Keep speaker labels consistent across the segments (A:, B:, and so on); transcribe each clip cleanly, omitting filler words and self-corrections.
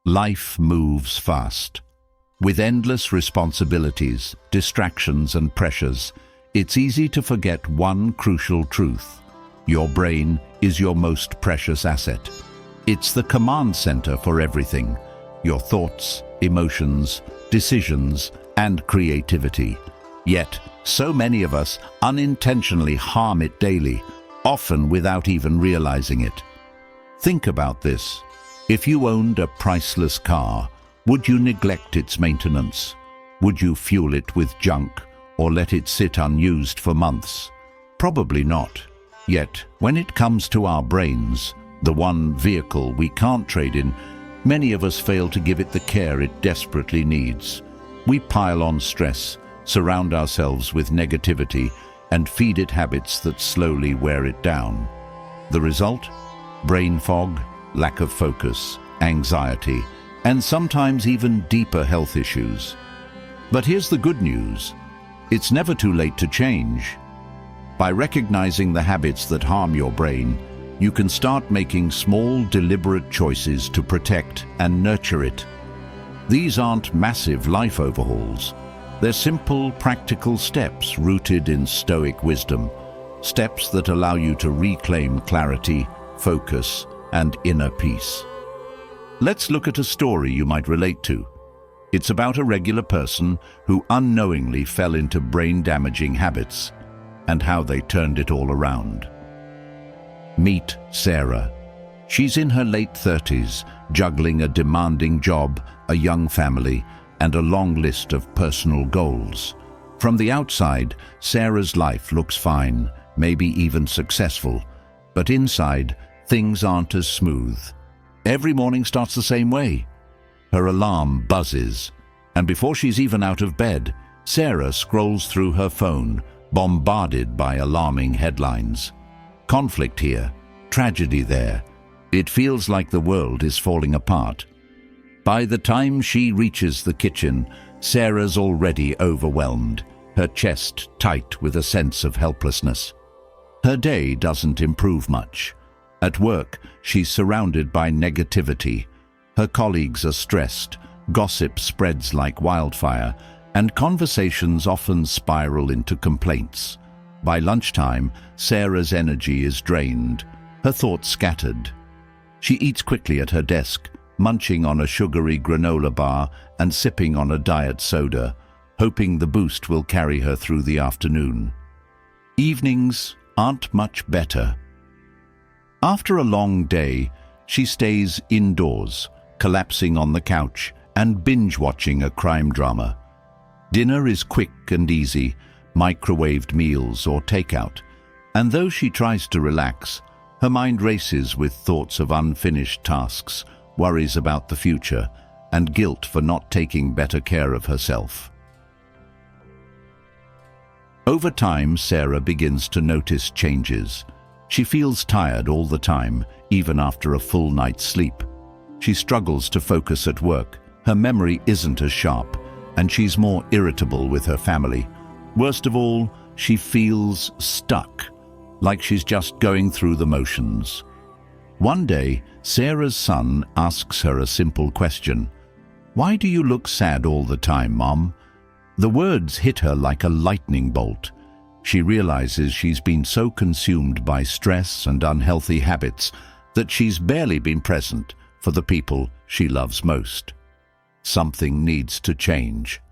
A: Life moves fast. With endless responsibilities, distractions and pressures, it's easy to forget one crucial truth. Your brain is your most precious asset. It's the command center for everything: your thoughts, emotions, decisions, and creativity. Yet, so many of us unintentionally harm it daily, often without even realizing it. Think about this. If you owned a priceless car, would you neglect its maintenance? Would you fuel it with junk or let it sit unused for months? Probably not. Yet, when it comes to our brains, the one vehicle we can't trade in, many of us fail to give it the care it desperately needs. We pile on stress, surround ourselves with negativity, and feed it habits that slowly wear it down. The result? Brain fog, lack of focus, anxiety, and sometimes even deeper health issues. But here's the good news. It's never too late to change. By recognizing the habits that harm your brain, you can start making small, deliberate choices to protect and nurture it. These aren't massive life overhauls. They're simple, practical steps rooted in Stoic wisdom, steps that allow you to reclaim clarity, focus, and inner peace. Let's look at a story you might relate to. It's about a regular person who unknowingly fell into brain-damaging habits and how they turned it all around. Meet Sarah. She's in her late 30s, juggling a demanding job, a young family, and a long list of personal goals. From the outside, Sarah's life looks fine, maybe even successful, but inside, things aren't as smooth. Every morning starts the same way. Her alarm buzzes, and before she's even out of bed, Sarah scrolls through her phone, bombarded by alarming headlines. Conflict here, tragedy there. It feels like the world is falling apart. By the time she reaches the kitchen, Sarah's already overwhelmed, her chest tight with a sense of helplessness. Her day doesn't improve much. At work, she's surrounded by negativity. Her colleagues are stressed, gossip spreads like wildfire, and conversations often spiral into complaints. By lunchtime, Sarah's energy is drained, her thoughts scattered. She eats quickly at her desk, munching on a sugary granola bar and sipping on a diet soda, hoping the boost will carry her through the afternoon. Evenings aren't much better. After a long day, she stays indoors, collapsing on the couch and binge-watching a crime drama. Dinner is quick and easy, microwaved meals or takeout, and though she tries to relax, her mind races with thoughts of unfinished tasks, worries about the future, and guilt for not taking better care of herself. Over time, Sarah begins to notice changes. She feels tired all the time, even after a full night's sleep. She struggles to focus at work, her memory isn't as sharp, and she's more irritable with her family. Worst of all, she feels stuck, like she's just going through the motions. One day, Sarah's son asks her a simple question. "Why do you look sad all the time, Mom?" The words hit her like a lightning bolt. She realizes she's been so consumed by stress and unhealthy habits that she's barely been present for the people she loves most. Something needs to change.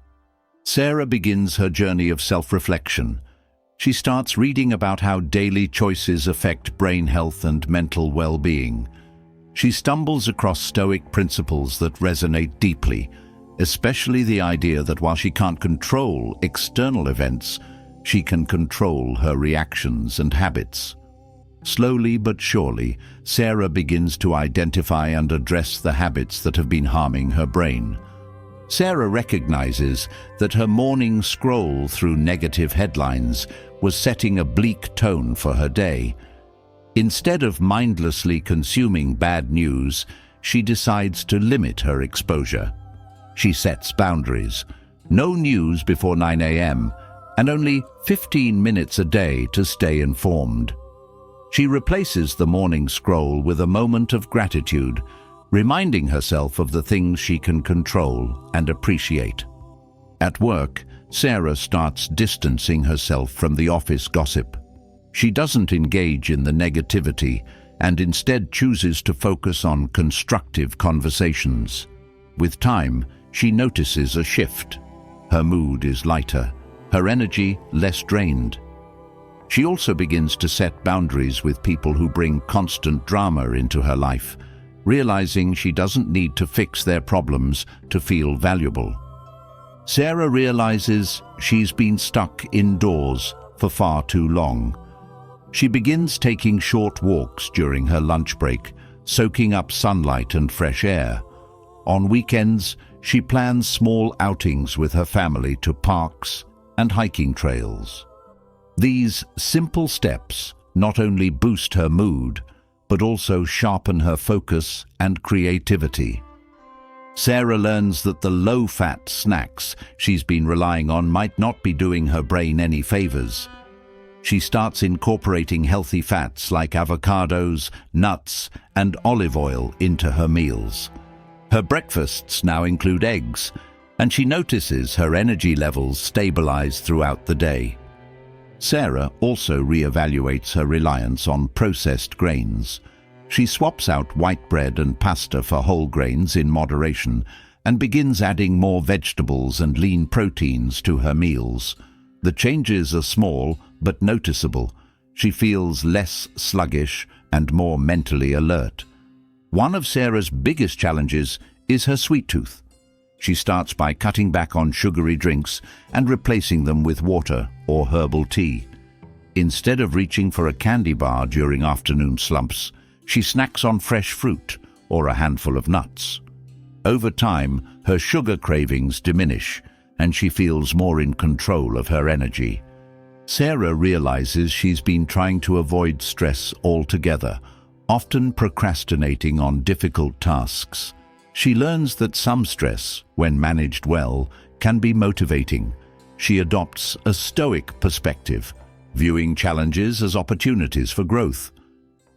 A: Sarah begins her journey of self-reflection. She starts reading about how daily choices affect brain health and mental well-being. She stumbles across Stoic principles that resonate deeply, especially the idea that while she can't control external events, she can control her reactions and habits. Slowly but surely, Sarah begins to identify and address the habits that have been harming her brain. Sarah recognizes that her morning scroll through negative headlines was setting a bleak tone for her day. Instead of mindlessly consuming bad news, she decides to limit her exposure. She sets boundaries. No news before 9 a.m., and only 15 minutes a day to stay informed. She replaces the morning scroll with a moment of gratitude, reminding herself of the things she can control and appreciate. At work, Sarah starts distancing herself from the office gossip. She doesn't engage in the negativity and instead chooses to focus on constructive conversations. With time, she notices a shift. Her mood is lighter, her energy less drained. She also begins to set boundaries with people who bring constant drama into her life, realizing she doesn't need to fix their problems to feel valuable. Sarah realizes she's been stuck indoors for far too long. She begins taking short walks during her lunch break, soaking up sunlight and fresh air. On weekends, she plans small outings with her family to parks and hiking trails. These simple steps not only boost her mood, but also sharpen her focus and creativity. Sarah learns that the low-fat snacks she's been relying on might not be doing her brain any favors. She starts incorporating healthy fats like avocados, nuts, and olive oil into her meals. Her breakfasts now include eggs, and she notices her energy levels stabilize throughout the day. Sarah also reevaluates her reliance on processed grains. She swaps out white bread and pasta for whole grains in moderation and begins adding more vegetables and lean proteins to her meals. The changes are small but noticeable. She feels less sluggish and more mentally alert. One of Sarah's biggest challenges is her sweet tooth. She starts by cutting back on sugary drinks and replacing them with water or herbal tea. Instead of reaching for a candy bar during afternoon slumps, she snacks on fresh fruit or a handful of nuts. Over time, her sugar cravings diminish and she feels more in control of her energy. Sarah realizes she's been trying to avoid stress altogether, often procrastinating on difficult tasks. She learns that some stress, when managed well, can be motivating. She adopts a Stoic perspective, viewing challenges as opportunities for growth.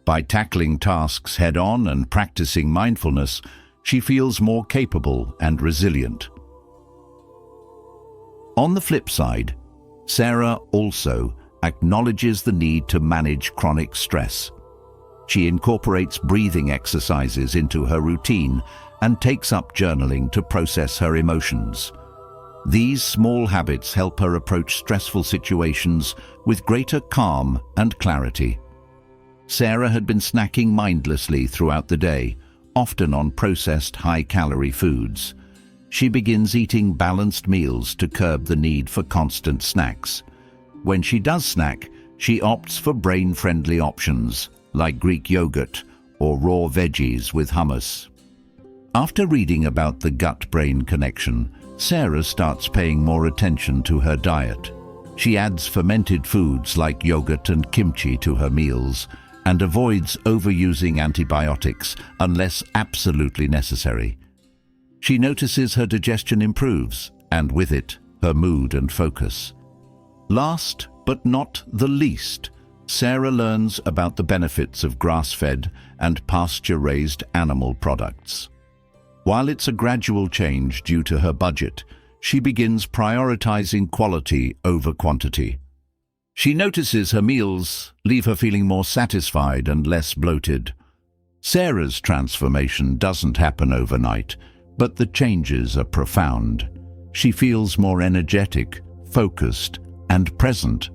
A: By tackling tasks head-on and practicing mindfulness, she feels more capable and resilient. On the flip side, Sarah also acknowledges the need to manage chronic stress. She incorporates breathing exercises into her routine and takes up journaling to process her emotions. These small habits help her approach stressful situations with greater calm and clarity. Sarah had been snacking mindlessly throughout the day, often on processed high-calorie foods. She begins eating balanced meals to curb the need for constant snacks. When she does snack, she opts for brain-friendly options like Greek yogurt or raw veggies with hummus. After reading about the gut-brain connection, Sarah starts paying more attention to her diet. She adds fermented foods like yogurt and kimchi to her meals and avoids overusing antibiotics unless absolutely necessary. She notices her digestion improves, and with it, her mood and focus. Last but not the least, Sarah learns about the benefits of grass-fed and pasture-raised animal products. While it's a gradual change due to her budget, she begins prioritizing quality over quantity. She notices her meals leave her feeling more satisfied and less bloated. Sarah's transformation doesn't happen overnight, but the changes are profound. She feels more energetic, focused, and present.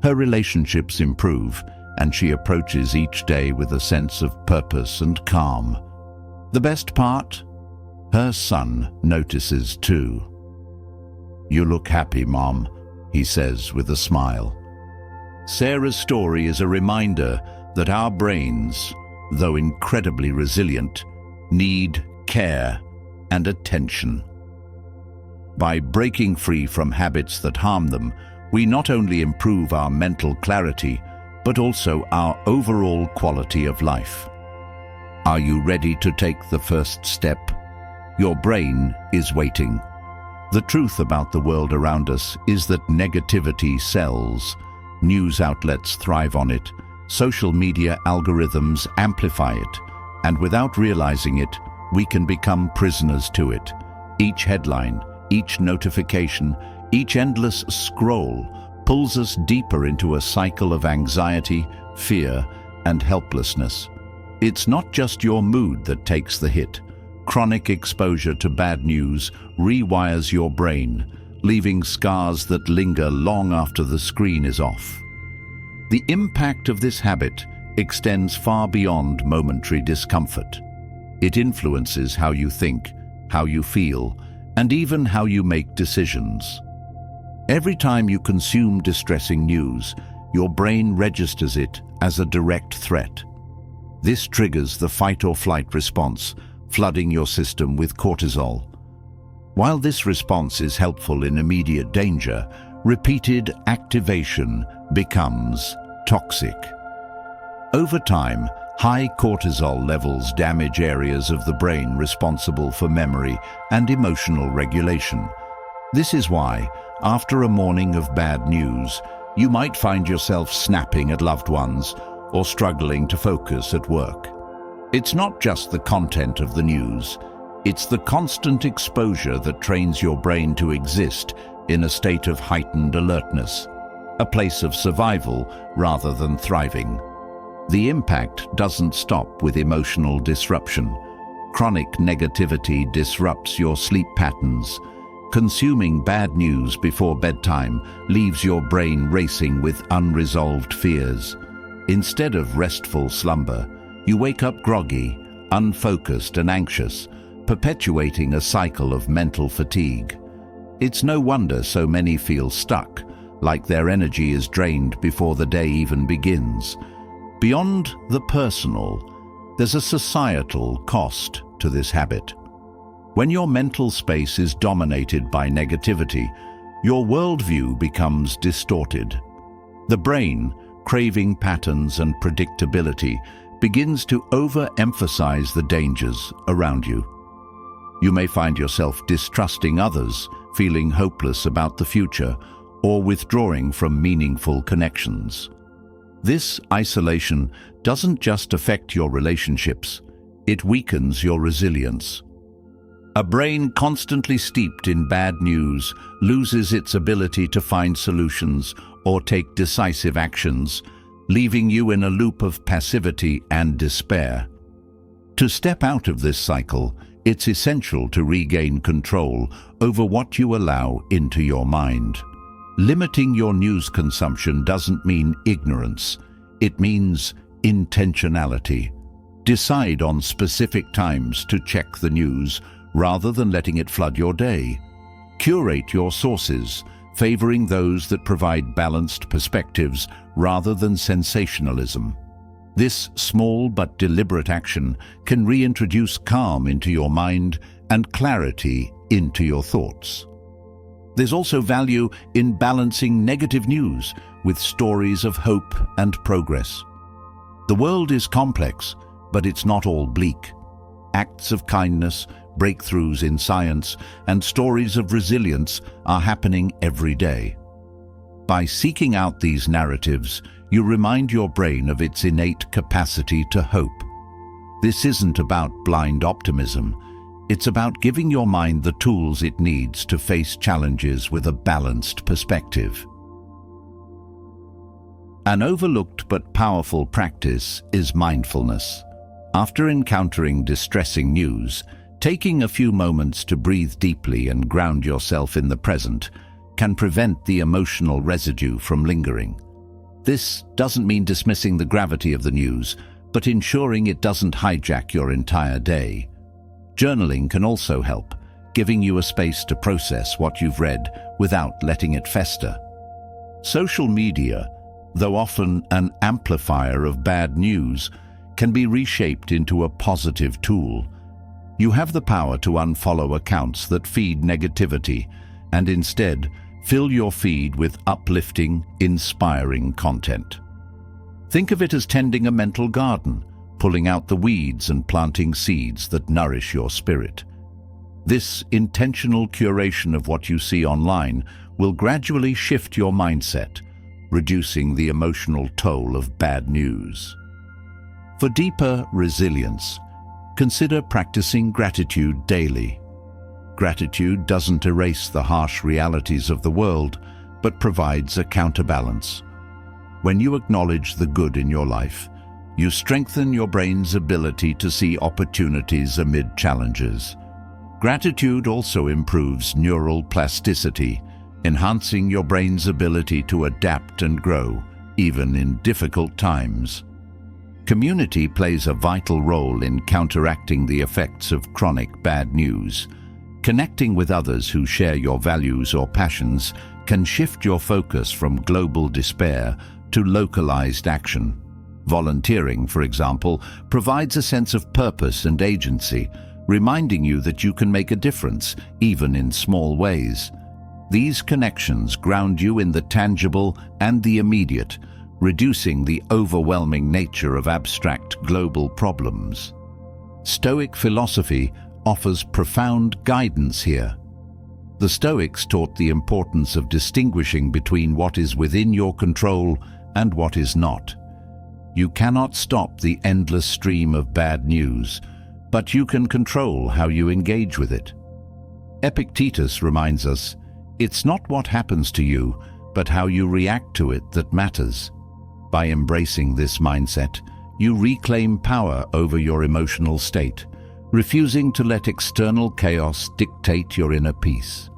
A: Her relationships improve, and she approaches each day with a sense of purpose and calm. The best part? Her son notices too. "You look happy, Mom," he says with a smile. Sarah's story is a reminder that our brains, though incredibly resilient, need care and attention. By breaking free from habits that harm them, we not only improve our mental clarity, but also our overall quality of life. Are you ready to take the first step? Your brain is waiting. The truth about the world around us is that negativity sells. News outlets thrive on it. Social media algorithms amplify it. And without realizing it, we can become prisoners to it. Each headline, each notification, each endless scroll pulls us deeper into a cycle of anxiety, fear, and helplessness. It's not just your mood that takes the hit. Chronic exposure to bad news rewires your brain, leaving scars that linger long after the screen is off. The impact of this habit extends far beyond momentary discomfort. It influences how you think, how you feel, and even how you make decisions. Every time you consume distressing news, your brain registers it as a direct threat. This triggers the fight-or-flight response, flooding your system with cortisol. While this response is helpful in immediate danger, repeated activation becomes toxic. Over time, high cortisol levels damage areas of the brain responsible for memory and emotional regulation. This is why, after a morning of bad news, you might find yourself snapping at loved ones or struggling to focus at work. It's not just the content of the news, it's the constant exposure that trains your brain to exist in a state of heightened alertness, a place of survival rather than thriving. The impact doesn't stop with emotional disruption. Chronic negativity disrupts your sleep patterns. Consuming bad news before bedtime leaves your brain racing with unresolved fears. Instead of restful slumber, you wake up groggy, unfocused and anxious, perpetuating a cycle of mental fatigue. It's no wonder so many feel stuck, like their energy is drained before the day even begins. Beyond the personal, there's a societal cost to this habit. When your mental space is dominated by negativity, your worldview becomes distorted. The brain, craving patterns and predictability, begins to overemphasize the dangers around you. You may find yourself distrusting others, feeling hopeless about the future, or withdrawing from meaningful connections. This isolation doesn't just affect your relationships, it weakens your resilience. A brain constantly steeped in bad news loses its ability to find solutions or take decisive actions, leaving you in a loop of passivity and despair. To step out of this cycle, it's essential to regain control over what you allow into your mind. Limiting your news consumption doesn't mean ignorance, it means intentionality. Decide on specific times to check the news rather than letting it flood your day. Curate your sources, favoring those that provide balanced perspectives rather than sensationalism. This small but deliberate action can reintroduce calm into your mind and clarity into your thoughts. There's also value in balancing negative news with stories of hope and progress. The world is complex, but it's not all bleak. Acts of kindness, breakthroughs in science, and stories of resilience are happening every day. By seeking out these narratives, you remind your brain of its innate capacity to hope. This isn't about blind optimism. It's about giving your mind the tools it needs to face challenges with a balanced perspective. An overlooked but powerful practice is mindfulness. After encountering distressing news, taking a few moments to breathe deeply and ground yourself in the present can prevent the emotional residue from lingering. This doesn't mean dismissing the gravity of the news, but ensuring it doesn't hijack your entire day. Journaling can also help, giving you a space to process what you've read without letting it fester. Social media, though often an amplifier of bad news, can be reshaped into a positive tool. You have the power to unfollow accounts that feed negativity and instead fill your feed with uplifting, inspiring content. Think of it as tending a mental garden, pulling out the weeds and planting seeds that nourish your spirit. This intentional curation of what you see online will gradually shift your mindset, reducing the emotional toll of bad news. For deeper resilience, Consider practicing gratitude daily. Gratitude doesn't erase the harsh realities of the world, but provides a counterbalance. When you acknowledge the good in your life, you strengthen your brain's ability to see opportunities amid challenges. Gratitude also improves neural plasticity, enhancing your brain's ability to adapt and grow, even in difficult times. Community plays a vital role in counteracting the effects of chronic bad news. Connecting with others who share your values or passions can shift your focus from global despair to localized action. Volunteering, for example, provides a sense of purpose and agency, reminding you that you can make a difference, even in small ways. These connections ground you in the tangible and the immediate, reducing the overwhelming nature of abstract global problems. Stoic philosophy offers profound guidance here. The Stoics taught the importance of distinguishing between what is within your control and what is not. You cannot stop the endless stream of bad news, but you can control how you engage with it. Epictetus reminds us, it's not what happens to you, but how you react to it that matters. By embracing this mindset, you reclaim power over your emotional state, refusing to let external chaos dictate your inner peace.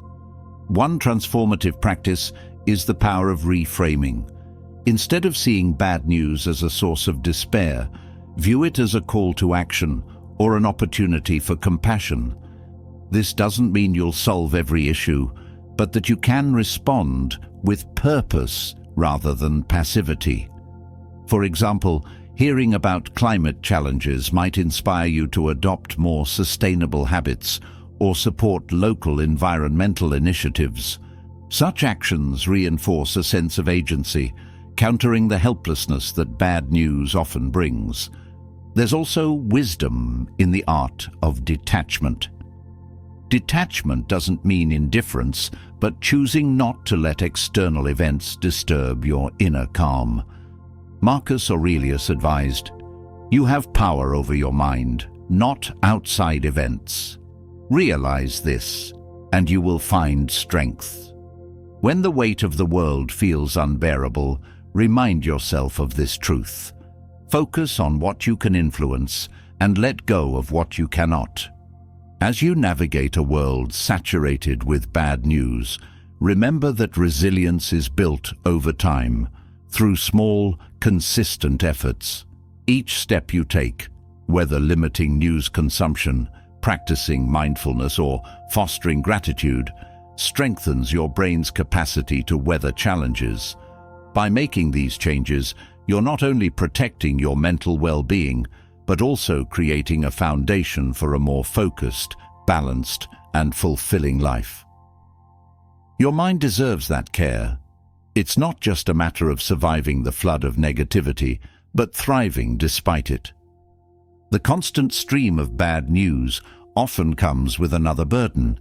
A: One transformative practice is the power of reframing. Instead of seeing bad news as a source of despair, view it as a call to action or an opportunity for compassion. This doesn't mean you'll solve every issue, but that you can respond with purpose rather than passivity. For example, hearing about climate challenges might inspire you to adopt more sustainable habits or support local environmental initiatives. Such actions reinforce a sense of agency, countering the helplessness that bad news often brings. There's also wisdom in the art of detachment. Detachment doesn't mean indifference, but choosing not to let external events disturb your inner calm. Marcus Aurelius advised, "You have power over your mind, not outside events. Realize this, and you will find strength." When the weight of the world feels unbearable, remind yourself of this truth. Focus on what you can influence and let go of what you cannot. As you navigate a world saturated with bad news, remember that resilience is built over time, through small, consistent efforts. Each step you take, whether limiting news consumption, practicing mindfulness, or fostering gratitude, strengthens your brain's capacity to weather challenges. By making these changes, you're not only protecting your mental well-being, but also creating a foundation for a more focused, balanced, and fulfilling life. Your mind deserves that care. It's not just a matter of surviving the flood of negativity, but thriving despite it. The constant stream of bad news often comes with another burden: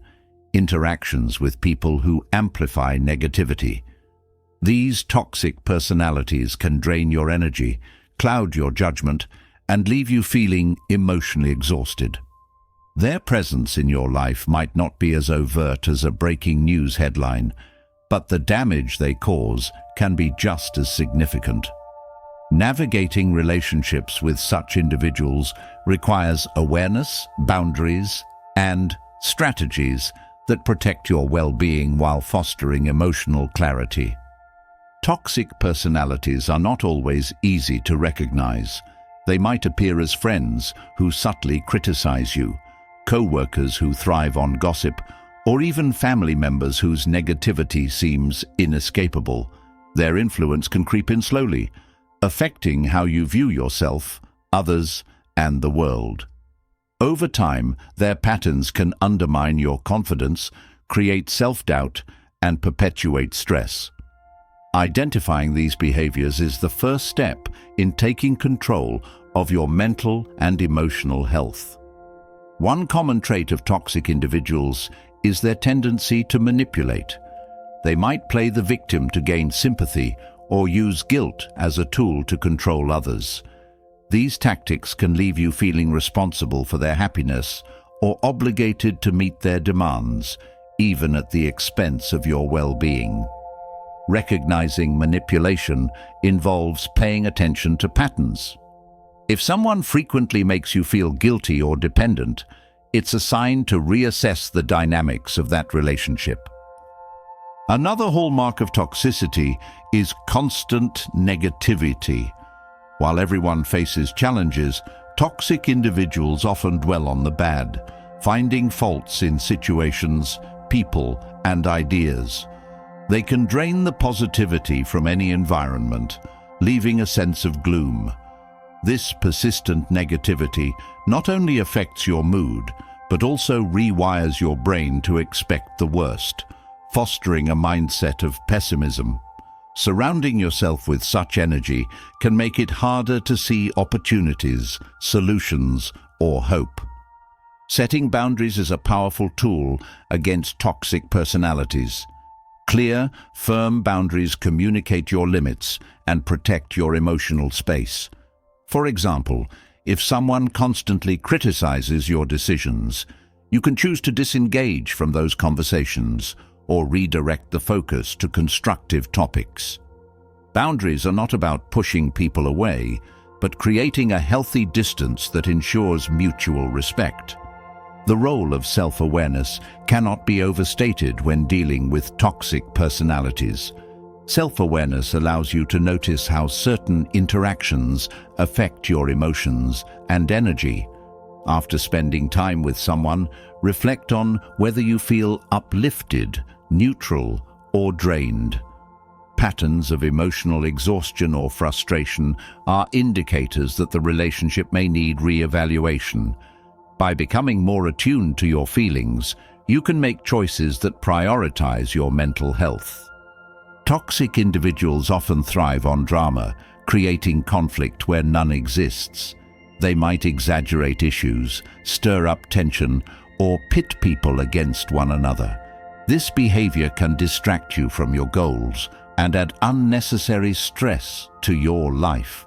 A: interactions with people who amplify negativity. These toxic personalities can drain your energy, cloud your judgment, and leave you feeling emotionally exhausted. Their presence in your life might not be as overt as a breaking news headline, but the damage they cause can be just as significant. Navigating relationships with such individuals requires awareness, boundaries, and strategies that protect your well-being while fostering emotional clarity. Toxic personalities are not always easy to recognize. They might appear as friends who subtly criticize you, co-workers who thrive on gossip, or even family members whose negativity seems inescapable. Their influence can creep in slowly, affecting how you view yourself, others, and the world. Over time, their patterns can undermine your confidence, create self-doubt, and perpetuate stress. Identifying these behaviors is the first step in taking control of your mental and emotional health. One common trait of toxic individuals is their tendency to manipulate. They might play the victim to gain sympathy or use guilt as a tool to control others. These tactics can leave you feeling responsible for their happiness or obligated to meet their demands, even at the expense of your well-being. Recognizing manipulation involves paying attention to patterns. If someone frequently makes you feel guilty or dependent, it's a sign to reassess the dynamics of that relationship. Another hallmark of toxicity is constant negativity. While everyone faces challenges, toxic individuals often dwell on the bad, finding faults in situations, people, and ideas. They can drain the positivity from any environment, leaving a sense of gloom. This persistent negativity not only affects your mood, but also rewires your brain to expect the worst, fostering a mindset of pessimism. Surrounding yourself with such energy can make it harder to see opportunities, solutions, or hope. Setting boundaries is a powerful tool against toxic personalities. Clear, firm boundaries communicate your limits and protect your emotional space. For example, if someone constantly criticizes your decisions, you can choose to disengage from those conversations or redirect the focus to constructive topics. Boundaries are not about pushing people away, but creating a healthy distance that ensures mutual respect. The role of self-awareness cannot be overstated when dealing with toxic personalities. Self-awareness allows you to notice how certain interactions affect your emotions and energy. After spending time with someone, reflect on whether you feel uplifted, neutral, or drained. Patterns of emotional exhaustion or frustration are indicators that the relationship may need re-evaluation. By becoming more attuned to your feelings, you can make choices that prioritize your mental health. Toxic individuals often thrive on drama, creating conflict where none exists. They might exaggerate issues, stir up tension, or pit people against one another. This behavior can distract you from your goals and add unnecessary stress to your life.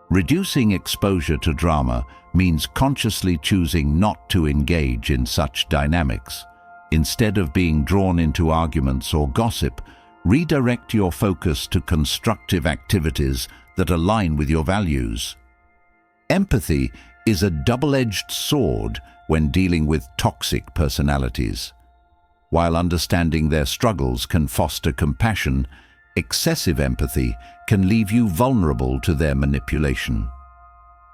A: Reducing exposure to drama means consciously choosing not to engage in such dynamics. Instead of being drawn into arguments or gossip, redirect your focus to constructive activities that align with your values. Empathy is a double-edged sword when dealing with toxic personalities. While understanding their struggles can foster compassion, excessive empathy can leave you vulnerable to their manipulation.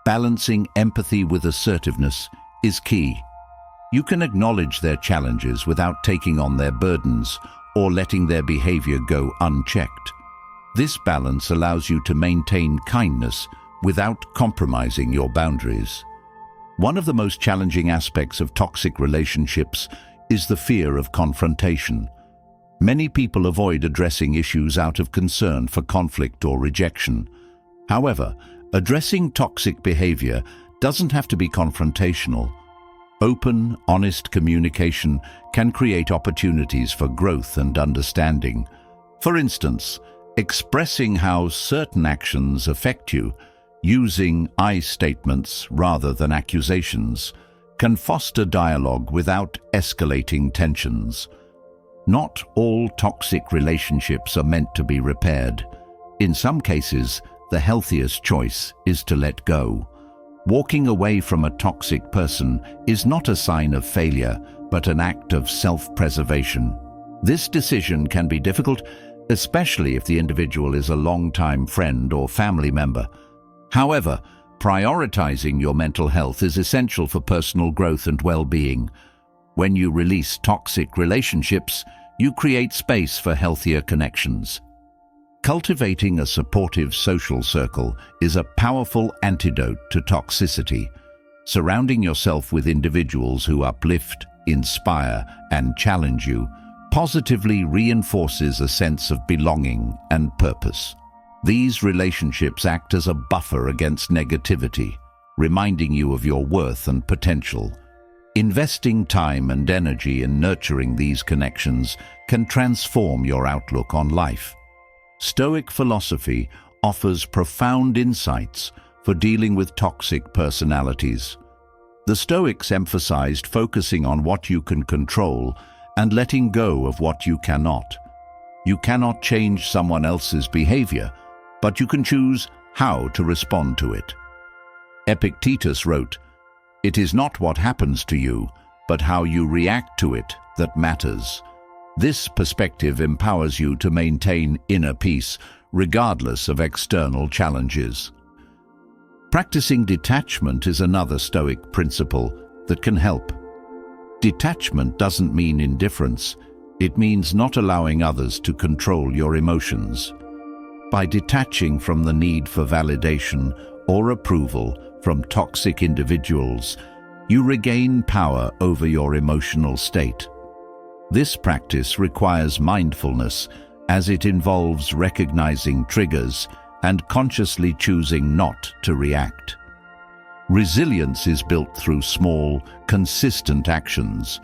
A: Balancing empathy with assertiveness is key. You can acknowledge their challenges without taking on their burdens or letting their behavior go unchecked. This balance allows you to maintain kindness without compromising your boundaries. One of the most challenging aspects of toxic relationships is the fear of confrontation. Many people avoid addressing issues out of concern for conflict or rejection. However, addressing toxic behavior doesn't have to be confrontational. Open, honest communication can create opportunities for growth and understanding. For instance, expressing how certain actions affect you, using I statements rather than accusations, can foster dialogue without escalating tensions. Not all toxic relationships are meant to be repaired. In some cases, the healthiest choice is to let go. Walking away from a toxic person is not a sign of failure, but an act of self-preservation. This decision can be difficult, especially if the individual is a long-time friend or family member. However, prioritizing your mental health is essential for personal growth and well-being. When you release toxic relationships, you create space for healthier connections. Cultivating a supportive social circle is a powerful antidote to toxicity. Surrounding yourself with individuals who uplift, inspire, and challenge you positively reinforces a sense of belonging and purpose. These relationships act as a buffer against negativity, reminding you of your worth and potential. Investing time and energy in nurturing these connections can transform your outlook on life. Stoic philosophy offers profound insights, for dealing with toxic personalities. The Stoics emphasized focusing on what you can control and letting go of what you cannot. You cannot change someone else's behavior, but you can choose how to respond to it. Epictetus wrote, "It is not what happens to you, but how you react to it that matters." This perspective empowers you to maintain inner peace, regardless of external challenges. Practicing detachment is another Stoic principle that can help. Detachment doesn't mean indifference. It means not allowing others to control your emotions. By detaching from the need for validation or approval from toxic individuals, you regain power over your emotional state. This practice requires mindfulness, as it involves recognizing triggers and consciously choosing not to react. Resilience is built through small, consistent actions.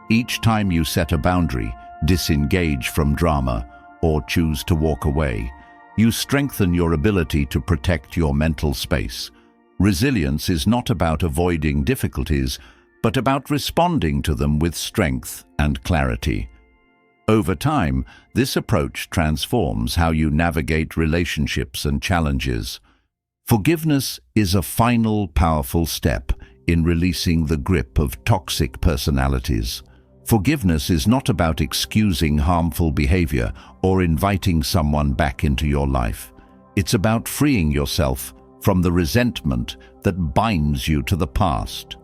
A: Each time you set a boundary, disengage from drama, or choose to walk away, you strengthen your ability to protect your mental space. Resilience is not about avoiding difficulties, but about responding to them with strength and clarity. Over time, this approach transforms how you navigate relationships and challenges. Forgiveness is a final, powerful step in releasing the grip of toxic personalities. Forgiveness is not about excusing harmful behavior or inviting someone back into your life. It's about freeing yourself from the resentment that binds you to the past.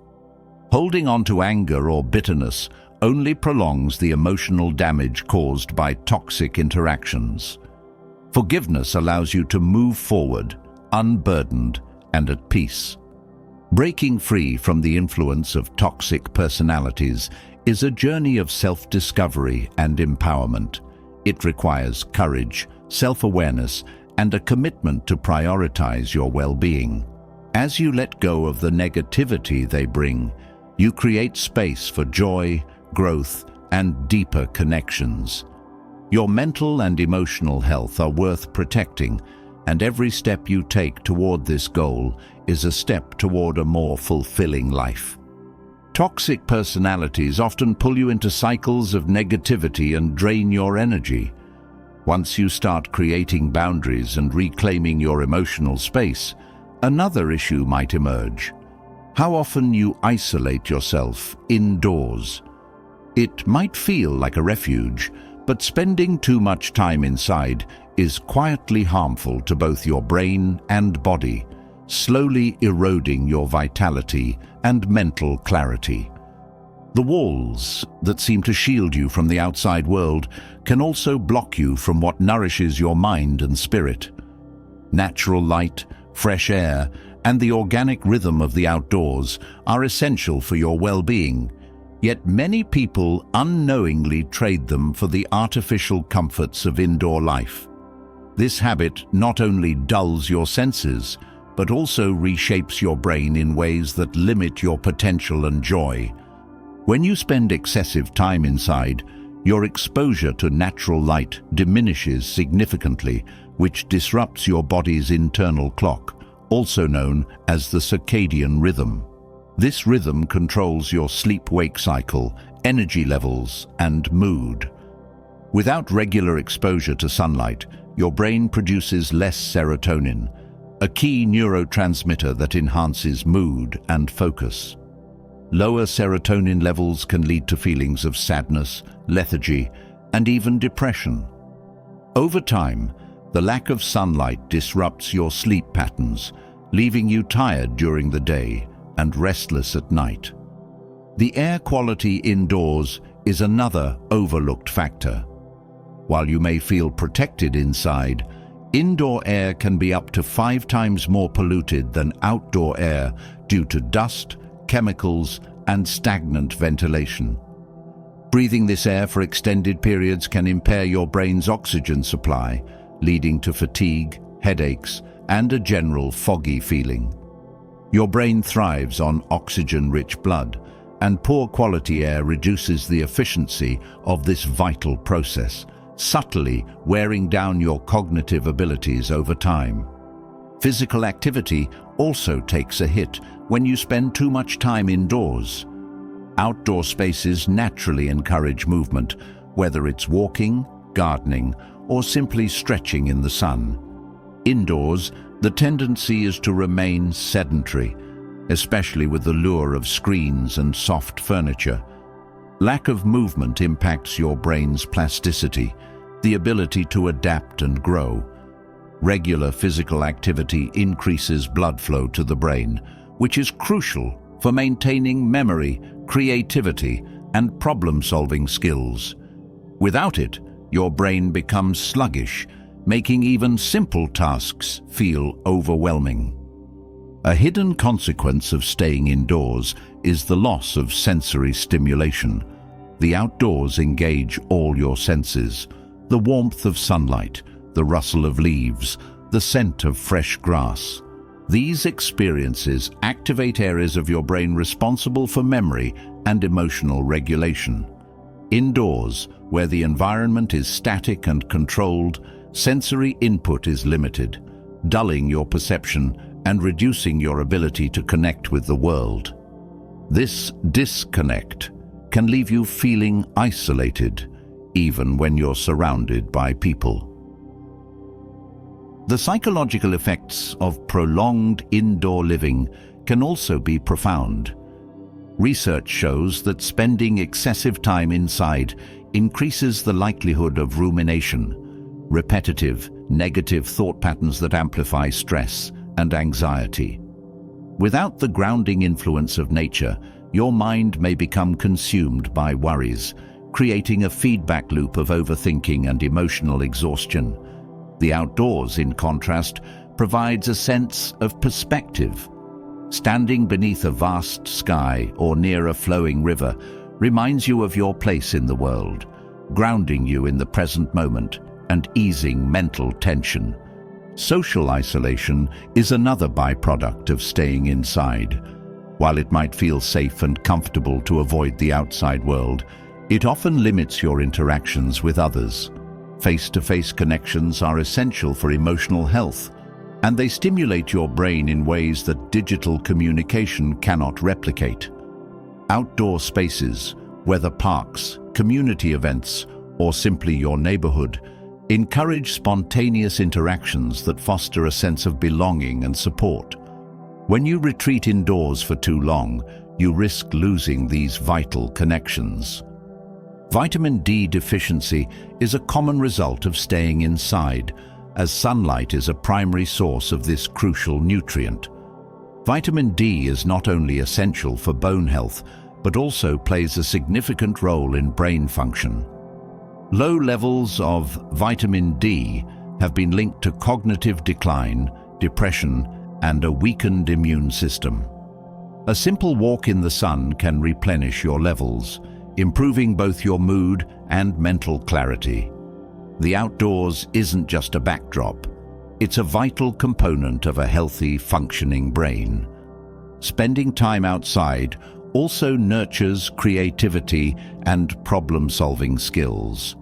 A: Holding on to anger or bitterness only prolongs the emotional damage caused by toxic interactions. Forgiveness allows you to move forward, unburdened and at peace. Breaking free from the influence of toxic personalities is a journey of self-discovery and empowerment. It requires courage, self-awareness, and a commitment to prioritize your well-being. As you let go of the negativity they bring, you create space for joy, growth, and deeper connections. Your mental and emotional health are worth protecting, and every step you take toward this goal is a step toward a more fulfilling life. Toxic personalities often pull you into cycles of negativity and drain your energy. Once you start creating boundaries and reclaiming your emotional space, another issue might emerge: how often you isolate yourself indoors. It might feel like a refuge, but spending too much time inside is quietly harmful to both your brain and body, slowly eroding your vitality and mental clarity. The walls that seem to shield you from the outside world can also block you from what nourishes your mind and spirit. Natural light, fresh air, and the organic rhythm of the outdoors are essential for your well-being, yet many people unknowingly trade them for the artificial comforts of indoor life. This habit not only dulls your senses, but also reshapes your brain in ways that limit your potential and joy. When you spend excessive time inside, your exposure to natural light diminishes significantly, which disrupts your body's internal clock, also known as the circadian rhythm. This rhythm controls your sleep-wake cycle, energy levels, and mood. Without regular exposure to sunlight, your brain produces less serotonin, a key neurotransmitter that enhances mood and focus. Lower serotonin levels can lead to feelings of sadness, lethargy, and even depression. Over time, the lack of sunlight disrupts your sleep patterns, leaving you tired during the day and restless at night. The air quality indoors is another overlooked factor. While you may feel protected inside, indoor air can be up to 5 times more polluted than outdoor air due to dust, chemicals, and stagnant ventilation. Breathing this air for extended periods can impair your brain's oxygen supply, leading to fatigue, headaches, and a general foggy feeling. Your brain thrives on oxygen-rich blood, and poor quality air reduces the efficiency of this vital process, subtly wearing down your cognitive abilities over time. Physical activity also takes a hit when you spend too much time indoors. Outdoor spaces naturally encourage movement, whether it's walking, gardening, or simply stretching in the sun. Indoors, the tendency is to remain sedentary, especially with the lure of screens and soft furniture. Lack of movement impacts your brain's plasticity, the ability to adapt and grow. Regular physical activity increases blood flow to the brain, which is crucial for maintaining memory, creativity, and problem-solving skills. Without it, your brain becomes sluggish, making even simple tasks feel overwhelming. A hidden consequence of staying indoors is the loss of sensory stimulation. The outdoors engage all your senses: the warmth of sunlight, the rustle of leaves, the scent of fresh grass. These experiences activate areas of your brain responsible for memory and emotional regulation. Indoors, where the environment is static and controlled, sensory input is limited, dulling your perception and reducing your ability to connect with the world. This disconnect can leave you feeling isolated, even when you're surrounded by people. The psychological effects of prolonged indoor living can also be profound. Research shows that spending excessive time inside increases the likelihood of rumination, repetitive, negative thought patterns that amplify stress and anxiety. Without the grounding influence of nature, your mind may become consumed by worries, creating a feedback loop of overthinking and emotional exhaustion. The outdoors, in contrast, provides a sense of perspective. Standing beneath a vast sky or near a flowing river reminds you of your place in the world, grounding you in the present moment and easing mental tension. Social isolation is another byproduct of staying inside. While it might feel safe and comfortable to avoid the outside world, it often limits your interactions with others. Face-to-face connections are essential for emotional health, and they stimulate your brain in ways that digital communication cannot replicate. Outdoor spaces, whether parks, community events, or simply your neighborhood, encourage spontaneous interactions that foster a sense of belonging and support. When you retreat indoors for too long, you risk losing these vital connections. Vitamin D deficiency is a common result of staying inside, as sunlight is a primary source of this crucial nutrient. Vitamin D is not only essential for bone health, but also plays a significant role in brain function. Low levels of vitamin D have been linked to cognitive decline, depression, and a weakened immune system. A simple walk in the sun can replenish your levels, improving both your mood and mental clarity. The outdoors isn't just a backdrop. It's a vital component of a healthy, functioning brain. Spending time outside also nurtures creativity and problem-solving skills.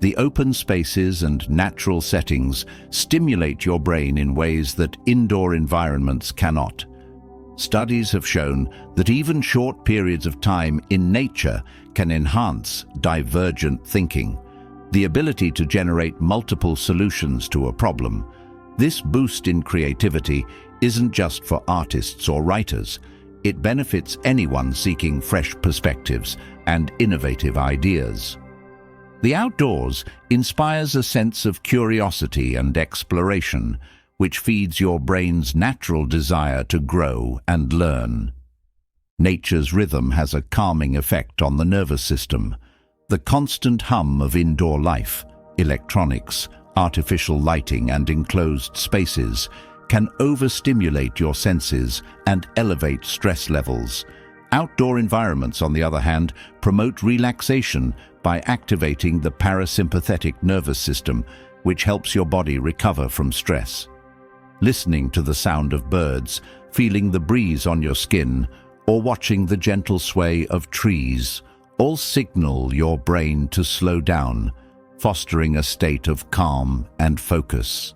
A: The open spaces and natural settings stimulate your brain in ways that indoor environments cannot. Studies have shown that even short periods of time in nature can enhance divergent thinking, the ability to generate multiple solutions to a problem. This boost in creativity isn't just for artists or writers. It benefits anyone seeking fresh perspectives and innovative ideas. The outdoors inspires a sense of curiosity and exploration, which feeds your brain's natural desire to grow and learn. Nature's rhythm has a calming effect on the nervous system. The constant hum of indoor life, electronics, artificial lighting, and enclosed spaces can overstimulate your senses and elevate stress levels. Outdoor environments, on the other hand, promote relaxation by activating the parasympathetic nervous system, which helps your body recover from stress. Listening to the sound of birds, feeling the breeze on your skin, or watching the gentle sway of trees all signal your brain to slow down, fostering a state of calm and focus.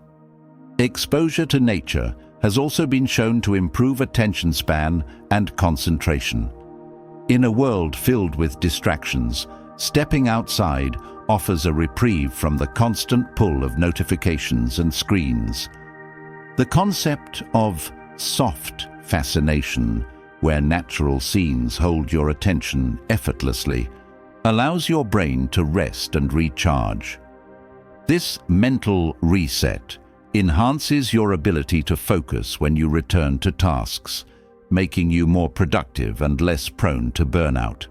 A: Exposure to nature has also been shown to improve attention span and concentration. In a world filled with distractions, stepping outside offers a reprieve from the constant pull of notifications and screens. The concept of soft fascination, where natural scenes hold your attention effortlessly, allows your brain to rest and recharge. This mental reset enhances your ability to focus when you return to tasks, making you more productive and less prone to burnout.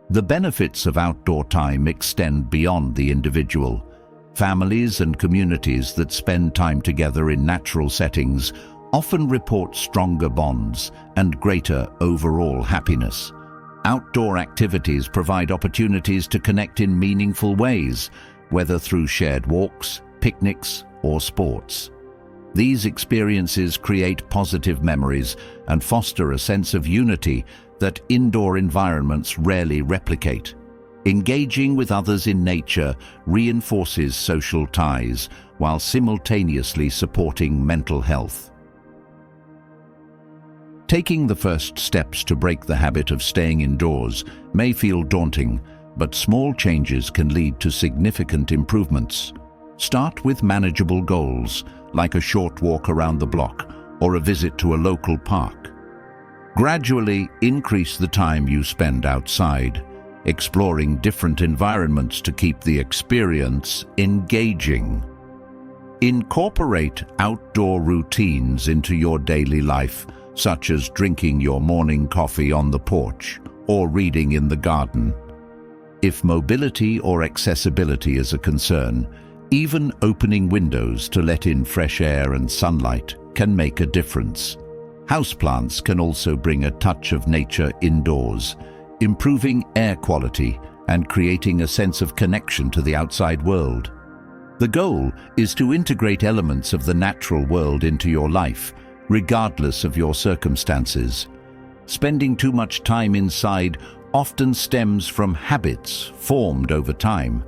A: The benefits of outdoor time extend beyond the individual. Families and communities that spend time together in natural settings often report stronger bonds and greater overall happiness. Outdoor activities provide opportunities to connect in meaningful ways, whether through shared walks, picnics, or sports. These experiences create positive memories and foster a sense of unity that indoor environments rarely replicate. Engaging with others in nature reinforces social ties while simultaneously supporting mental health. Taking the first steps to break the habit of staying indoors may feel daunting, but small changes can lead to significant improvements. Start with manageable goals, like a short walk around the block or a visit to a local park. Gradually increase the time you spend outside, exploring different environments to keep the experience engaging. Incorporate outdoor routines into your daily life, such as drinking your morning coffee on the porch or reading in the garden. If mobility or accessibility is a concern, even opening windows to let in fresh air and sunlight can make a difference. Houseplants can also bring a touch of nature indoors, improving air quality and creating a sense of connection to the outside world. The goal is to integrate elements of the natural world into your life, regardless of your circumstances. Spending too much time inside often stems from habits formed over time,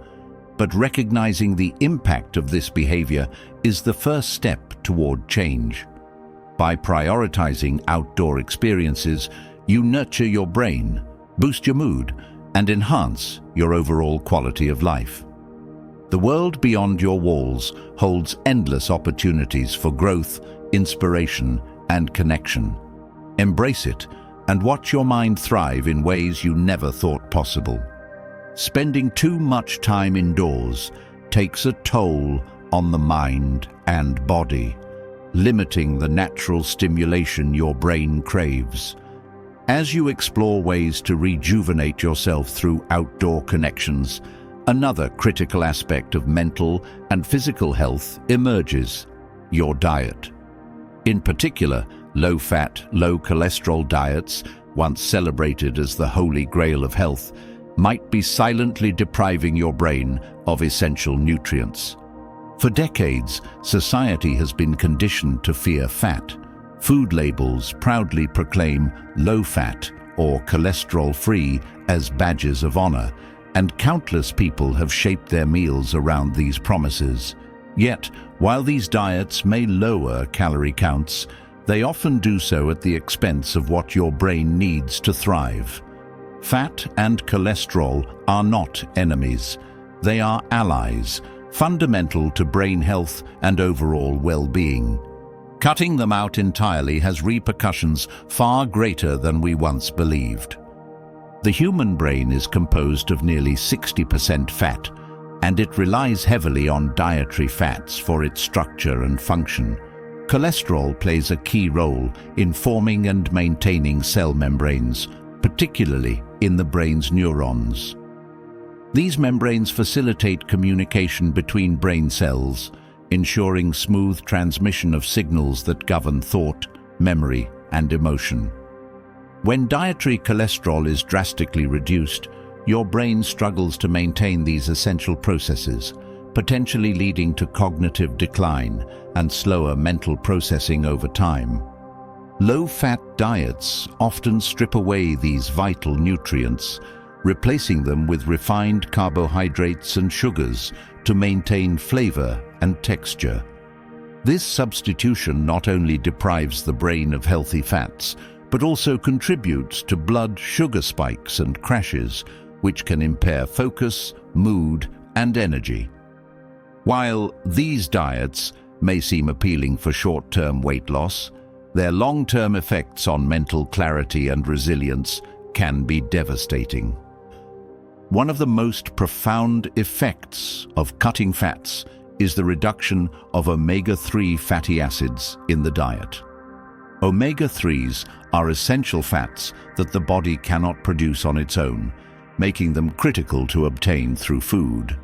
A: but recognizing the impact of this behavior is the first step toward change. By prioritizing outdoor experiences, you nurture your brain, boost your mood, and enhance your overall quality of life. The world beyond your walls holds endless opportunities for growth, inspiration, and connection. Embrace it and watch your mind thrive in ways you never thought possible. Spending too much time indoors takes a toll on the mind and body, limiting the natural stimulation your brain craves. As you explore ways to rejuvenate yourself through outdoor connections, another critical aspect of mental and physical health emerges: your diet. In particular, low-fat, low-cholesterol diets, once celebrated as the holy grail of health, might be silently depriving your brain of essential nutrients. For decades, society has been conditioned to fear fat. Food labels proudly proclaim low-fat or cholesterol-free as badges of honor, and countless people have shaped their meals around these promises. Yet, while these diets may lower calorie counts, they often do so at the expense of what your brain needs to thrive. Fat and cholesterol are not enemies. They are allies, fundamental to brain health and overall well-being. Cutting them out entirely has repercussions far greater than we once believed. The human brain is composed of nearly 60% fat, and it relies heavily on dietary fats for its structure and function. Cholesterol plays a key role in forming and maintaining cell membranes, particularly in the brain's neurons. These membranes facilitate communication between brain cells, ensuring smooth transmission of signals that govern thought, memory, and emotion. When dietary cholesterol is drastically reduced, your brain struggles to maintain these essential processes, potentially leading to cognitive decline and slower mental processing over time. Low-fat diets often strip away these vital nutrients, replacing them with refined carbohydrates and sugars to maintain flavor and texture. This substitution not only deprives the brain of healthy fats, but also contributes to blood sugar spikes and crashes, which can impair focus, mood, and energy. While these diets may seem appealing for short-term weight loss, their long-term effects on mental clarity and resilience can be devastating. One of the most profound effects of cutting fats is the reduction of omega-3 fatty acids in the diet. Omega-3s are essential fats that the body cannot produce on its own, making them critical to obtain through food.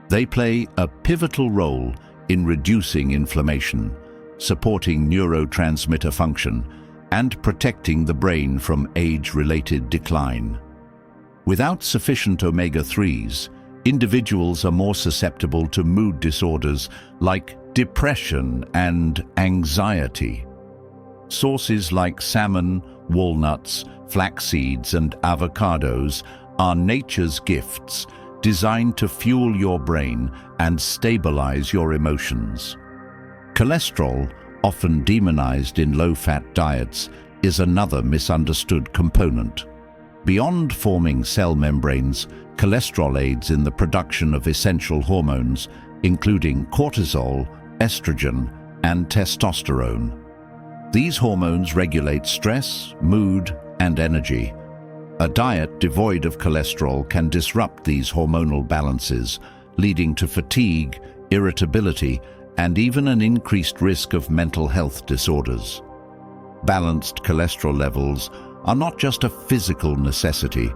A: They play a pivotal role in reducing inflammation, supporting neurotransmitter function, and protecting the brain from age-related decline. Without sufficient omega-3s, individuals are more susceptible to mood disorders like depression and anxiety. Sources like salmon, walnuts, flax seeds, and avocados are nature's gifts designed to fuel your brain and stabilize your emotions. Cholesterol, often demonized in low-fat diets, is another misunderstood component. Beyond forming cell membranes, cholesterol aids in the production of essential hormones, including cortisol, estrogen, and testosterone. These hormones regulate stress, mood, and energy. A diet devoid of cholesterol can disrupt these hormonal balances, leading to fatigue, irritability, and even an increased risk of mental health disorders. Balanced cholesterol levels are not just a physical necessity,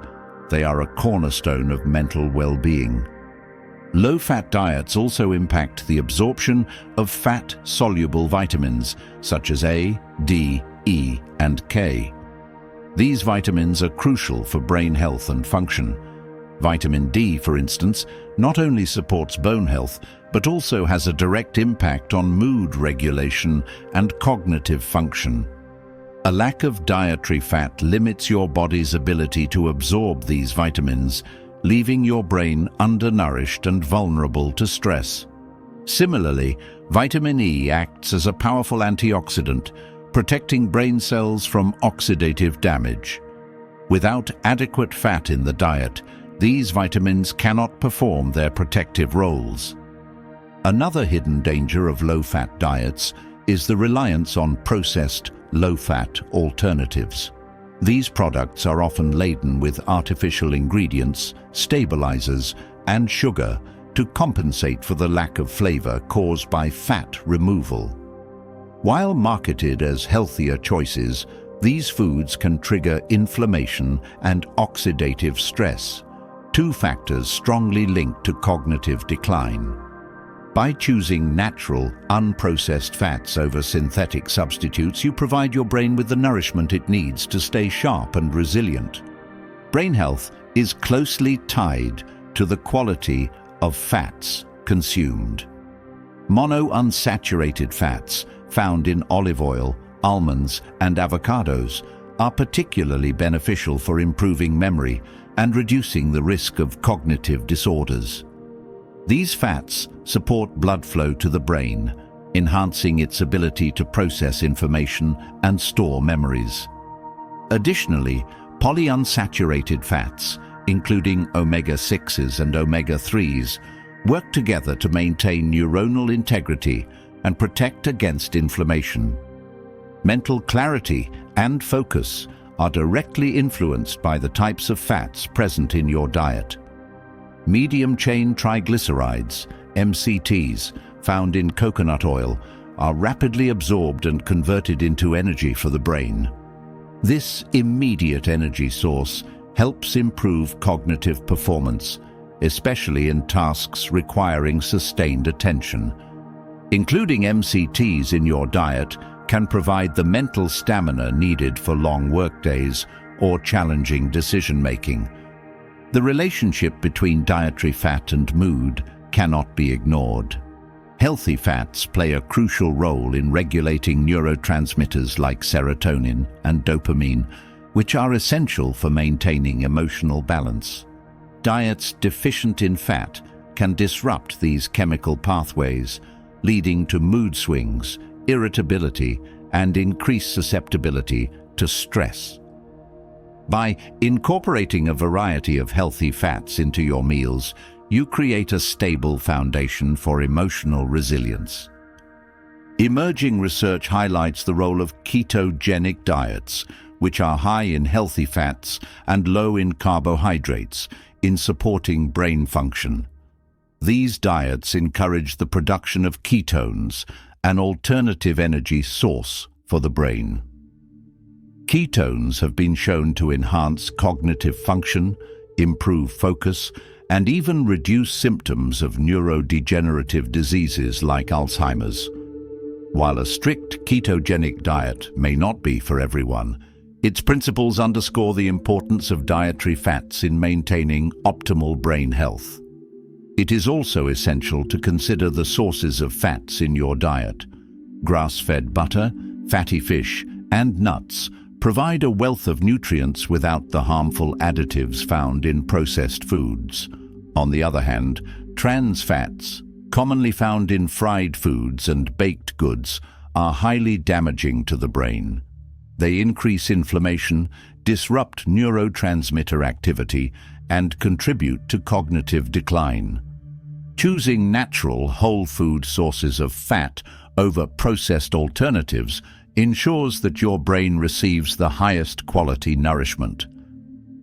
A: they are a cornerstone of mental well-being. Low-fat diets also impact the absorption of fat-soluble vitamins such as A, D, E, and K. These vitamins are crucial for brain health and function. Vitamin D, for instance, not only supports bone health, but also has a direct impact on mood regulation and cognitive function. A lack of dietary fat limits your body's ability to absorb these vitamins, leaving your brain undernourished and vulnerable to stress. Similarly, vitamin E acts as a powerful antioxidant, protecting brain cells from oxidative damage. Without adequate fat in the diet, these vitamins cannot perform their protective roles. Another hidden danger of low-fat diets is the reliance on processed, low-fat alternatives. These products are often laden with artificial ingredients, stabilizers, and sugar to compensate for the lack of flavor caused by fat removal. While marketed as healthier choices, these foods can trigger inflammation and oxidative stress, two factors strongly linked to cognitive decline. By choosing natural, unprocessed fats over synthetic substitutes, you provide your brain with the nourishment it needs to stay sharp and resilient. Brain health is closely tied to the quality of fats consumed. Monounsaturated fats found in olive oil, almonds, and avocados are particularly beneficial for improving memory and reducing the risk of cognitive disorders. These fats support blood flow to the brain, enhancing its ability to process information and store memories. Additionally, polyunsaturated fats, including omega-6s and omega-3s, work together to maintain neuronal integrity and protect against inflammation. Mental clarity and focus are directly influenced by the types of fats present in your diet. Medium-chain triglycerides, MCTs, found in coconut oil, are rapidly absorbed and converted into energy for the brain. This immediate energy source helps improve cognitive performance, especially in tasks requiring sustained attention. Including MCTs in your diet can provide the mental stamina needed for long workdays or challenging decision-making. The relationship between dietary fat and mood cannot be ignored. Healthy fats play a crucial role in regulating neurotransmitters like serotonin and dopamine, which are essential for maintaining emotional balance. Diets deficient in fat can disrupt these chemical pathways, leading to mood swings, irritability, and increased susceptibility to stress. By incorporating a variety of healthy fats into your meals, you create a stable foundation for emotional resilience. Emerging research highlights the role of ketogenic diets, which are high in healthy fats and low in carbohydrates, in supporting brain function. These diets encourage the production of ketones, an alternative energy source for the brain. Ketones have been shown to enhance cognitive function, improve focus, and even reduce symptoms of neurodegenerative diseases like Alzheimer's. While a strict ketogenic diet may not be for everyone, its principles underscore the importance of dietary fats in maintaining optimal brain health. It is also essential to consider the sources of fats in your diet. Grass-fed butter, fatty fish, and nuts provide a wealth of nutrients without the harmful additives found in processed foods. On the other hand, trans fats, commonly found in fried foods and baked goods, are highly damaging to the brain. They increase inflammation, disrupt neurotransmitter activity, and contribute to cognitive decline. Choosing natural, whole food sources of fat over processed alternatives ensures that your brain receives the highest quality nourishment.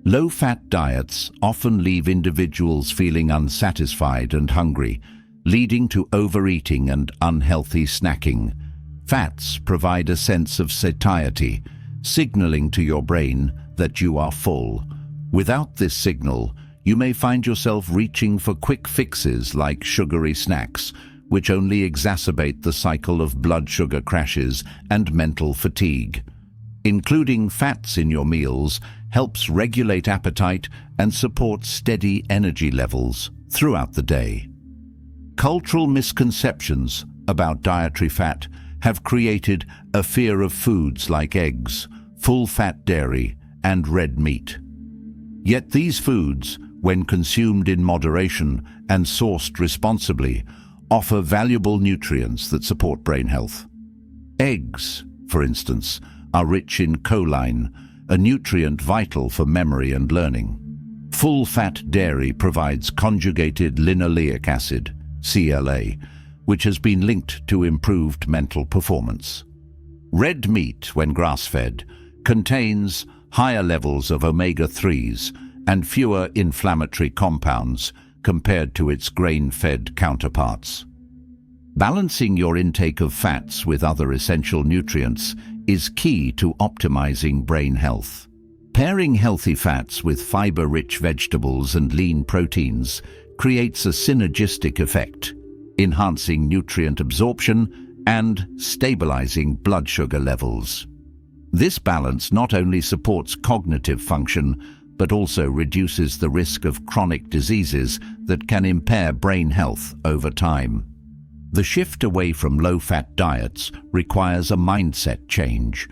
A: Low-fat diets often leave individuals feeling unsatisfied and hungry, leading to overeating and unhealthy snacking. Fats provide a sense of satiety, signaling to your brain that you are full. Without this signal, you may find yourself reaching for quick fixes like sugary snacks, which only exacerbate the cycle of blood sugar crashes and mental fatigue. Including fats in your meals helps regulate appetite and support steady energy levels throughout the day. Cultural misconceptions about dietary fat have created a fear of foods like eggs, full-fat dairy, and red meat. Yet these foods, when consumed in moderation and sourced responsibly, offer valuable nutrients that support brain health. Eggs, for instance, are rich in choline, a nutrient vital for memory and learning. Full-fat dairy provides conjugated linoleic acid, CLA, which has been linked to improved mental performance. Red meat, when grass-fed, contains higher levels of omega-3s and fewer inflammatory compounds compared to its grain-fed counterparts. Balancing your intake of fats with other essential nutrients is key to optimizing brain health. Pairing healthy fats with fiber-rich vegetables and lean proteins creates a synergistic effect, enhancing nutrient absorption and stabilizing blood sugar levels. This balance not only supports cognitive function, but also reduces the risk of chronic diseases that can impair brain health over time. The shift away from low-fat diets requires a mindset change.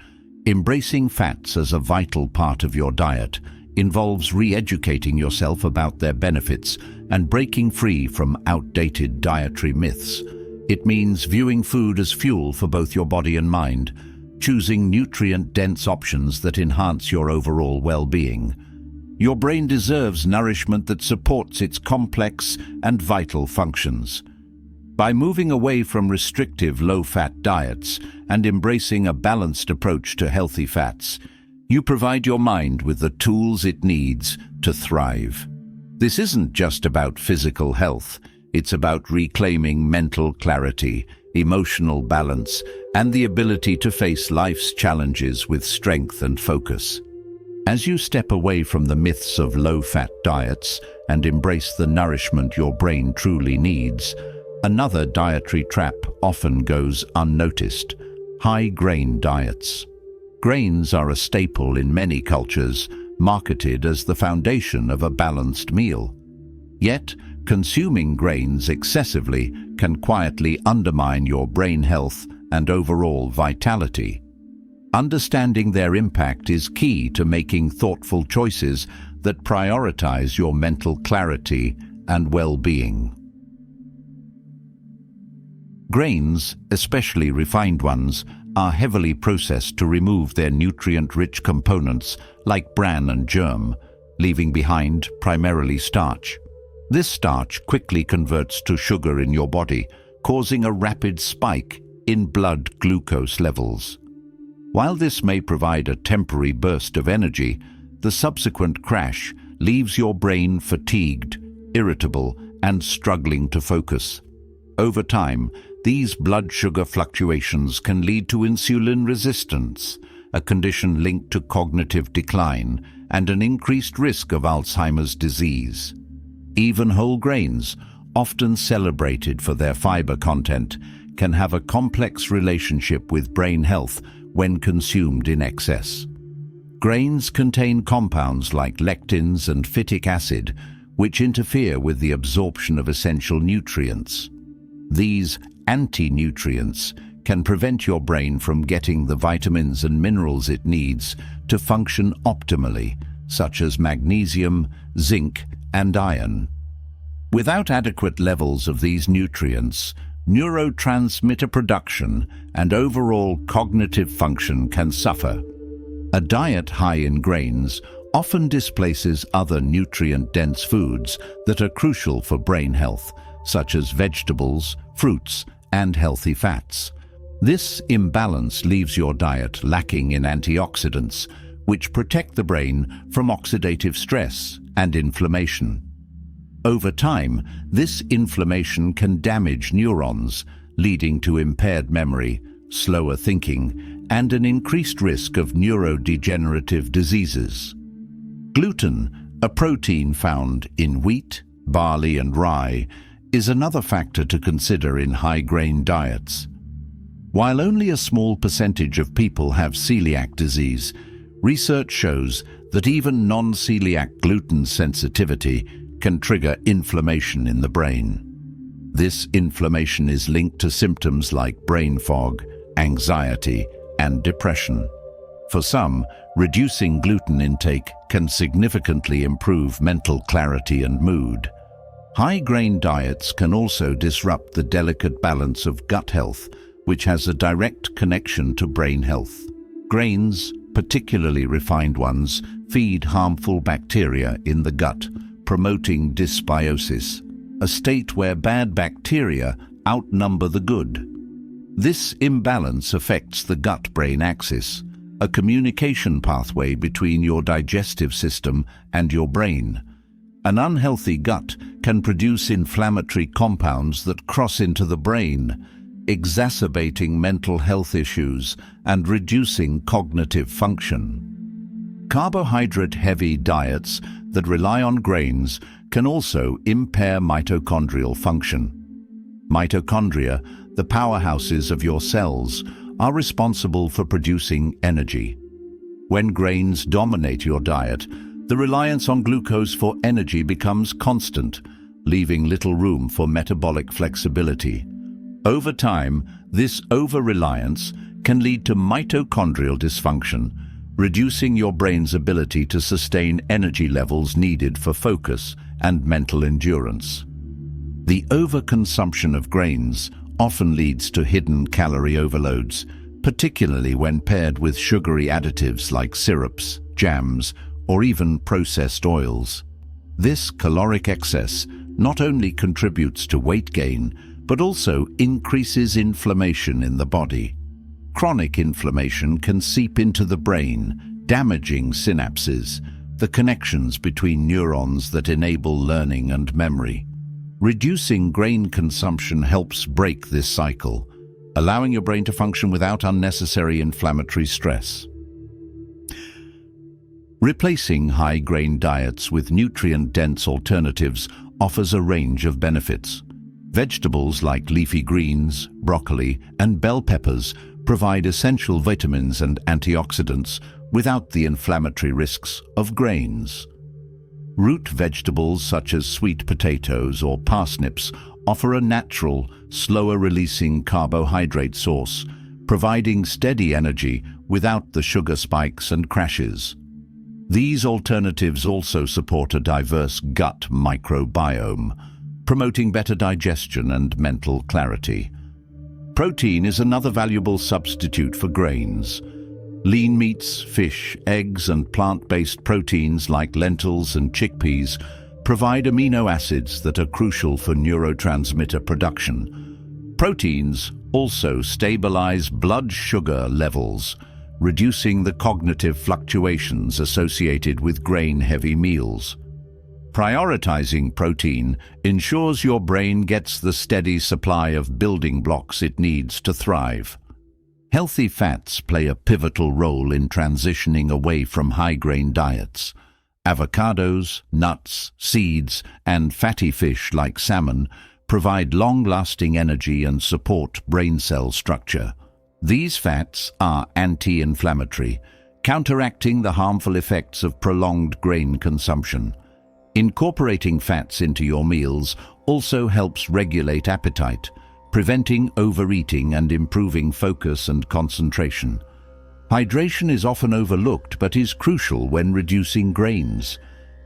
A: Embracing fats as a vital part of your diet involves re-educating yourself about their benefits and breaking free from outdated dietary myths. It means viewing food as fuel for both your body and mind, choosing nutrient-dense options that enhance your overall well-being. Your brain deserves nourishment that supports its complex and vital functions. By moving away from restrictive low-fat diets and embracing a balanced approach to healthy fats, you provide your mind with the tools it needs to thrive. This isn't just about physical health, it's about reclaiming mental clarity, emotional balance, and the ability to face life's challenges with strength and focus. As you step away from the myths of low-fat diets and embrace the nourishment your brain truly needs, another dietary trap often goes unnoticed: high-grain diets. Grains are a staple in many cultures, marketed as the foundation of a balanced meal. Yet, consuming grains excessively can quietly undermine your brain health and overall vitality. Understanding their impact is key to making thoughtful choices that prioritize your mental clarity and well-being. Grains, especially refined ones, are heavily processed to remove their nutrient-rich components like bran and germ, leaving behind primarily starch. This starch quickly converts to sugar in your body, causing a rapid spike in blood glucose levels. While this may provide a temporary burst of energy, the subsequent crash leaves your brain fatigued, irritable, and struggling to focus. Over time, these blood sugar fluctuations can lead to insulin resistance, a condition linked to cognitive decline and an increased risk of Alzheimer's disease. Even whole grains, often celebrated for their fiber content, can have a complex relationship with brain health when consumed in excess. Grains contain compounds like lectins and phytic acid, which interfere with the absorption of essential nutrients. These anti-nutrients can prevent your brain from getting the vitamins and minerals it needs to function optimally, such as magnesium, zinc, and iron. Without adequate levels of these nutrients, neurotransmitter production and overall cognitive function can suffer. A diet high in grains often displaces other nutrient-dense foods that are crucial for brain health, such as vegetables, fruits, and healthy fats. This imbalance leaves your diet lacking in antioxidants, which protect the brain from oxidative stress and inflammation. Over time, this inflammation can damage neurons, leading to impaired memory, slower thinking, and an increased risk of neurodegenerative diseases. Gluten, a protein found in wheat, barley, and rye, is another factor to consider in high-grain diets. While only a small percentage of people have celiac disease, research shows that even non-celiac gluten sensitivity can trigger inflammation in the brain. This inflammation is linked to symptoms like brain fog, anxiety, and depression. For some, reducing gluten intake can significantly improve mental clarity and mood. High-grain diets can also disrupt the delicate balance of gut health, which has a direct connection to brain health. Grains, particularly refined ones, feed harmful bacteria in the gut, promoting dysbiosis, a state where bad bacteria outnumber the good. This imbalance affects the gut-brain axis, a communication pathway between your digestive system and your brain. An unhealthy gut can produce inflammatory compounds that cross into the brain, exacerbating mental health issues and reducing cognitive function. Carbohydrate-heavy diets that rely on grains can also impair mitochondrial function. Mitochondria, the powerhouses of your cells, are responsible for producing energy. When grains dominate your diet, the reliance on glucose for energy becomes constant, leaving little room for metabolic flexibility. Over time, this over-reliance can lead to mitochondrial dysfunction, reducing your brain's ability to sustain energy levels needed for focus and mental endurance. The overconsumption of grains often leads to hidden calorie overloads, particularly when paired with sugary additives like syrups, jams, or even processed oils. This caloric excess not only contributes to weight gain, but also increases inflammation in the body. Chronic inflammation can seep into the brain, damaging synapses, the connections between neurons that enable learning and memory. Reducing grain consumption helps break this cycle, allowing your brain to function without unnecessary inflammatory stress. Replacing high-grain diets with nutrient-dense alternatives offers a range of benefits. Vegetables like leafy greens, broccoli, and bell peppers provide essential vitamins and antioxidants without the inflammatory risks of grains. Root vegetables such as sweet potatoes or parsnips offer a natural, slower-releasing carbohydrate source, providing steady energy without the sugar spikes and crashes. These alternatives also support a diverse gut microbiome, promoting better digestion and mental clarity. Protein is another valuable substitute for grains. Lean meats, fish, eggs, and plant-based proteins like lentils and chickpeas provide amino acids that are crucial for neurotransmitter production. Proteins also stabilize blood sugar levels, reducing the cognitive fluctuations associated with grain-heavy meals. Prioritizing protein ensures your brain gets the steady supply of building blocks it needs to thrive. Healthy fats play a pivotal role in transitioning away from high-grain diets. Avocados, nuts, seeds, and fatty fish like salmon provide long-lasting energy and support brain cell structure. These fats are anti-inflammatory, counteracting the harmful effects of prolonged grain consumption. Incorporating fats into your meals also helps regulate appetite, preventing overeating and improving focus and concentration. Hydration is often overlooked but is crucial when reducing grains.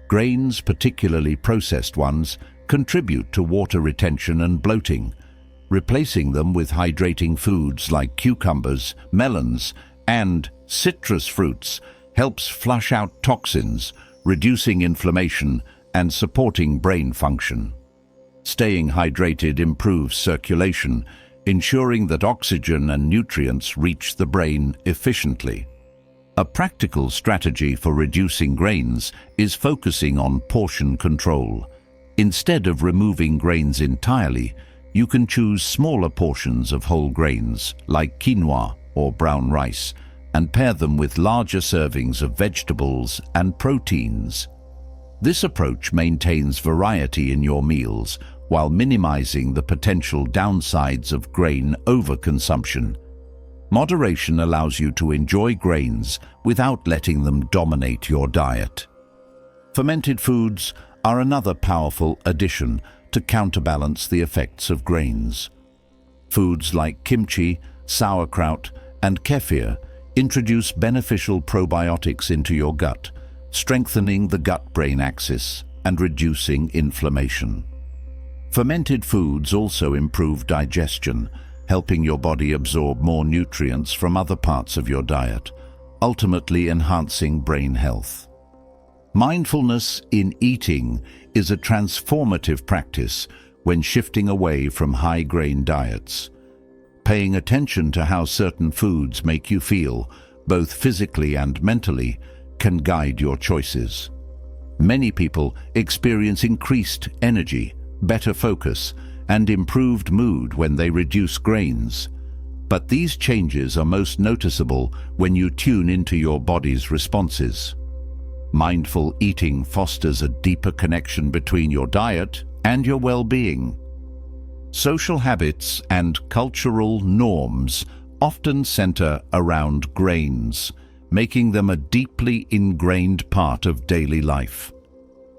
A: Grains, particularly processed ones, contribute to water retention and bloating. Replacing them with hydrating foods like cucumbers, melons, and citrus fruits helps flush out toxins, reducing inflammation and supporting brain function. Staying hydrated improves circulation, ensuring that oxygen and nutrients reach the brain efficiently. A practical strategy for reducing grains is focusing on portion control. Instead of removing grains entirely, you can choose smaller portions of whole grains, like quinoa or brown rice, and pair them with larger servings of vegetables and proteins. This approach maintains variety in your meals while minimizing the potential downsides of grain overconsumption. Moderation allows you to enjoy grains without letting them dominate your diet. Fermented foods are another powerful addition to counterbalance the effects of grains. Foods like kimchi, sauerkraut, and kefir introduce beneficial probiotics into your gut, strengthening the gut-brain axis and reducing inflammation. Fermented foods also improve digestion, helping your body absorb more nutrients from other parts of your diet, ultimately enhancing brain health. Mindfulness in eating is a transformative practice when shifting away from high-grain diets. Paying attention to how certain foods make you feel, both physically and mentally, can guide your choices. Many people experience increased energy, better focus, and improved mood when they reduce grains. But these changes are most noticeable when you tune into your body's responses. Mindful eating fosters a deeper connection between your diet and your well-being. Social habits and cultural norms often center around grains, making them a deeply ingrained part of daily life.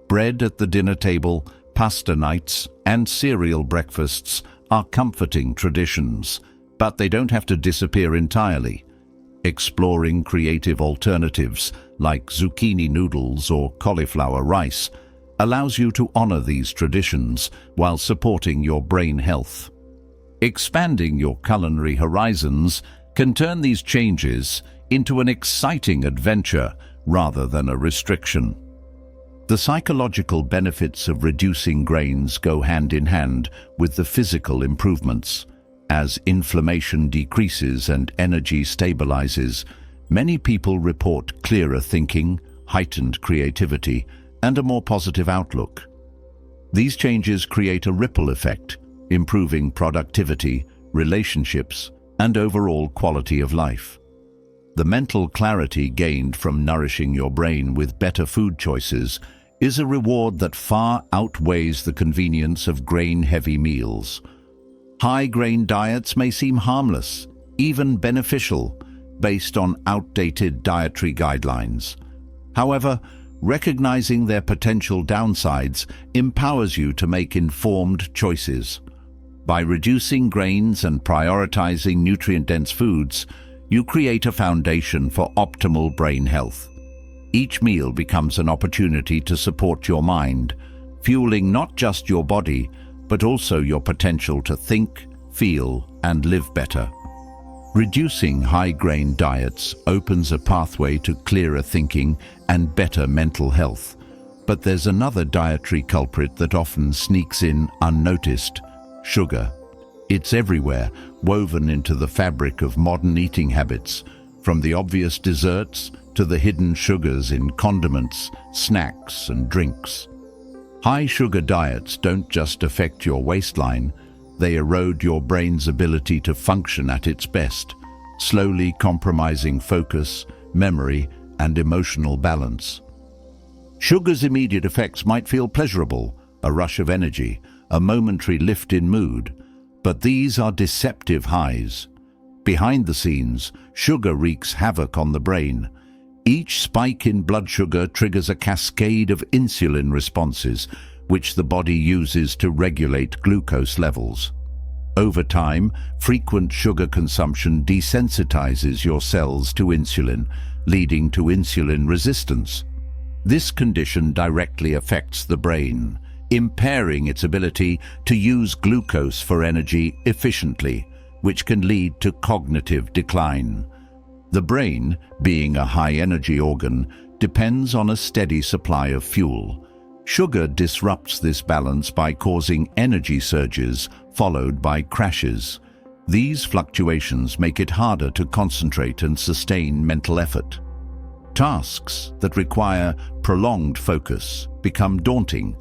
A: Bread at the dinner table, pasta nights, and cereal breakfasts are comforting traditions, but they don't have to disappear entirely. Exploring creative alternatives like zucchini noodles or cauliflower rice allows you to honor these traditions while supporting your brain health. Expanding your culinary horizons can turn these changes into an exciting adventure rather than a restriction. The psychological benefits of reducing grains go hand in hand with the physical improvements. As inflammation decreases and energy stabilizes, many people report clearer thinking, heightened creativity, and a more positive outlook. These changes create a ripple effect, improving productivity, relationships, and overall quality of life. The mental clarity gained from nourishing your brain with better food choices is a reward that far outweighs the convenience of grain-heavy meals. High-grain diets may seem harmless, even beneficial, based on outdated dietary guidelines. However, recognizing their potential downsides empowers you to make informed choices. By reducing grains and prioritizing nutrient-dense foods, you create a foundation for optimal brain health. Each meal becomes an opportunity to support your mind, fueling not just your body, but also your potential to think, feel, and live better. Reducing high-grain diets opens a pathway to clearer thinking and better mental health. But there's another dietary culprit that often sneaks in unnoticed: sugar. It's everywhere, woven into the fabric of modern eating habits, from the obvious desserts to the hidden sugars in condiments, snacks, and drinks. High-sugar diets don't just affect your waistline, they erode your brain's ability to function at its best, slowly compromising focus, memory, and emotional balance. Sugar's immediate effects might feel pleasurable, a rush of energy, a momentary lift in mood, but these are deceptive highs. Behind the scenes, sugar wreaks havoc on the brain. Each spike in blood sugar triggers a cascade of insulin responses, which the body uses to regulate glucose levels. Over time, frequent sugar consumption desensitizes your cells to insulin, leading to insulin resistance. This condition directly affects the brain, impairing its ability to use glucose for energy efficiently, which can lead to cognitive decline. The brain, being a high-energy organ, depends on a steady supply of fuel. Sugar disrupts this balance by causing energy surges followed by crashes. These fluctuations make it harder to concentrate and sustain mental effort. Tasks that require prolonged focus become daunting,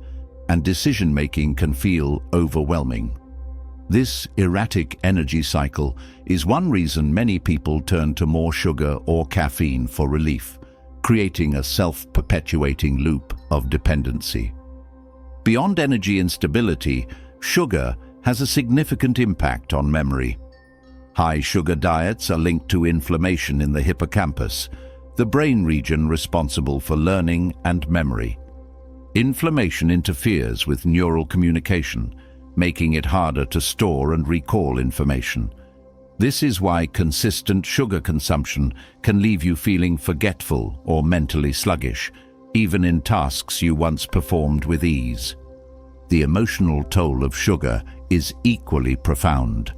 A: and decision-making can feel overwhelming. This erratic energy cycle is one reason many people turn to more sugar or caffeine for relief, creating a self-perpetuating loop of dependency. Beyond energy instability, sugar has a significant impact on memory. High sugar diets are linked to inflammation in the hippocampus, the brain region responsible for learning and memory. Inflammation interferes with neural communication, making it harder to store and recall information. This is why consistent sugar consumption can leave you feeling forgetful or mentally sluggish, even in tasks you once performed with ease. The emotional toll of sugar is equally profound.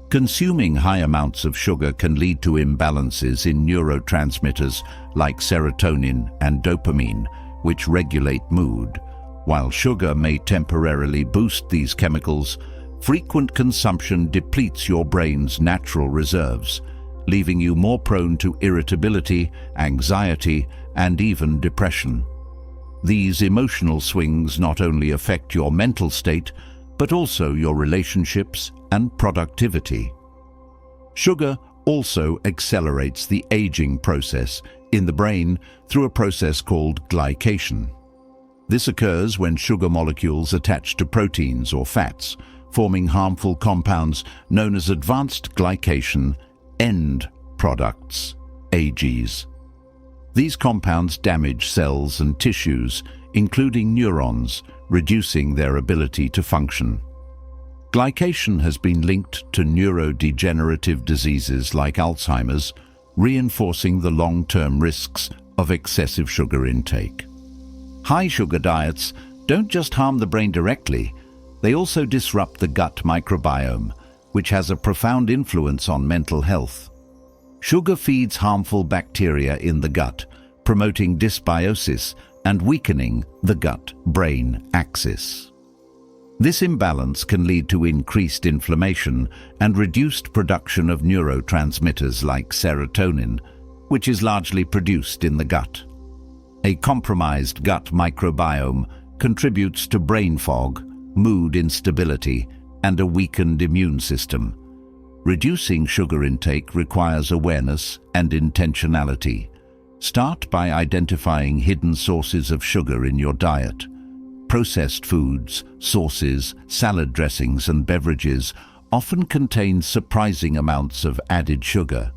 A: Consuming high amounts of sugar can lead to imbalances in neurotransmitters like serotonin and dopamine, which regulate mood. While sugar may temporarily boost these chemicals, frequent consumption depletes your brain's natural reserves, leaving you more prone to irritability, anxiety, and even depression. These emotional swings not only affect your mental state, but also your relationships and productivity. Sugar also accelerates the aging process in the brain through a process called glycation. This occurs when sugar molecules attach to proteins or fats, forming harmful compounds known as advanced glycation end products, AGs. These compounds damage cells and tissues, including neurons, reducing their ability to function. Glycation has been linked to neurodegenerative diseases like Alzheimer's, reinforcing the long-term risks of excessive sugar intake. High sugar diets don't just harm the brain directly, they also disrupt the gut microbiome, which has a profound influence on mental health. Sugar feeds harmful bacteria in the gut, promoting dysbiosis and weakening the gut-brain axis. This imbalance can lead to increased inflammation and reduced production of neurotransmitters like serotonin, which is largely produced in the gut. A compromised gut microbiome contributes to brain fog, mood instability, and a weakened immune system. Reducing sugar intake requires awareness and intentionality. Start by identifying hidden sources of sugar in your diet. Processed foods, sauces, salad dressings, and beverages often contain surprising amounts of added sugar.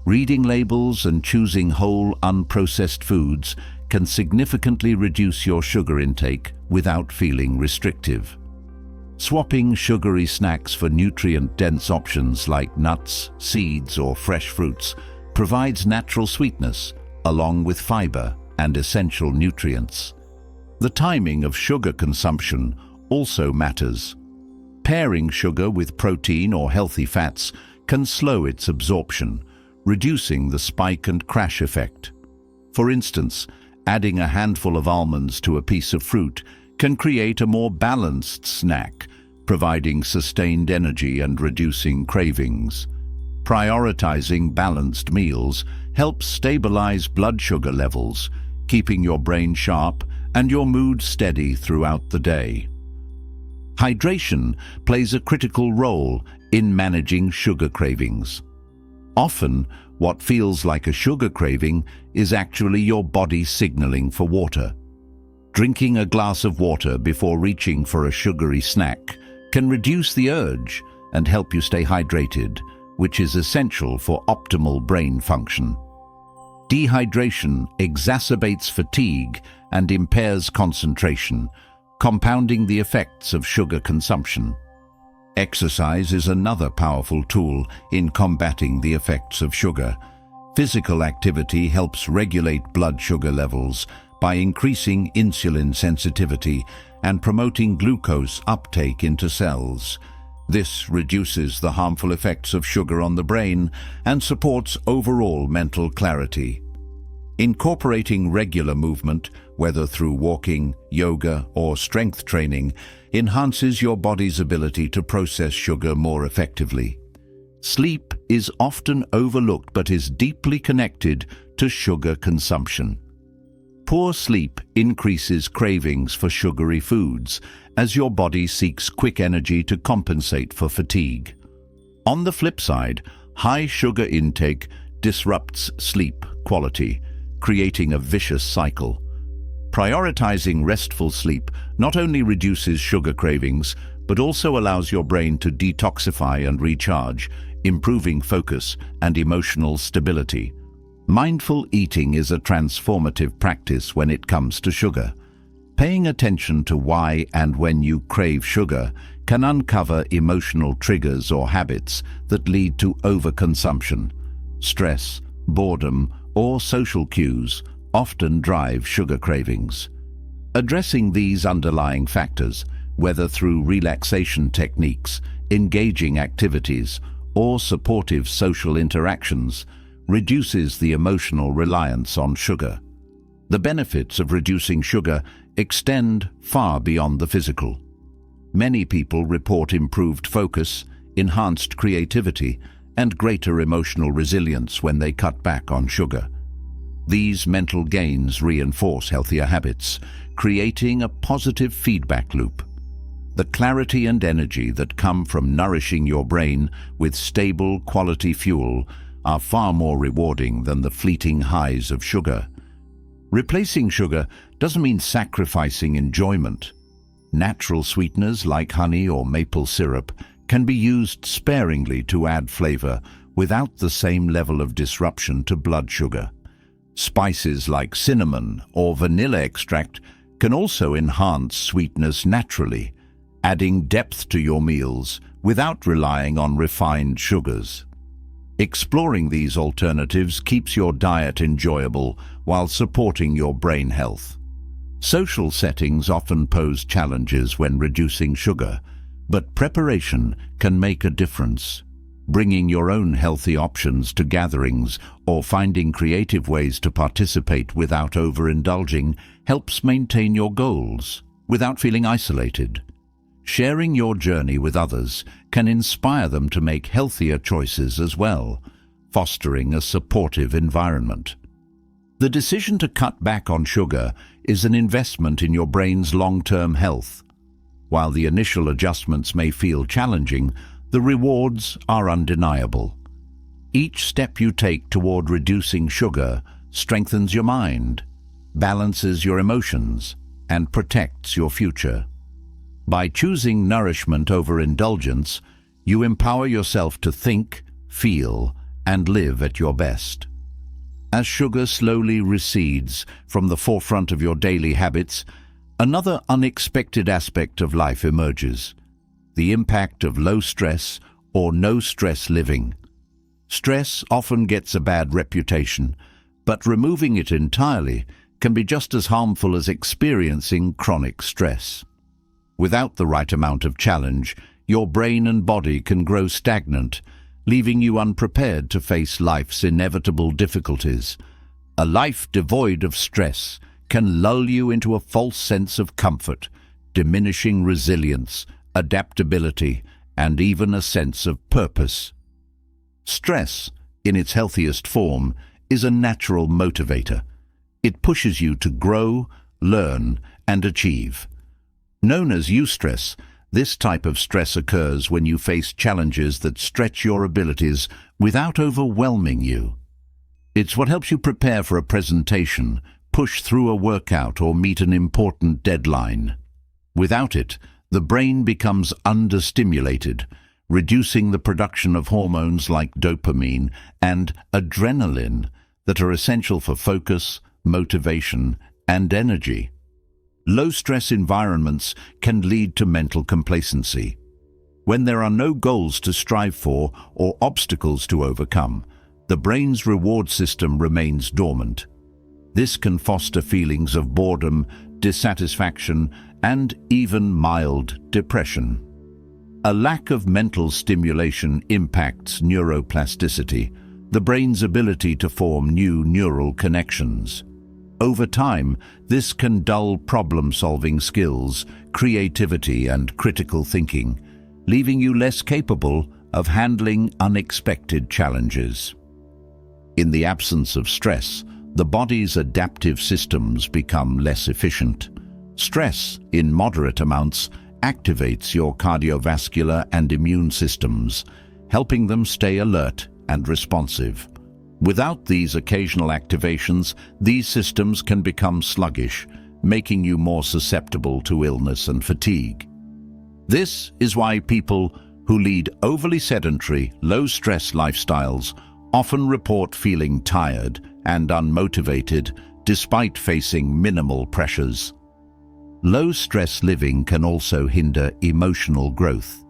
A: Reading labels and choosing whole, unprocessed foods can significantly reduce your sugar intake without feeling restrictive. Swapping sugary snacks for nutrient-dense options like nuts, seeds, or fresh fruits provides natural sweetness, along with fiber and essential nutrients. The timing of sugar consumption also matters. Pairing sugar with protein or healthy fats can slow its absorption, reducing the spike and crash effect. For instance, adding a handful of almonds to a piece of fruit can create a more balanced snack, providing sustained energy and reducing cravings. Prioritizing balanced meals helps stabilize blood sugar levels, keeping your brain sharp and your mood steady throughout the day. Hydration plays a critical role in managing sugar cravings. Often, what feels like a sugar craving is actually your body signaling for water. Drinking a glass of water before reaching for a sugary snack can reduce the urge and help you stay hydrated, which is essential for optimal brain function. Dehydration exacerbates fatigue and impairs concentration, compounding the effects of sugar consumption. Exercise is another powerful tool in combating the effects of sugar. Physical activity helps regulate blood sugar levels by increasing insulin sensitivity and promoting glucose uptake into cells. This reduces the harmful effects of sugar on the brain and supports overall mental clarity. Incorporating regular movement, whether through walking, yoga, or strength training, enhances your body's ability to process sugar more effectively. Sleep is often overlooked but is deeply connected to sugar consumption. Poor sleep increases cravings for sugary foods as your body seeks quick energy to compensate for fatigue. On the flip side, high sugar intake disrupts sleep quality, creating a vicious cycle. Prioritizing restful sleep not only reduces sugar cravings, but also allows your brain to detoxify and recharge, improving focus and emotional stability. Mindful eating is a transformative practice when it comes to sugar. Paying attention to why and when you crave sugar can uncover emotional triggers or habits that lead to overconsumption. Stress, boredom, or social cues often drive sugar cravings. Addressing these underlying factors, whether through relaxation techniques, engaging activities, or supportive social interactions, reduces the emotional reliance on sugar. The benefits of reducing sugar extend far beyond the physical. Many people report improved focus, enhanced creativity, and greater emotional resilience when they cut back on sugar. These mental gains reinforce healthier habits, creating a positive feedback loop. The clarity and energy that come from nourishing your brain with stable, quality fuel are far more rewarding than the fleeting highs of sugar. Replacing sugar doesn't mean sacrificing enjoyment. Natural sweeteners like honey or maple syrup can be used sparingly to add flavor without the same level of disruption to blood sugar. Spices like cinnamon or vanilla extract can also enhance sweetness naturally, adding depth to your meals without relying on refined sugars. Exploring these alternatives keeps your diet enjoyable while supporting your brain health. Social settings often pose challenges when reducing sugar, but preparation can make a difference. Bringing your own healthy options to gatherings or finding creative ways to participate without overindulging helps maintain your goals without feeling isolated. Sharing your journey with others can inspire them to make healthier choices as well, fostering a supportive environment. The decision to cut back on sugar is an investment in your brain's long-term health. While the initial adjustments may feel challenging, the rewards are undeniable. Each step you take toward reducing sugar strengthens your mind, balances your emotions, and protects your future. By choosing nourishment over indulgence, you empower yourself to think, feel, and live at your best. As sugar slowly recedes from the forefront of your daily habits, another unexpected aspect of life emerges: the impact of low stress or no stress living. Stress often gets a bad reputation, but removing it entirely can be just as harmful as experiencing chronic stress. Without the right amount of challenge, your brain and body can grow stagnant, leaving you unprepared to face life's inevitable difficulties. A life devoid of stress can lull you into a false sense of comfort, diminishing resilience, adaptability, and even a sense of purpose. Stress, in its healthiest form, is a natural motivator. It pushes you to grow, learn, and achieve. Known as eustress, this type of stress occurs when you face challenges that stretch your abilities without overwhelming you. It's what helps you prepare for a presentation, push through a workout, or meet an important deadline. Without it, the brain becomes understimulated, reducing the production of hormones like dopamine and adrenaline that are essential for focus, motivation, and energy. Low-stress environments can lead to mental complacency. When there are no goals to strive for or obstacles to overcome, the brain's reward system remains dormant. This can foster feelings of boredom, dissatisfaction, and even mild depression. A lack of mental stimulation impacts neuroplasticity, the brain's ability to form new neural connections. Over time, this can dull problem-solving skills, creativity, and critical thinking, leaving you less capable of handling unexpected challenges. In the absence of stress, the body's adaptive systems become less efficient. Stress, in moderate amounts, activates your cardiovascular and immune systems, helping them stay alert and responsive. Without these occasional activations, these systems can become sluggish, making you more susceptible to illness and fatigue. This is why people who lead overly sedentary, low-stress lifestyles often report feeling tired and unmotivated despite facing minimal pressures. Low-stress living can also hinder emotional growth.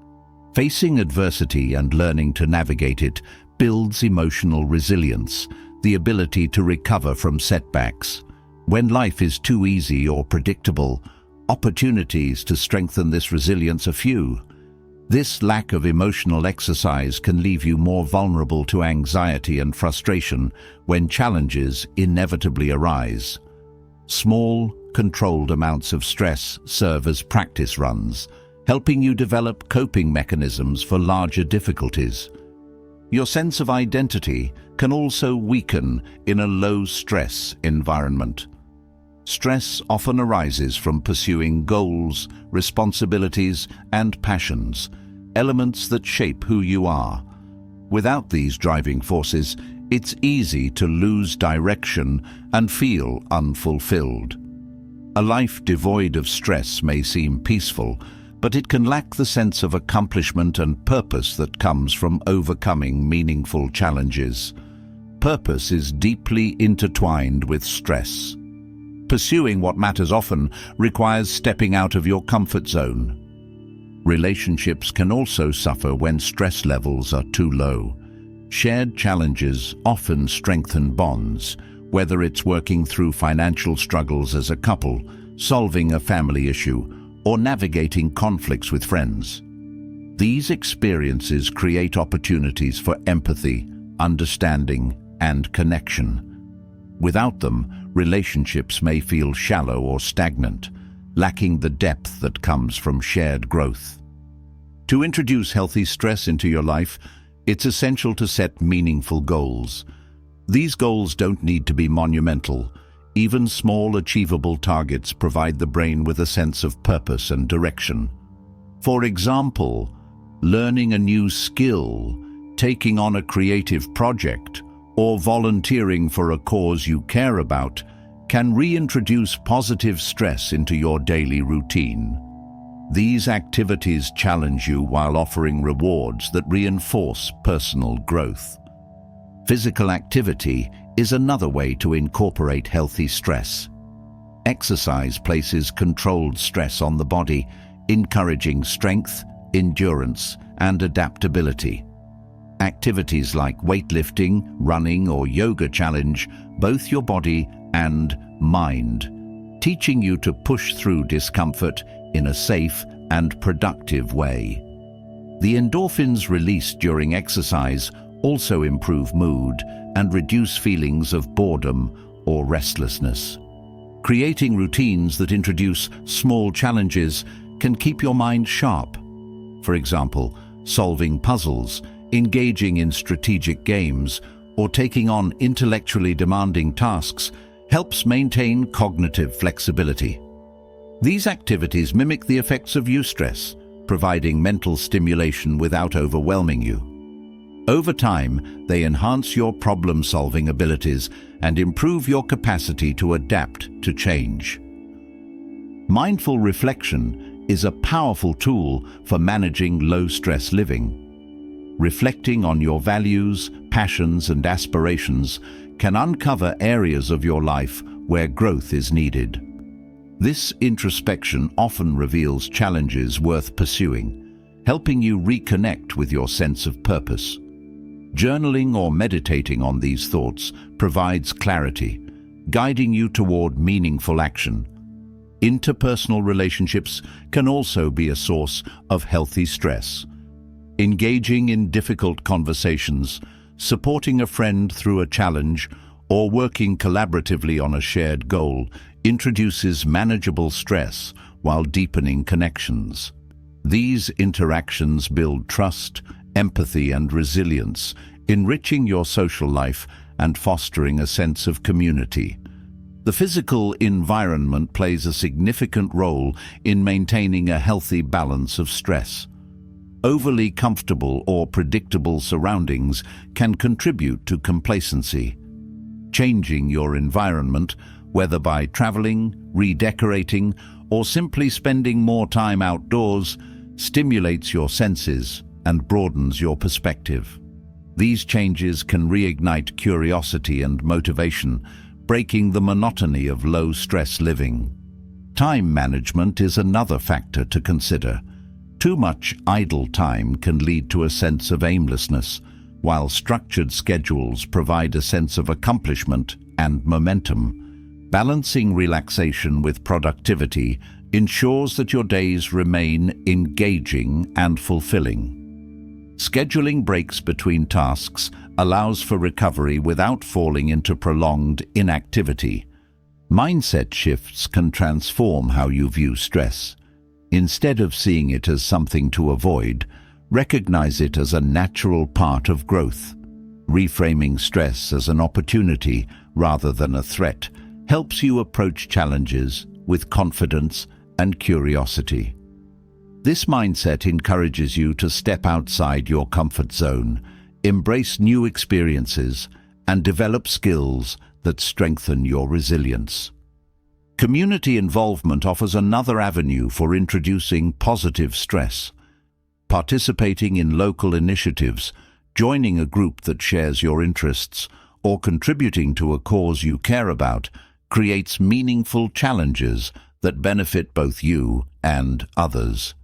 A: Facing adversity and learning to navigate it builds emotional resilience, the ability to recover from setbacks. When life is too easy or predictable, opportunities to strengthen this resilience are few. This lack of emotional exercise can leave you more vulnerable to anxiety and frustration when challenges inevitably arise. Small, controlled amounts of stress serve as practice runs, helping you develop coping mechanisms for larger difficulties. Your sense of identity can also weaken in a low-stress environment. Stress often arises from pursuing goals, responsibilities, and passions, elements that shape who you are. Without these driving forces, it's easy to lose direction and feel unfulfilled. A life devoid of stress may seem peaceful, but it can lack the sense of accomplishment and purpose that comes from overcoming meaningful challenges. Purpose is deeply intertwined with stress. Pursuing what matters often requires stepping out of your comfort zone. Relationships can also suffer when stress levels are too low. Shared challenges often strengthen bonds, whether it's working through financial struggles as a couple, solving a family issue, or navigating conflicts with friends. These experiences create opportunities for empathy, understanding, and connection. Without them, relationships may feel shallow or stagnant, lacking the depth that comes from shared growth. To introduce healthy stress into your life, it's essential to set meaningful goals. These goals don't need to be monumental. Even small, achievable targets provide the brain with a sense of purpose and direction. For example, learning a new skill, taking on a creative project, or volunteering for a cause you care about can reintroduce positive stress into your daily routine. These activities challenge you while offering rewards that reinforce personal growth. Physical activity is another way to incorporate healthy stress. Exercise places controlled stress on the body, encouraging strength, endurance, and adaptability. Activities like weightlifting, running, or yoga challenge both your body and mind, teaching you to push through discomfort in a safe and productive way. The endorphins released during exercise also improve mood and reduce feelings of boredom or restlessness. Creating routines that introduce small challenges can keep your mind sharp. For example, solving puzzles, engaging in strategic games, or taking on intellectually demanding tasks helps maintain cognitive flexibility. These activities mimic the effects of eustress, providing mental stimulation without overwhelming you. Over time, they enhance your problem-solving abilities and improve your capacity to adapt to change. Mindful reflection is a powerful tool for managing low-stress living. Reflecting on your values, passions, and aspirations can uncover areas of your life where growth is needed. This introspection often reveals challenges worth pursuing, helping you reconnect with your sense of purpose. Journaling or meditating on these thoughts provides clarity, guiding you toward meaningful action. Interpersonal relationships can also be a source of healthy stress. Engaging in difficult conversations, supporting a friend through a challenge, or working collaboratively on a shared goal introduces manageable stress while deepening connections. These interactions build trust, empathy, and resilience, enriching your social life and fostering a sense of community. The physical environment plays a significant role in maintaining a healthy balance of stress. Overly comfortable or predictable surroundings can contribute to complacency. Changing your environment, whether by traveling, redecorating, or simply spending more time outdoors, stimulates your senses and broadens your perspective. These changes can reignite curiosity and motivation, breaking the monotony of low-stress living. Time management is another factor to consider. Too much idle time can lead to a sense of aimlessness, while structured schedules provide a sense of accomplishment and momentum. Balancing relaxation with productivity ensures that your days remain engaging and fulfilling. Scheduling breaks between tasks allows for recovery without falling into prolonged inactivity. Mindset shifts can transform how you view stress. Instead of seeing it as something to avoid, recognize it as a natural part of growth. Reframing stress as an opportunity rather than a threat helps you approach challenges with confidence and curiosity. This mindset encourages you to step outside your comfort zone, embrace new experiences, and develop skills that strengthen your resilience. Community involvement offers another avenue for introducing positive stress. Participating in local initiatives, joining a group that shares your interests, or contributing to a cause you care about creates meaningful challenges that benefit both you and others.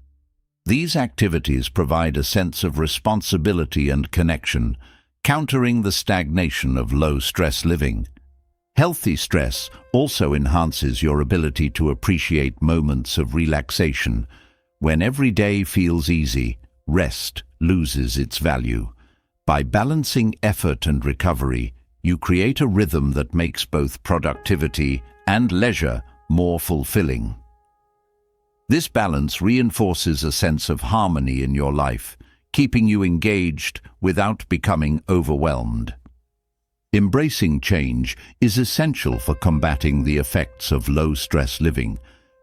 A: These activities provide a sense of responsibility and connection, countering the stagnation of low-stress living. Healthy stress also enhances your ability to appreciate moments of relaxation. When every day feels easy, rest loses its value. By balancing effort and recovery, you create a rhythm that makes both productivity and leisure more fulfilling. This balance reinforces a sense of harmony in your life, keeping you engaged without becoming overwhelmed. Embracing change is essential for combating the effects of low-stress living.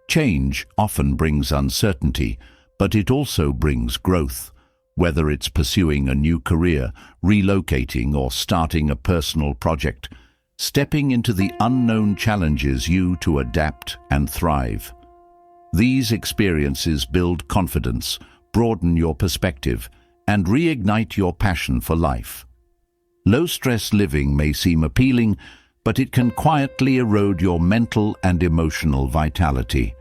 A: Change often brings uncertainty, but it also brings growth. Whether it's pursuing a new career, relocating, or starting a personal project, stepping into the unknown challenges you to adapt and thrive. These experiences build confidence, broaden your perspective, and reignite your passion for life. Low-stress living may seem appealing, but it can quietly erode your mental and emotional vitality.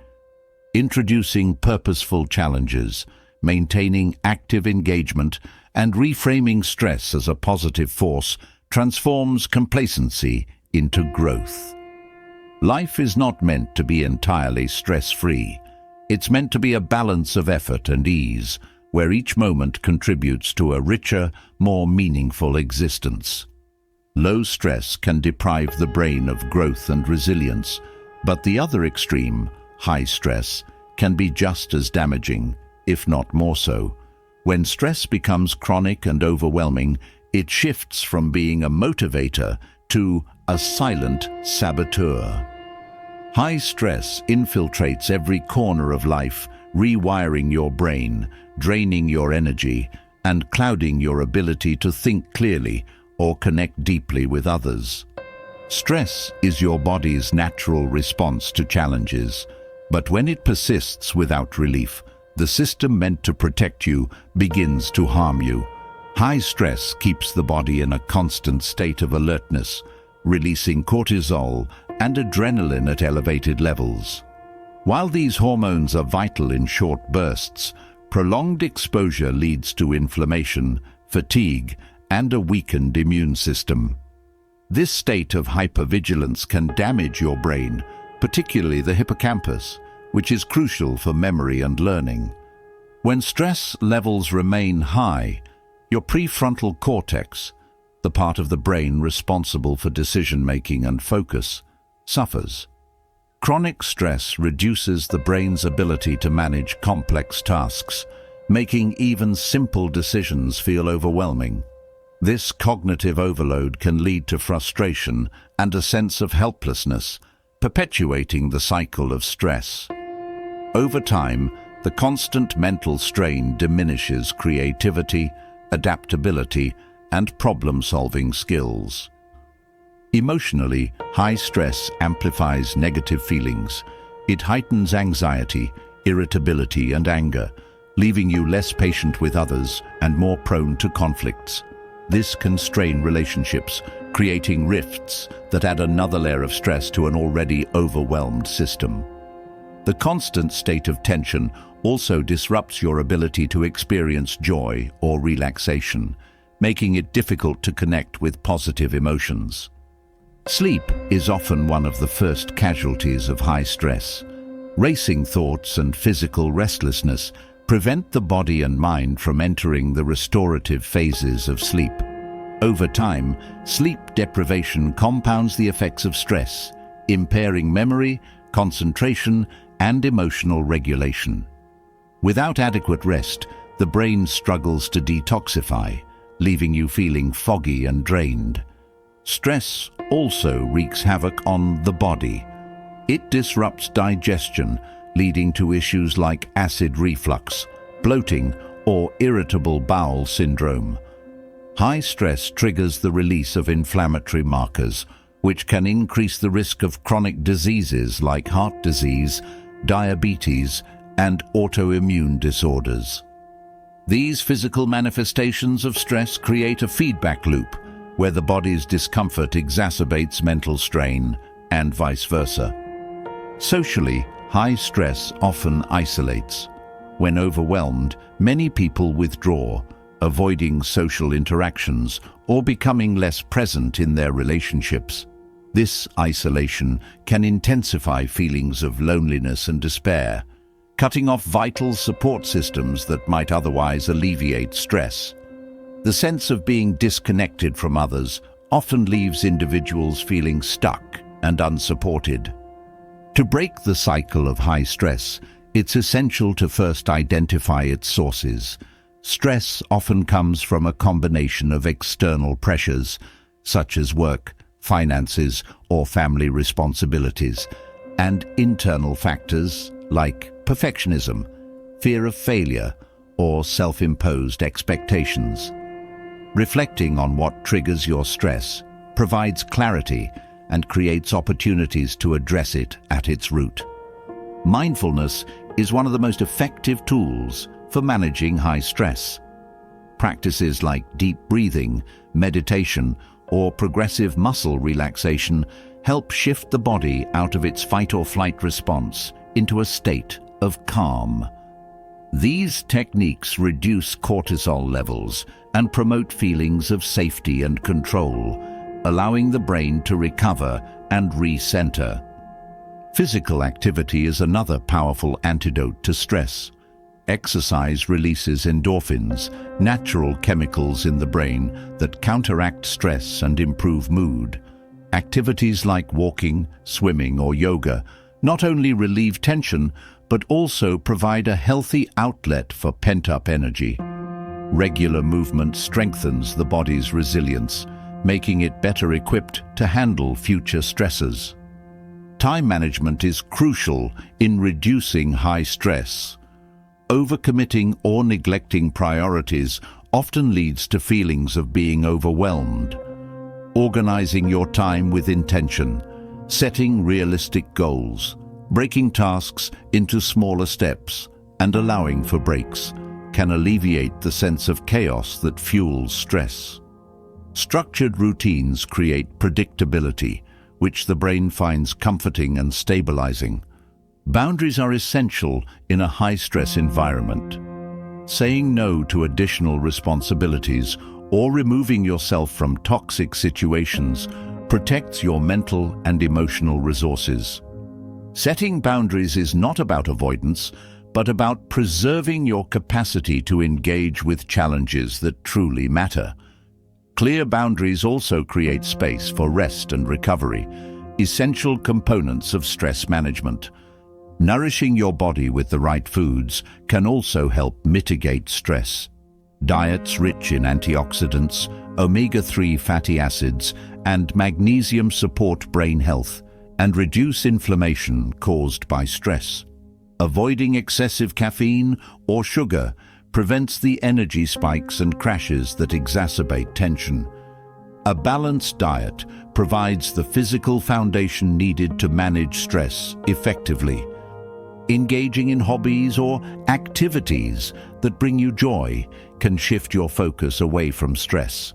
A: Introducing purposeful challenges, maintaining active engagement, and reframing stress as a positive force transforms complacency into growth. Life is not meant to be entirely stress-free. It's meant to be a balance of effort and ease, where each moment contributes to a richer, more meaningful existence. Low stress can deprive the brain of growth and resilience, but the other extreme, high stress, can be just as damaging, if not more so. When stress becomes chronic and overwhelming, it shifts from being a motivator to a silent saboteur. High stress infiltrates every corner of life, rewiring your brain, draining your energy, and clouding your ability to think clearly or connect deeply with others. Stress is your body's natural response to challenges, but when it persists without relief, the system meant to protect you begins to harm you. High stress keeps the body in a constant state of alertness, releasing cortisol and adrenaline at elevated levels. While these hormones are vital in short bursts, prolonged exposure leads to inflammation, fatigue, and a weakened immune system. This state of hypervigilance can damage your brain, particularly the hippocampus, which is crucial for memory and learning. When stress levels remain high, your prefrontal cortex, the part of the brain responsible for decision-making and focus, suffers. Chronic stress reduces the brain's ability to manage complex tasks, making even simple decisions feel overwhelming. This cognitive overload can lead to frustration and a sense of helplessness, perpetuating the cycle of stress. Over time, the constant mental strain diminishes creativity, adaptability, and problem-solving skills. Emotionally, high stress amplifies negative feelings. It heightens anxiety, irritability, and anger, leaving you less patient with others and more prone to conflicts. This can strain relationships, creating rifts that add another layer of stress to an already overwhelmed system. The constant state of tension also disrupts your ability to experience joy or relaxation, making it difficult to connect with positive emotions. Sleep is often one of the first casualties of high stress. Racing thoughts and physical restlessness prevent the body and mind from entering the restorative phases of sleep. Over time, sleep deprivation compounds the effects of stress, impairing memory, concentration, and emotional regulation. Without adequate rest, the brain struggles to detoxify, leaving you feeling foggy and drained. Stress also wreaks havoc on the body. It disrupts digestion, leading to issues like acid reflux, bloating, or irritable bowel syndrome. High stress triggers the release of inflammatory markers, which can increase the risk of chronic diseases like heart disease, diabetes, and autoimmune disorders. These physical manifestations of stress create a feedback loop, where the body's discomfort exacerbates mental strain, and vice versa. Socially, high stress often isolates. When overwhelmed, many people withdraw, avoiding social interactions or becoming less present in their relationships. This isolation can intensify feelings of loneliness and despair, cutting off vital support systems that might otherwise alleviate stress. The sense of being disconnected from others often leaves individuals feeling stuck and unsupported. To break the cycle of high stress, it's essential to first identify its sources. Stress often comes from a combination of external pressures, such as work, finances, or family responsibilities, and internal factors like perfectionism, fear of failure, or self-imposed expectations. Reflecting on what triggers your stress provides clarity and creates opportunities to address it at its root. Mindfulness is one of the most effective tools for managing high stress. Practices like deep breathing, meditation, or progressive muscle relaxation help shift the body out of its fight-or-flight response into a state of calm. These techniques reduce cortisol levels and promote feelings of safety and control, allowing the brain to recover and recenter. Physical activity is another powerful antidote to stress. Exercise releases endorphins, natural chemicals in the brain that counteract stress and improve mood. Activities like walking, swimming, or yoga not only relieve tension, but also provide a healthy outlet for pent-up energy. Regular movement strengthens the body's resilience, making it better equipped to handle future stresses. Time management is crucial in reducing high stress. Overcommitting or neglecting priorities often leads to feelings of being overwhelmed. Organizing your time with intention, setting realistic goals, breaking tasks into smaller steps, and allowing for breaks can alleviate the sense of chaos that fuels stress. Structured routines create predictability, which the brain finds comforting and stabilizing. Boundaries are essential in a high-stress environment. Saying no to additional responsibilities or removing yourself from toxic situations protects your mental and emotional resources. Setting boundaries is not about avoidance, but about preserving your capacity to engage with challenges that truly matter. Clear boundaries also create space for rest and recovery, essential components of stress management. Nourishing your body with the right foods can also help mitigate stress. Diets rich in antioxidants, omega-3 fatty acids, and magnesium support brain health and reduce inflammation caused by stress. Avoiding excessive caffeine or sugar prevents the energy spikes and crashes that exacerbate tension. A balanced diet provides the physical foundation needed to manage stress effectively. Engaging in hobbies or activities that bring you joy can shift your focus away from stress.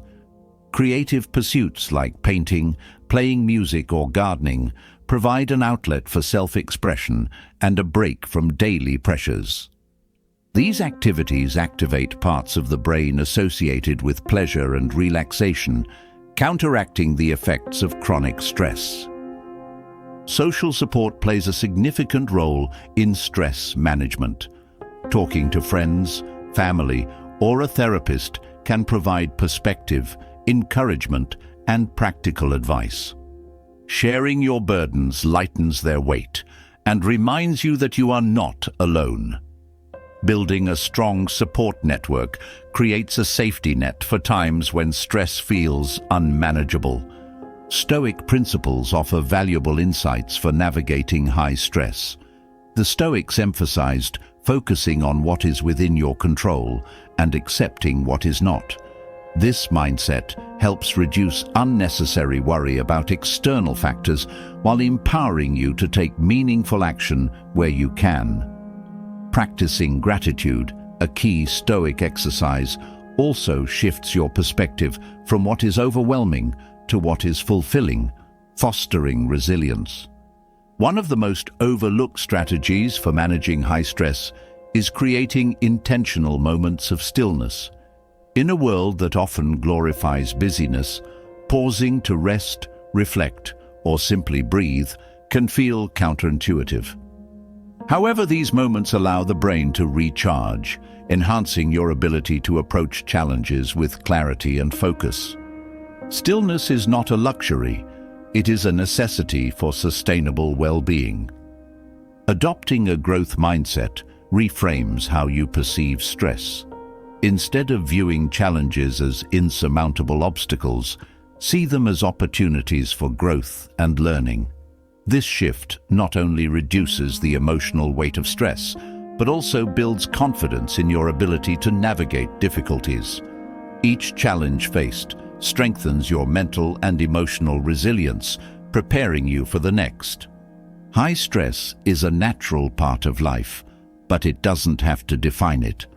A: Creative pursuits like painting, playing music, or gardening provide an outlet for self-expression and a break from daily pressures. These activities activate parts of the brain associated with pleasure and relaxation, counteracting the effects of chronic stress. Social support plays a significant role in stress management. Talking to friends, family, or a therapist can provide perspective, encouragement, and practical advice. Sharing your burdens lightens their weight and reminds you that you are not alone. Building a strong support network creates a safety net for times when stress feels unmanageable. Stoic principles offer valuable insights for navigating high stress. The Stoics emphasized focusing on what is within your control and accepting what is not. This mindset helps reduce unnecessary worry about external factors while empowering you to take meaningful action where you can. Practicing gratitude, a key Stoic exercise, also shifts your perspective from what is overwhelming to what is fulfilling, fostering resilience. One of the most overlooked strategies for managing high stress is creating intentional moments of stillness. In a world that often glorifies busyness, pausing to rest, reflect, or simply breathe can feel counterintuitive. However, these moments allow the brain to recharge, enhancing your ability to approach challenges with clarity and focus. Stillness is not a luxury, it is a necessity for sustainable well-being. Adopting a growth mindset reframes how you perceive stress. Instead of viewing challenges as insurmountable obstacles, see them as opportunities for growth and learning. This shift not only reduces the emotional weight of stress, but also builds confidence in your ability to navigate difficulties. Each challenge faced strengthens your mental and emotional resilience, preparing you for the next. High stress is a natural part of life, but it doesn't have to define it.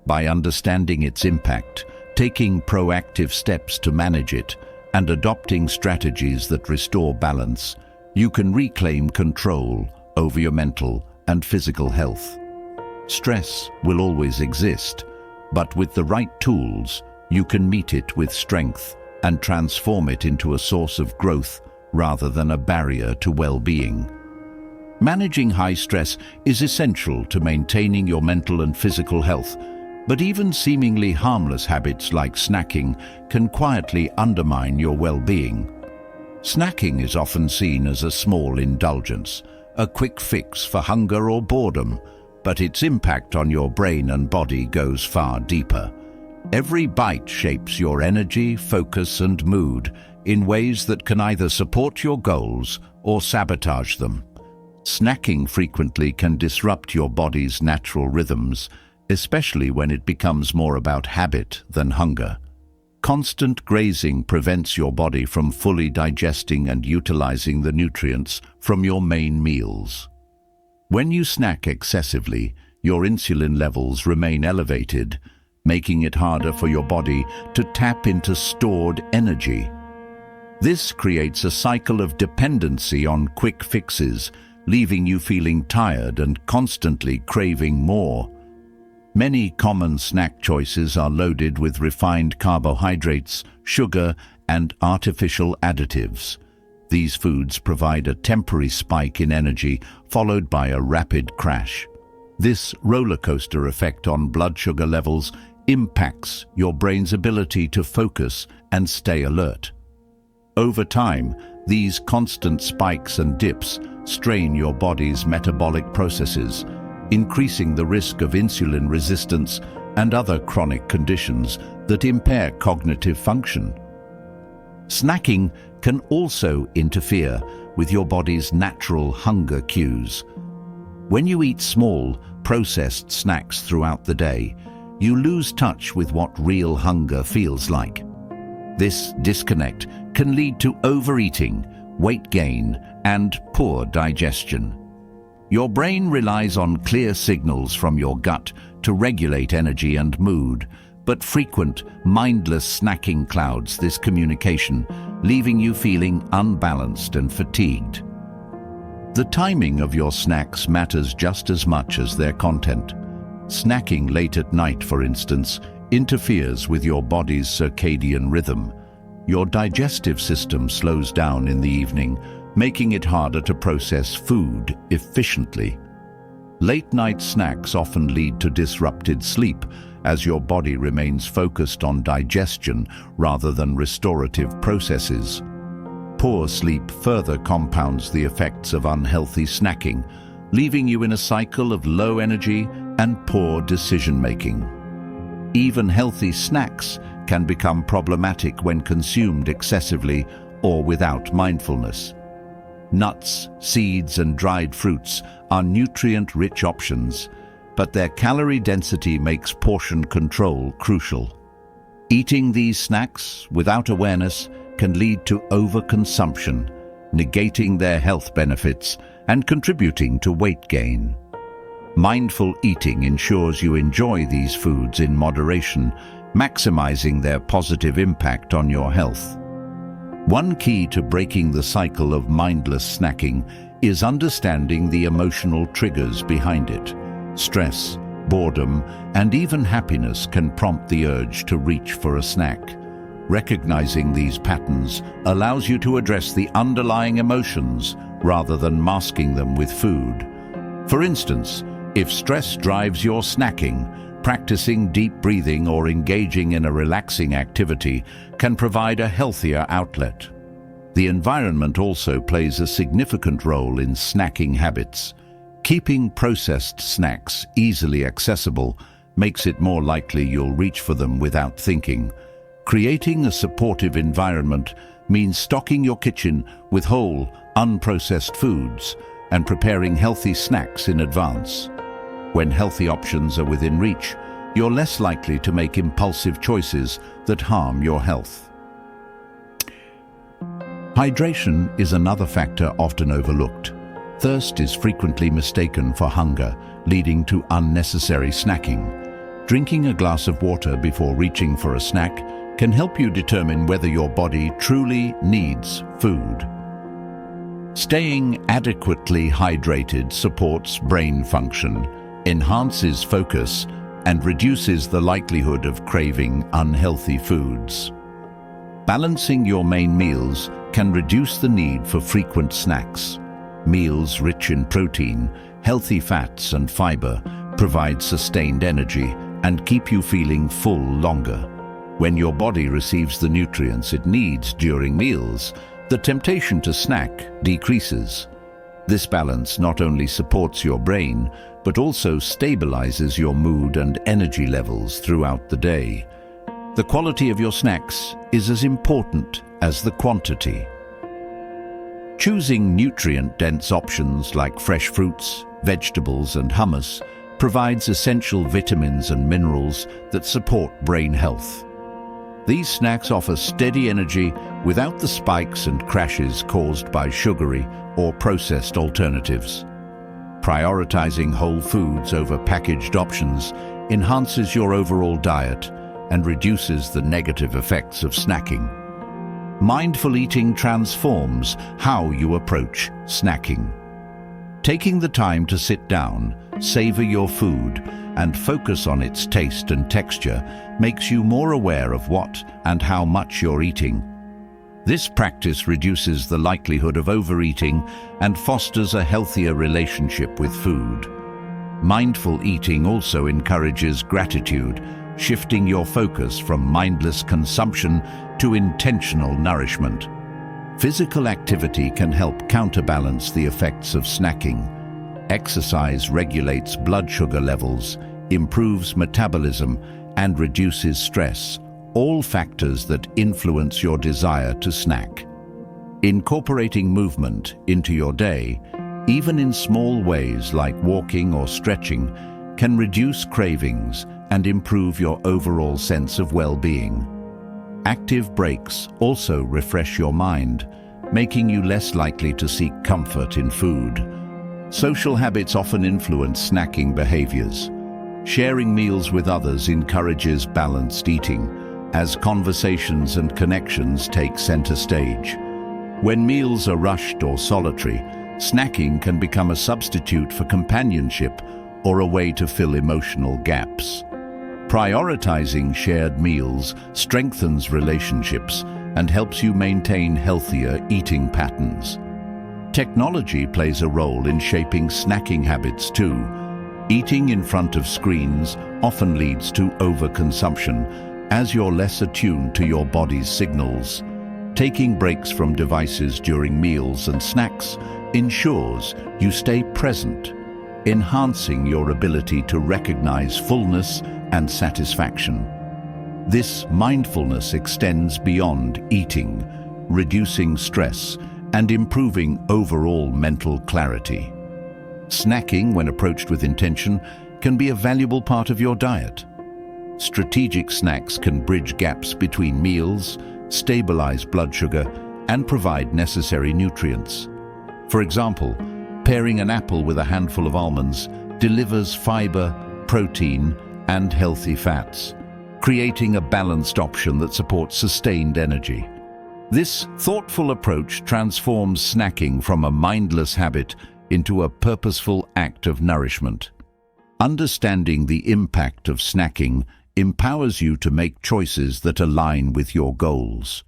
A: By understanding its impact, taking proactive steps to manage it, and adopting strategies that restore balance, you can reclaim control over your mental and physical health. Stress will always exist, but with the right tools, you can meet it with strength and transform it into a source of growth rather than a barrier to well-being. Managing high stress is essential to maintaining your mental and physical health, but even seemingly harmless habits like snacking can quietly undermine your well-being. Snacking is often seen as a small indulgence, a quick fix for hunger or boredom, but its impact on your brain and body goes far deeper. Every bite shapes your energy, focus, and mood in ways that can either support your goals or sabotage them. Snacking frequently can disrupt your body's natural rhythms, especially when it becomes more about habit than hunger. Constant grazing prevents your body from fully digesting and utilizing the nutrients from your main meals. When you snack excessively, your insulin levels remain elevated, making it harder for your body to tap into stored energy. This creates a cycle of dependency on quick fixes, leaving you feeling tired and constantly craving more. Many common snack choices are loaded with refined carbohydrates, sugar, and artificial additives. These foods provide a temporary spike in energy, followed by a rapid crash. This roller coaster effect on blood sugar levels impacts your brain's ability to focus and stay alert. Over time, these constant spikes and dips strain your body's metabolic processes, increasing the risk of insulin resistance and other chronic conditions that impair cognitive function. Snacking can also interfere with your body's natural hunger cues. When you eat small, processed snacks throughout the day, you lose touch with what real hunger feels like. This disconnect can lead to overeating, weight gain, and poor digestion. Your brain relies on clear signals from your gut to regulate energy and mood, but frequent, mindless snacking clouds this communication, leaving you feeling unbalanced and fatigued. The timing of your snacks matters just as much as their content. Snacking late at night, for instance, interferes with your body's circadian rhythm. Your digestive system slows down in the evening, making it harder to process food efficiently. Late-night snacks often lead to disrupted sleep, as your body remains focused on digestion rather than restorative processes. Poor sleep further compounds the effects of unhealthy snacking, leaving you in a cycle of low energy and poor decision-making. Even healthy snacks can become problematic when consumed excessively or without mindfulness. Nuts, seeds, and dried fruits are nutrient-rich options, but their calorie density makes portion control crucial. Eating these snacks without awareness can lead to overconsumption, negating their health benefits and contributing to weight gain. Mindful eating ensures you enjoy these foods in moderation, maximizing their positive impact on your health. One key to breaking the cycle of mindless snacking is understanding the emotional triggers behind it. Stress, boredom, and even happiness can prompt the urge to reach for a snack. Recognizing these patterns allows you to address the underlying emotions rather than masking them with food. For instance, if stress drives your snacking, practicing deep breathing or engaging in a relaxing activity can provide a healthier outlet. The environment also plays a significant role in snacking habits. Keeping processed snacks easily accessible makes it more likely you'll reach for them without thinking. Creating a supportive environment means stocking your kitchen with whole, unprocessed foods and preparing healthy snacks in advance. When healthy options are within reach, you're less likely to make impulsive choices that harm your health. Hydration is another factor often overlooked. Thirst is frequently mistaken for hunger, leading to unnecessary snacking. Drinking a glass of water before reaching for a snack can help you determine whether your body truly needs food. Staying adequately hydrated supports brain function, enhances focus, and reduces the likelihood of craving unhealthy foods. Balancing your main meals can reduce the need for frequent snacks. Meals rich in protein, healthy fats and fiber provide sustained energy and keep you feeling full longer. When your body receives the nutrients it needs during meals, the temptation to snack decreases. This balance not only supports your brain, but also stabilizes your mood and energy levels throughout the day. The quality of your snacks is as important as the quantity. Choosing nutrient-dense options like fresh fruits, vegetables and hummus provides essential vitamins and minerals that support brain health. These snacks offer steady energy without the spikes and crashes caused by sugary or processed alternatives. Prioritizing whole foods over packaged options enhances your overall diet and reduces the negative effects of snacking. Mindful eating transforms how you approach snacking. Taking the time to sit down, savor your food, and focus on its taste and texture makes you more aware of what and how much you're eating. This practice reduces the likelihood of overeating and fosters a healthier relationship with food. Mindful eating also encourages gratitude, shifting your focus from mindless consumption to intentional nourishment. Physical activity can help counterbalance the effects of snacking. Exercise regulates blood sugar levels, improves metabolism, and reduces stress, all factors that influence your desire to snack. Incorporating movement into your day, even in small ways like walking or stretching, can reduce cravings and improve your overall sense of well-being. Active breaks also refresh your mind, making you less likely to seek comfort in food. Social habits often influence snacking behaviors. Sharing meals with others encourages balanced eating, as conversations and connections take center stage. When meals are rushed or solitary, snacking can become a substitute for companionship or a way to fill emotional gaps. Prioritizing shared meals strengthens relationships and helps you maintain healthier eating patterns. Technology plays a role in shaping snacking habits too. Eating in front of screens often leads to overconsumption as you're less attuned to your body's signals. Taking breaks from devices during meals and snacks ensures you stay present, enhancing your ability to recognize fullness and satisfaction. This mindfulness extends beyond eating, reducing stress and improving overall mental clarity. Snacking, when approached with intention, can be a valuable part of your diet. Strategic snacks can bridge gaps between meals, stabilize blood sugar, and provide necessary nutrients. For example, pairing an apple with a handful of almonds delivers fiber, protein, and healthy fats, creating a balanced option that supports sustained energy. This thoughtful approach transforms snacking from a mindless habit into a purposeful act of nourishment. Understanding the impact of snacking empowers you to make choices that align with your goals.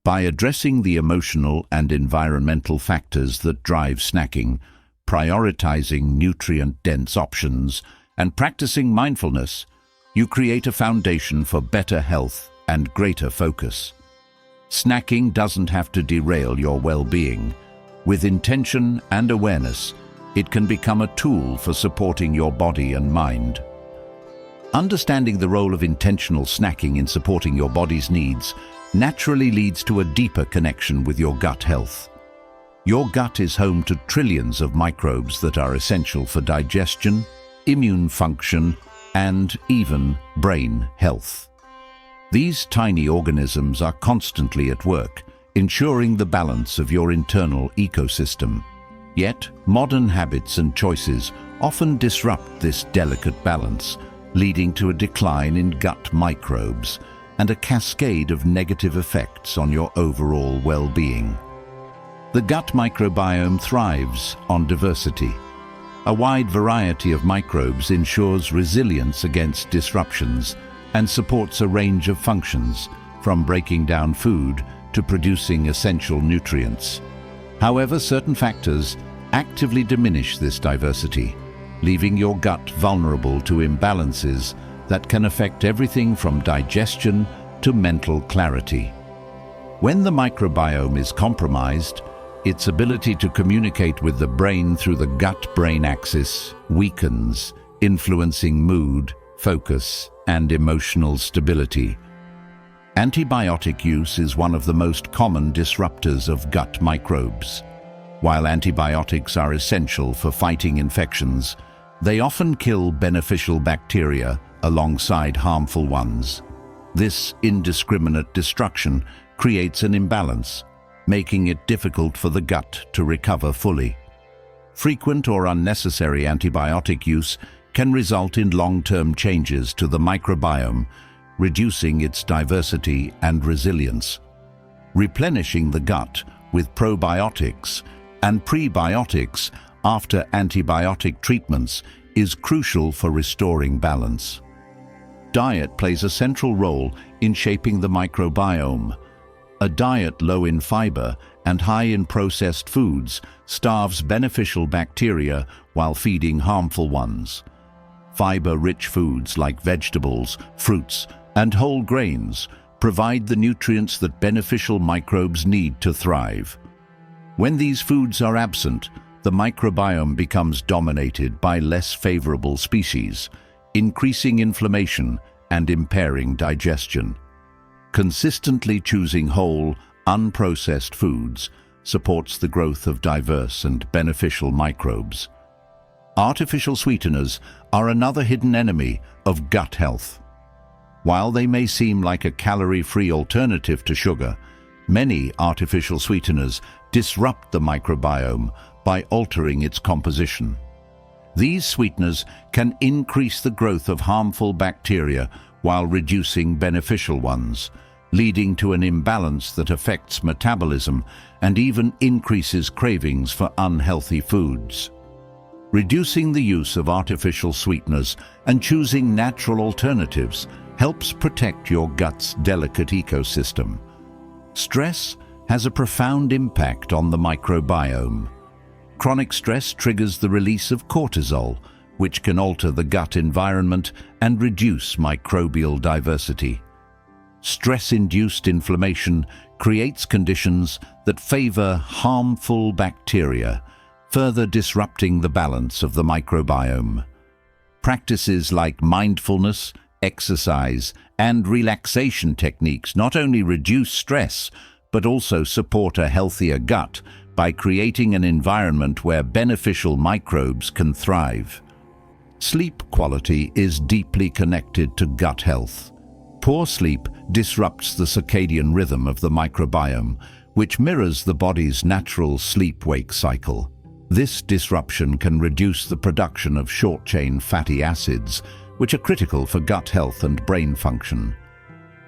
A: By addressing the emotional and environmental factors that drive snacking, prioritizing nutrient-dense options, and practicing mindfulness, you create a foundation for better health and greater focus. Snacking doesn't have to derail your well-being. With intention and awareness, it can become a tool for supporting your body and mind. Understanding the role of intentional snacking in supporting your body's needs naturally leads to a deeper connection with your gut health. Your gut is home to trillions of microbes that are essential for digestion, immune function, and even brain health. These tiny organisms are constantly at work, ensuring the balance of your internal ecosystem. Yet, modern habits and choices often disrupt this delicate balance, leading to a decline in gut microbes and a cascade of negative effects on your overall well-being. The gut microbiome thrives on diversity. A wide variety of microbes ensures resilience against disruptions and supports a range of functions, from breaking down food to producing essential nutrients. However, certain factors, actively diminish this diversity, leaving your gut vulnerable to imbalances that can affect everything from digestion to mental clarity. When the microbiome is compromised, its ability to communicate with the brain through the gut-brain axis weakens, influencing mood, focus, and emotional stability. Antibiotic use is one of the most common disruptors of gut microbes. While antibiotics are essential for fighting infections, they often kill beneficial bacteria alongside harmful ones. This indiscriminate destruction creates an imbalance, making it difficult for the gut to recover fully. Frequent or unnecessary antibiotic use can result in long-term changes to the microbiome, reducing its diversity and resilience. Replenishing the gut with probiotics and prebiotics after antibiotic treatments is crucial for restoring balance. Diet plays a central role in shaping the microbiome. A diet low in fiber and high in processed foods starves beneficial bacteria while feeding harmful ones. Fiber-rich foods like vegetables, fruits, and whole grains provide the nutrients that beneficial microbes need to thrive. When these foods are absent, the microbiome becomes dominated by less favorable species, increasing inflammation and impairing digestion. Consistently choosing whole, unprocessed foods supports the growth of diverse and beneficial microbes. Artificial sweeteners are another hidden enemy of gut health. While they may seem like a calorie-free alternative to sugar, many artificial sweeteners disrupt the microbiome by altering its composition. These sweeteners can increase the growth of harmful bacteria while reducing beneficial ones, leading to an imbalance that affects metabolism and even increases cravings for unhealthy foods. Reducing the use of artificial sweeteners and choosing natural alternatives helps protect your gut's delicate ecosystem. Stress has a profound impact on the microbiome. Chronic stress triggers the release of cortisol, which can alter the gut environment and reduce microbial diversity. Stress-induced inflammation creates conditions that favor harmful bacteria, further disrupting the balance of the microbiome. Practices like mindfulness, exercise, and relaxation techniques not only reduce stress, but also support a healthier gut by creating an environment where beneficial microbes can thrive. Sleep quality is deeply connected to gut health. Poor sleep disrupts the circadian rhythm of the microbiome, which mirrors the body's natural sleep-wake cycle. This disruption can reduce the production of short-chain fatty acids, which are critical for gut health and brain function.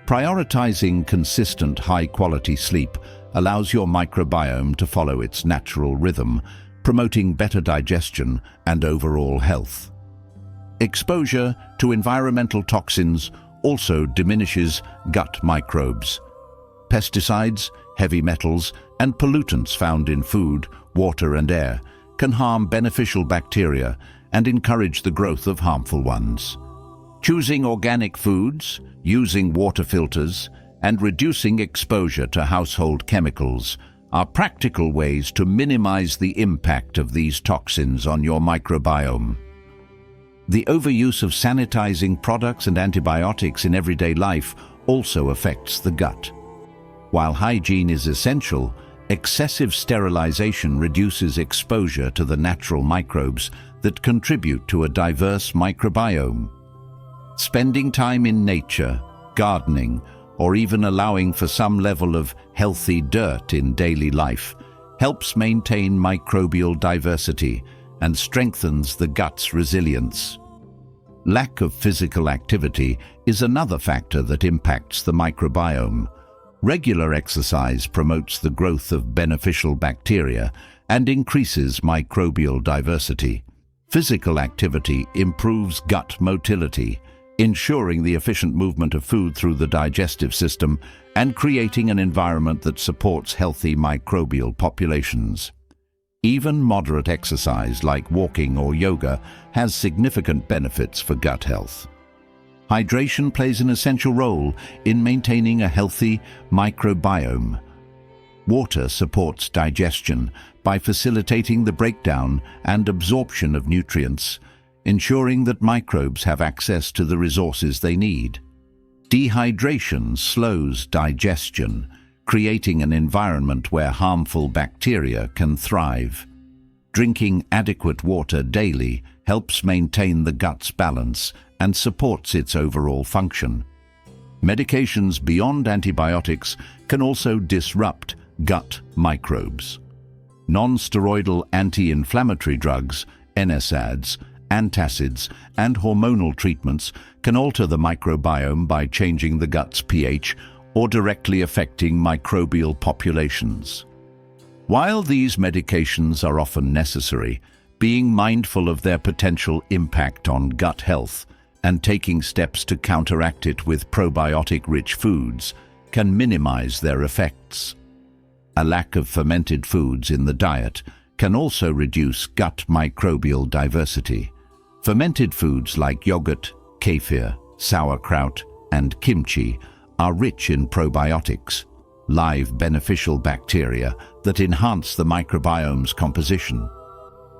A: Prioritizing consistent, high-quality sleep allows your microbiome to follow its natural rhythm, promoting better digestion and overall health. Exposure to environmental toxins also diminishes gut microbes. Pesticides, heavy metals, and pollutants found in food, water, and air can harm beneficial bacteria and encourage the growth of harmful ones. Choosing organic foods, using water filters, and reducing exposure to household chemicals are practical ways to minimize the impact of these toxins on your microbiome. The overuse of sanitizing products and antibiotics in everyday life also affects the gut. While hygiene is essential, excessive sterilization reduces exposure to the natural microbes that contribute to a diverse microbiome. Spending time in nature, gardening, or even allowing for some level of healthy dirt in daily life helps maintain microbial diversity and strengthens the gut's resilience. Lack of physical activity is another factor that impacts the microbiome. Regular exercise promotes the growth of beneficial bacteria and increases microbial diversity. Physical activity improves gut motility, ensuring the efficient movement of food through the digestive system and creating an environment that supports healthy microbial populations. Even moderate exercise like walking or yoga has significant benefits for gut health. Hydration plays an essential role in maintaining a healthy microbiome. Water supports digestion by facilitating the breakdown and absorption of nutrients, ensuring that microbes have access to the resources they need. Dehydration slows digestion, creating an environment where harmful bacteria can thrive. Drinking adequate water daily helps maintain the gut's balance and supports its overall function. Medications beyond antibiotics can also disrupt gut microbes. Non-steroidal anti-inflammatory drugs, NSAIDs, antacids, and hormonal treatments can alter the microbiome by changing the gut's pH or directly affecting microbial populations. While these medications are often necessary, being mindful of their potential impact on gut health and taking steps to counteract it with probiotic-rich foods can minimize their effects. A lack of fermented foods in the diet can also reduce gut microbial diversity. Fermented foods like yogurt, kefir, sauerkraut, and kimchi are rich in probiotics, live beneficial bacteria that enhance the microbiome's composition.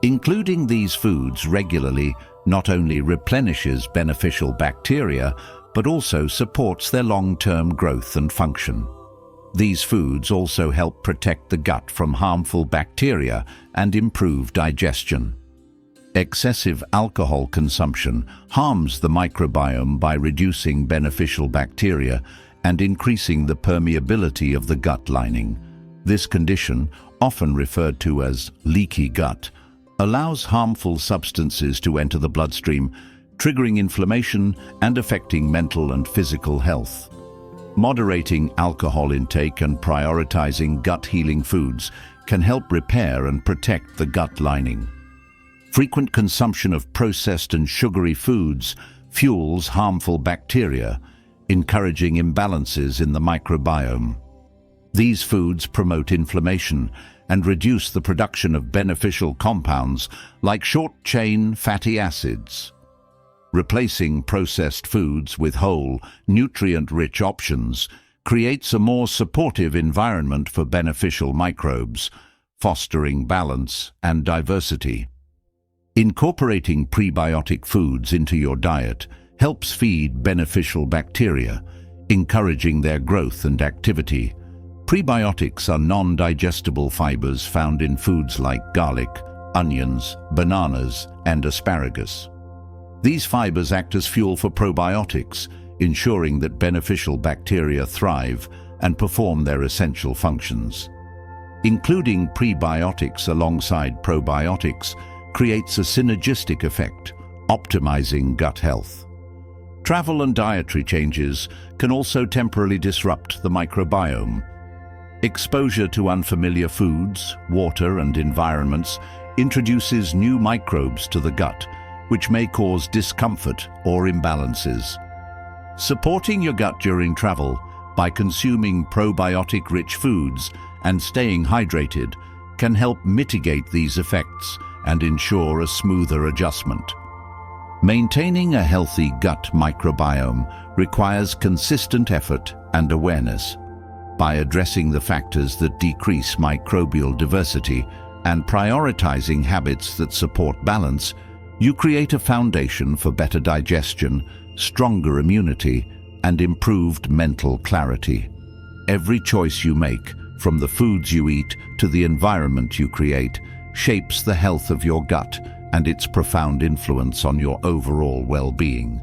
A: Including these foods regularly not only replenishes beneficial bacteria, but also supports their long-term growth and function. These foods also help protect the gut from harmful bacteria and improve digestion. Excessive alcohol consumption harms the microbiome by reducing beneficial bacteria and increasing the permeability of the gut lining. This condition, often referred to as leaky gut, allows harmful substances to enter the bloodstream, triggering inflammation and affecting mental and physical health. Moderating alcohol intake and prioritizing gut-healing foods can help repair and protect the gut lining. Frequent consumption of processed and sugary foods fuels harmful bacteria, encouraging imbalances in the microbiome. These foods promote inflammation and reduce the production of beneficial compounds like short-chain fatty acids. Replacing processed foods with whole, nutrient-rich options creates a more supportive environment for beneficial microbes, fostering balance and diversity. Incorporating prebiotic foods into your diet helps feed beneficial bacteria, encouraging their growth and activity. Prebiotics are non-digestible fibers found in foods like garlic, onions, bananas, and asparagus. These fibers act as fuel for probiotics, ensuring that beneficial bacteria thrive and perform their essential functions. Including prebiotics alongside probiotics creates a synergistic effect, optimizing gut health. Travel and dietary changes can also temporarily disrupt the microbiome. Exposure to unfamiliar foods, water, and environments introduces new microbes to the gut, which may cause discomfort or imbalances. Supporting your gut during travel by consuming probiotic-rich foods and staying hydrated can help mitigate these effects and ensure a smoother adjustment. Maintaining a healthy gut microbiome requires consistent effort and awareness. By addressing the factors that decrease microbial diversity and prioritizing habits that support balance, you create a foundation for better digestion, stronger immunity, and improved mental clarity. Every choice you make, from the foods you eat to the environment you create, shapes the health of your gut and its profound influence on your overall well-being.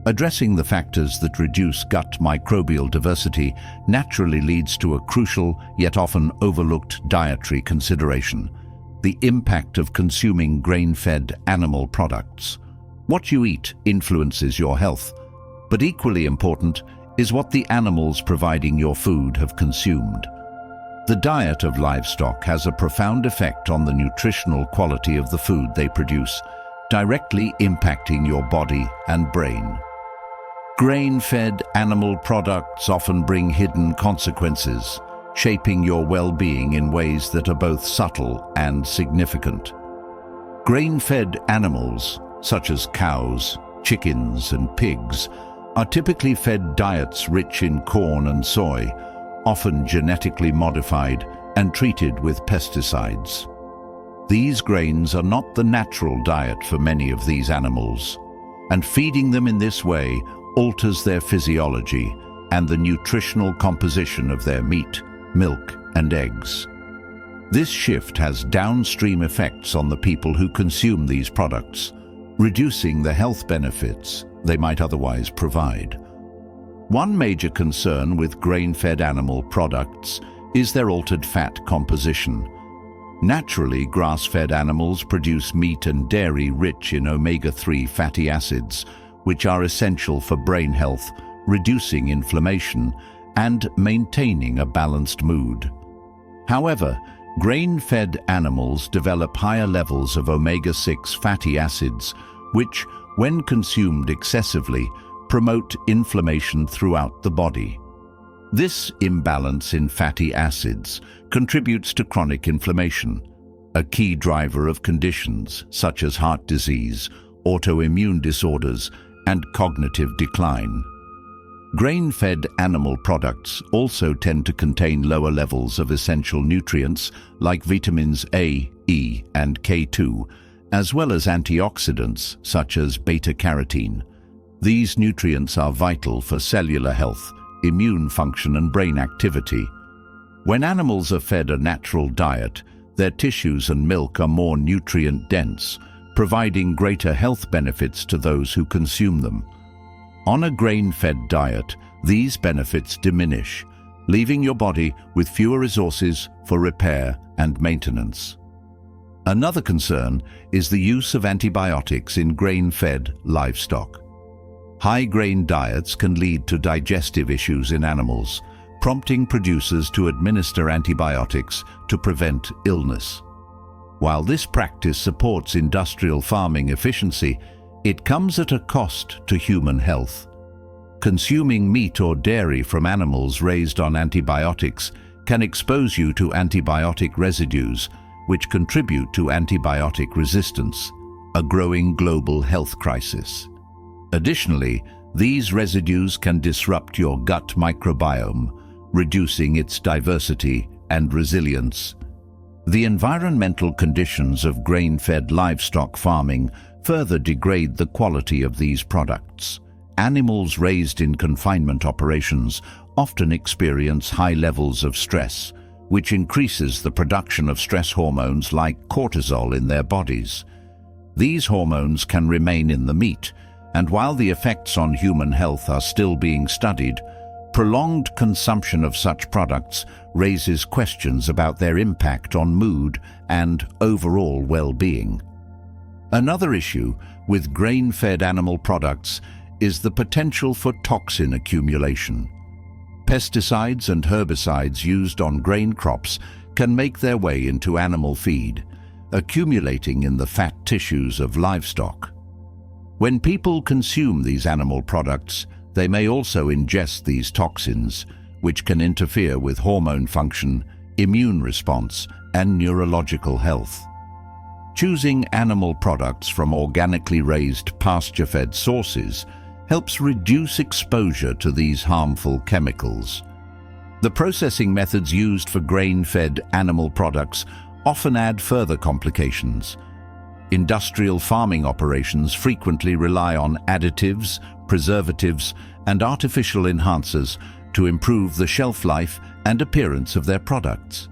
A: Addressing the factors that reduce gut microbial diversity naturally leads to a crucial yet often overlooked dietary consideration: the impact of consuming grain-fed animal products. What you eat influences your health, but equally important is what the animals providing your food have consumed. The diet of livestock has a profound effect on the nutritional quality of the food they produce, directly impacting your body and brain. Grain-fed animal products often bring hidden consequences, shaping your well-being in ways that are both subtle and significant. Grain-fed animals, such as cows, chickens, and pigs, are typically fed diets rich in corn and soy, often genetically modified and treated with pesticides. These grains are not the natural diet for many of these animals, and feeding them in this way alters their physiology and the nutritional composition of their meat, milk, and eggs. This shift has downstream effects on the people who consume these products, reducing the health benefits they might otherwise provide. One major concern with grain-fed animal products is their altered fat composition. Naturally, grass-fed animals produce meat and dairy rich in omega-3 fatty acids, which are essential for brain health, reducing inflammation, and maintaining a balanced mood. However, grain-fed animals develop higher levels of omega-6 fatty acids, which, when consumed excessively, promote inflammation throughout the body. This imbalance in fatty acids contributes to chronic inflammation, a key driver of conditions such as heart disease, autoimmune disorders, and cognitive decline. Grain-fed animal products also tend to contain lower levels of essential nutrients like vitamins A, E, and K2, as well as antioxidants such as beta-carotene. These nutrients are vital for cellular health, immune function, and brain activity. When animals are fed a natural diet, their tissues and milk are more nutrient-dense, providing greater health benefits to those who consume them. On a grain-fed diet, these benefits diminish, leaving your body with fewer resources for repair and maintenance. Another concern is the use of antibiotics in grain-fed livestock. High-grain diets can lead to digestive issues in animals, prompting producers to administer antibiotics to prevent illness. While this practice supports industrial farming efficiency, it comes at a cost to human health. Consuming meat or dairy from animals raised on antibiotics can expose you to antibiotic residues, which contribute to antibiotic resistance, a growing global health crisis. Additionally, these residues can disrupt your gut microbiome, reducing its diversity and resilience. The environmental conditions of grain-fed livestock farming further degrade the quality of these products. Animals raised in confinement operations often experience high levels of stress, which increases the production of stress hormones like cortisol in their bodies. These hormones can remain in the meat, and while the effects on human health are still being studied, prolonged consumption of such products raises questions about their impact on mood and overall well-being. Another issue with grain-fed animal products is the potential for toxin accumulation. Pesticides and herbicides used on grain crops can make their way into animal feed, accumulating in the fat tissues of livestock. When people consume these animal products, they may also ingest these toxins, which can interfere with hormone function, immune response, and neurological health. Choosing animal products from organically raised pasture-fed sources helps reduce exposure to these harmful chemicals. The processing methods used for grain-fed animal products often add further complications. Industrial farming operations frequently rely on additives, preservatives, and artificial enhancers to improve the shelf life and appearance of their products.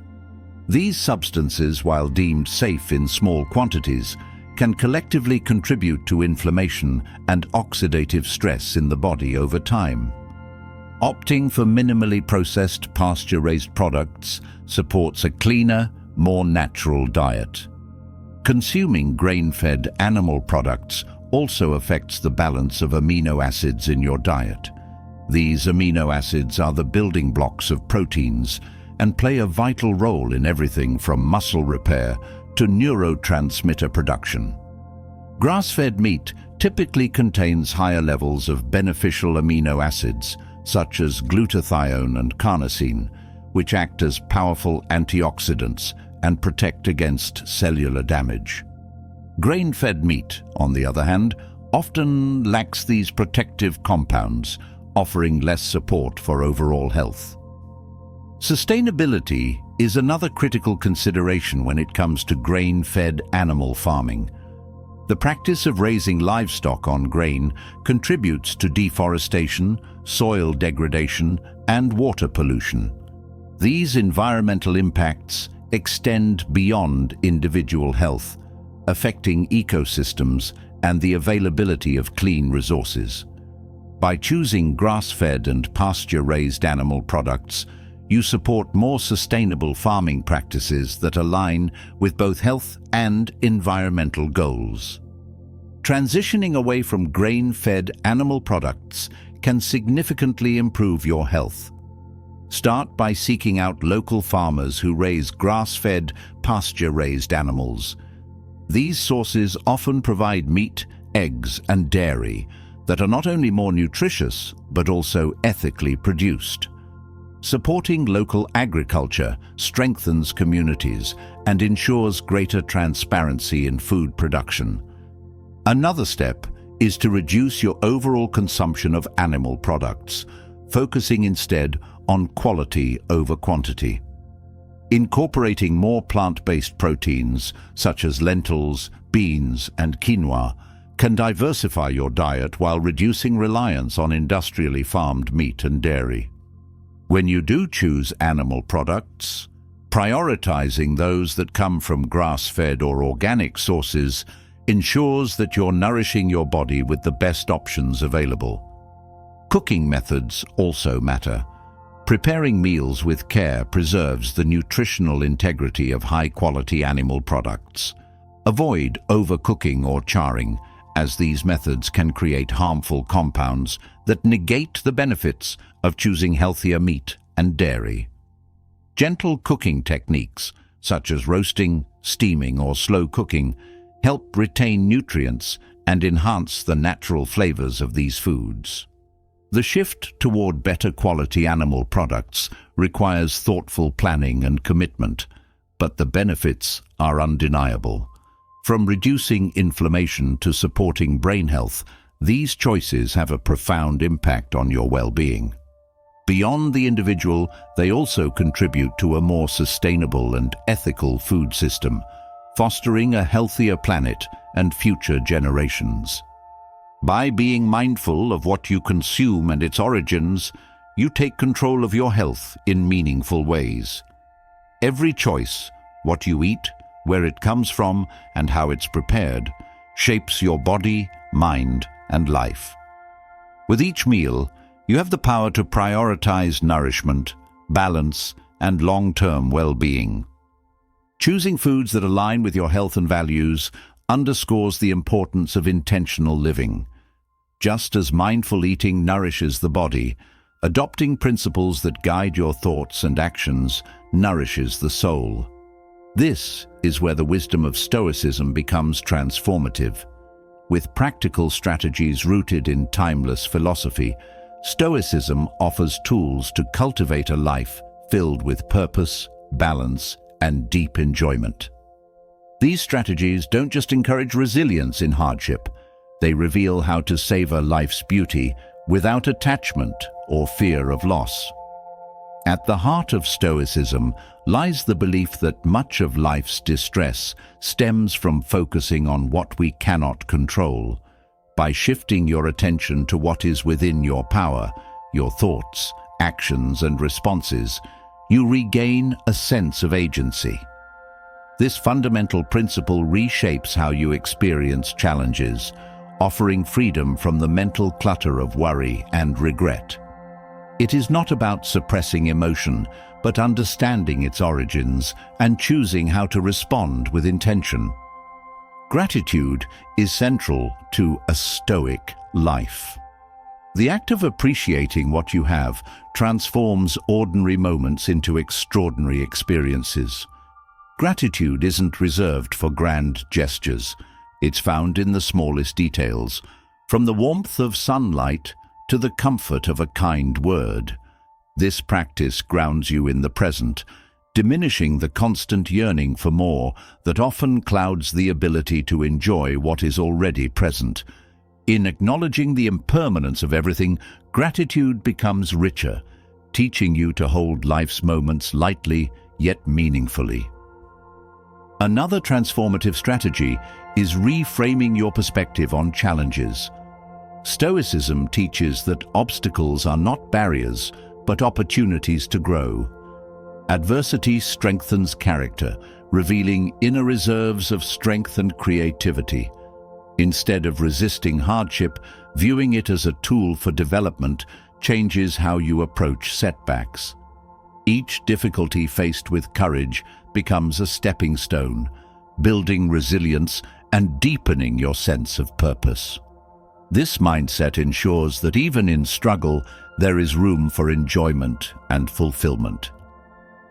A: These substances, while deemed safe in small quantities, can collectively contribute to inflammation and oxidative stress in the body over time. Opting for minimally processed pasture-raised products supports a cleaner, more natural diet. Consuming grain-fed animal products also affects the balance of amino acids in your diet. These amino acids are the building blocks of proteins and play a vital role in everything from muscle repair to neurotransmitter production. Grass-fed meat typically contains higher levels of beneficial amino acids, such as glutathione and carnosine, which act as powerful antioxidants and protect against cellular damage. Grain-fed meat, on the other hand, often lacks these protective compounds, offering less support for overall health. Sustainability is another critical consideration when it comes to grain-fed animal farming. The practice of raising livestock on grain contributes to deforestation, soil degradation, and water pollution. These environmental impacts extend beyond individual health, affecting ecosystems and the availability of clean resources. By choosing grass-fed and pasture-raised animal products, you support more sustainable farming practices that align with both health and environmental goals. Transitioning away from grain-fed animal products can significantly improve your health. Start by seeking out local farmers who raise grass-fed, pasture-raised animals. These sources often provide meat, eggs, and dairy that are not only more nutritious, but also ethically produced. Supporting local agriculture strengthens communities and ensures greater transparency in food production. Another step is to reduce your overall consumption of animal products, focusing instead on quality over quantity. Incorporating more plant-based proteins, such as lentils, beans, and quinoa, can diversify your diet while reducing reliance on industrially farmed meat and dairy. When you do choose animal products, prioritizing those that come from grass-fed or organic sources ensures that you're nourishing your body with the best options available. Cooking methods also matter. Preparing meals with care preserves the nutritional integrity of high-quality animal products. Avoid overcooking or charring, as these methods can create harmful compounds that negate the benefits of choosing healthier meat and dairy. Gentle cooking techniques, such as roasting, steaming, or slow cooking, help retain nutrients and enhance the natural flavors of these foods. The shift toward better quality animal products requires thoughtful planning and commitment, but the benefits are undeniable. From reducing inflammation to supporting brain health, these choices have a profound impact on your well-being. Beyond the individual, they also contribute to a more sustainable and ethical food system, fostering a healthier planet and future generations. By being mindful of what you consume and its origins, you take control of your health in meaningful ways. Every choice, what you eat, where it comes from, and how it's prepared, shapes your body, mind, and life. With each meal, you have the power to prioritize nourishment, balance, and long-term well-being. Choosing foods that align with your health and values underscores the importance of intentional living. Just as mindful eating nourishes the body, adopting principles that guide your thoughts and actions nourishes the soul. This is where the wisdom of Stoicism becomes transformative. With practical strategies rooted in timeless philosophy, Stoicism offers tools to cultivate a life filled with purpose, balance, and deep enjoyment. These strategies don't just encourage resilience in hardship, they reveal how to savor life's beauty without attachment or fear of loss. At the heart of Stoicism lies the belief that much of life's distress stems from focusing on what we cannot control. By shifting your attention to what is within your power, your thoughts, actions, and responses, you regain a sense of agency. This fundamental principle reshapes how you experience challenges, offering freedom from the mental clutter of worry and regret. It is not about suppressing emotion, but understanding its origins and choosing how to respond with intention. Gratitude is central to a Stoic life. The act of appreciating what you have transforms ordinary moments into extraordinary experiences. Gratitude isn't reserved for grand gestures. It's found in the smallest details, from the warmth of sunlight to the comfort of a kind word. This practice grounds you in the present, diminishing the constant yearning for more that often clouds the ability to enjoy what is already present. In acknowledging the impermanence of everything, gratitude becomes richer, teaching you to hold life's moments lightly yet meaningfully. Another transformative strategy is reframing your perspective on challenges. Stoicism teaches that obstacles are not barriers, but opportunities to grow. Adversity strengthens character, revealing inner reserves of strength and creativity. Instead of resisting hardship, viewing it as a tool for development changes how you approach setbacks. Each difficulty faced with courage becomes a stepping stone, building resilience and deepening your sense of purpose. This mindset ensures that even in struggle, there is room for enjoyment and fulfillment.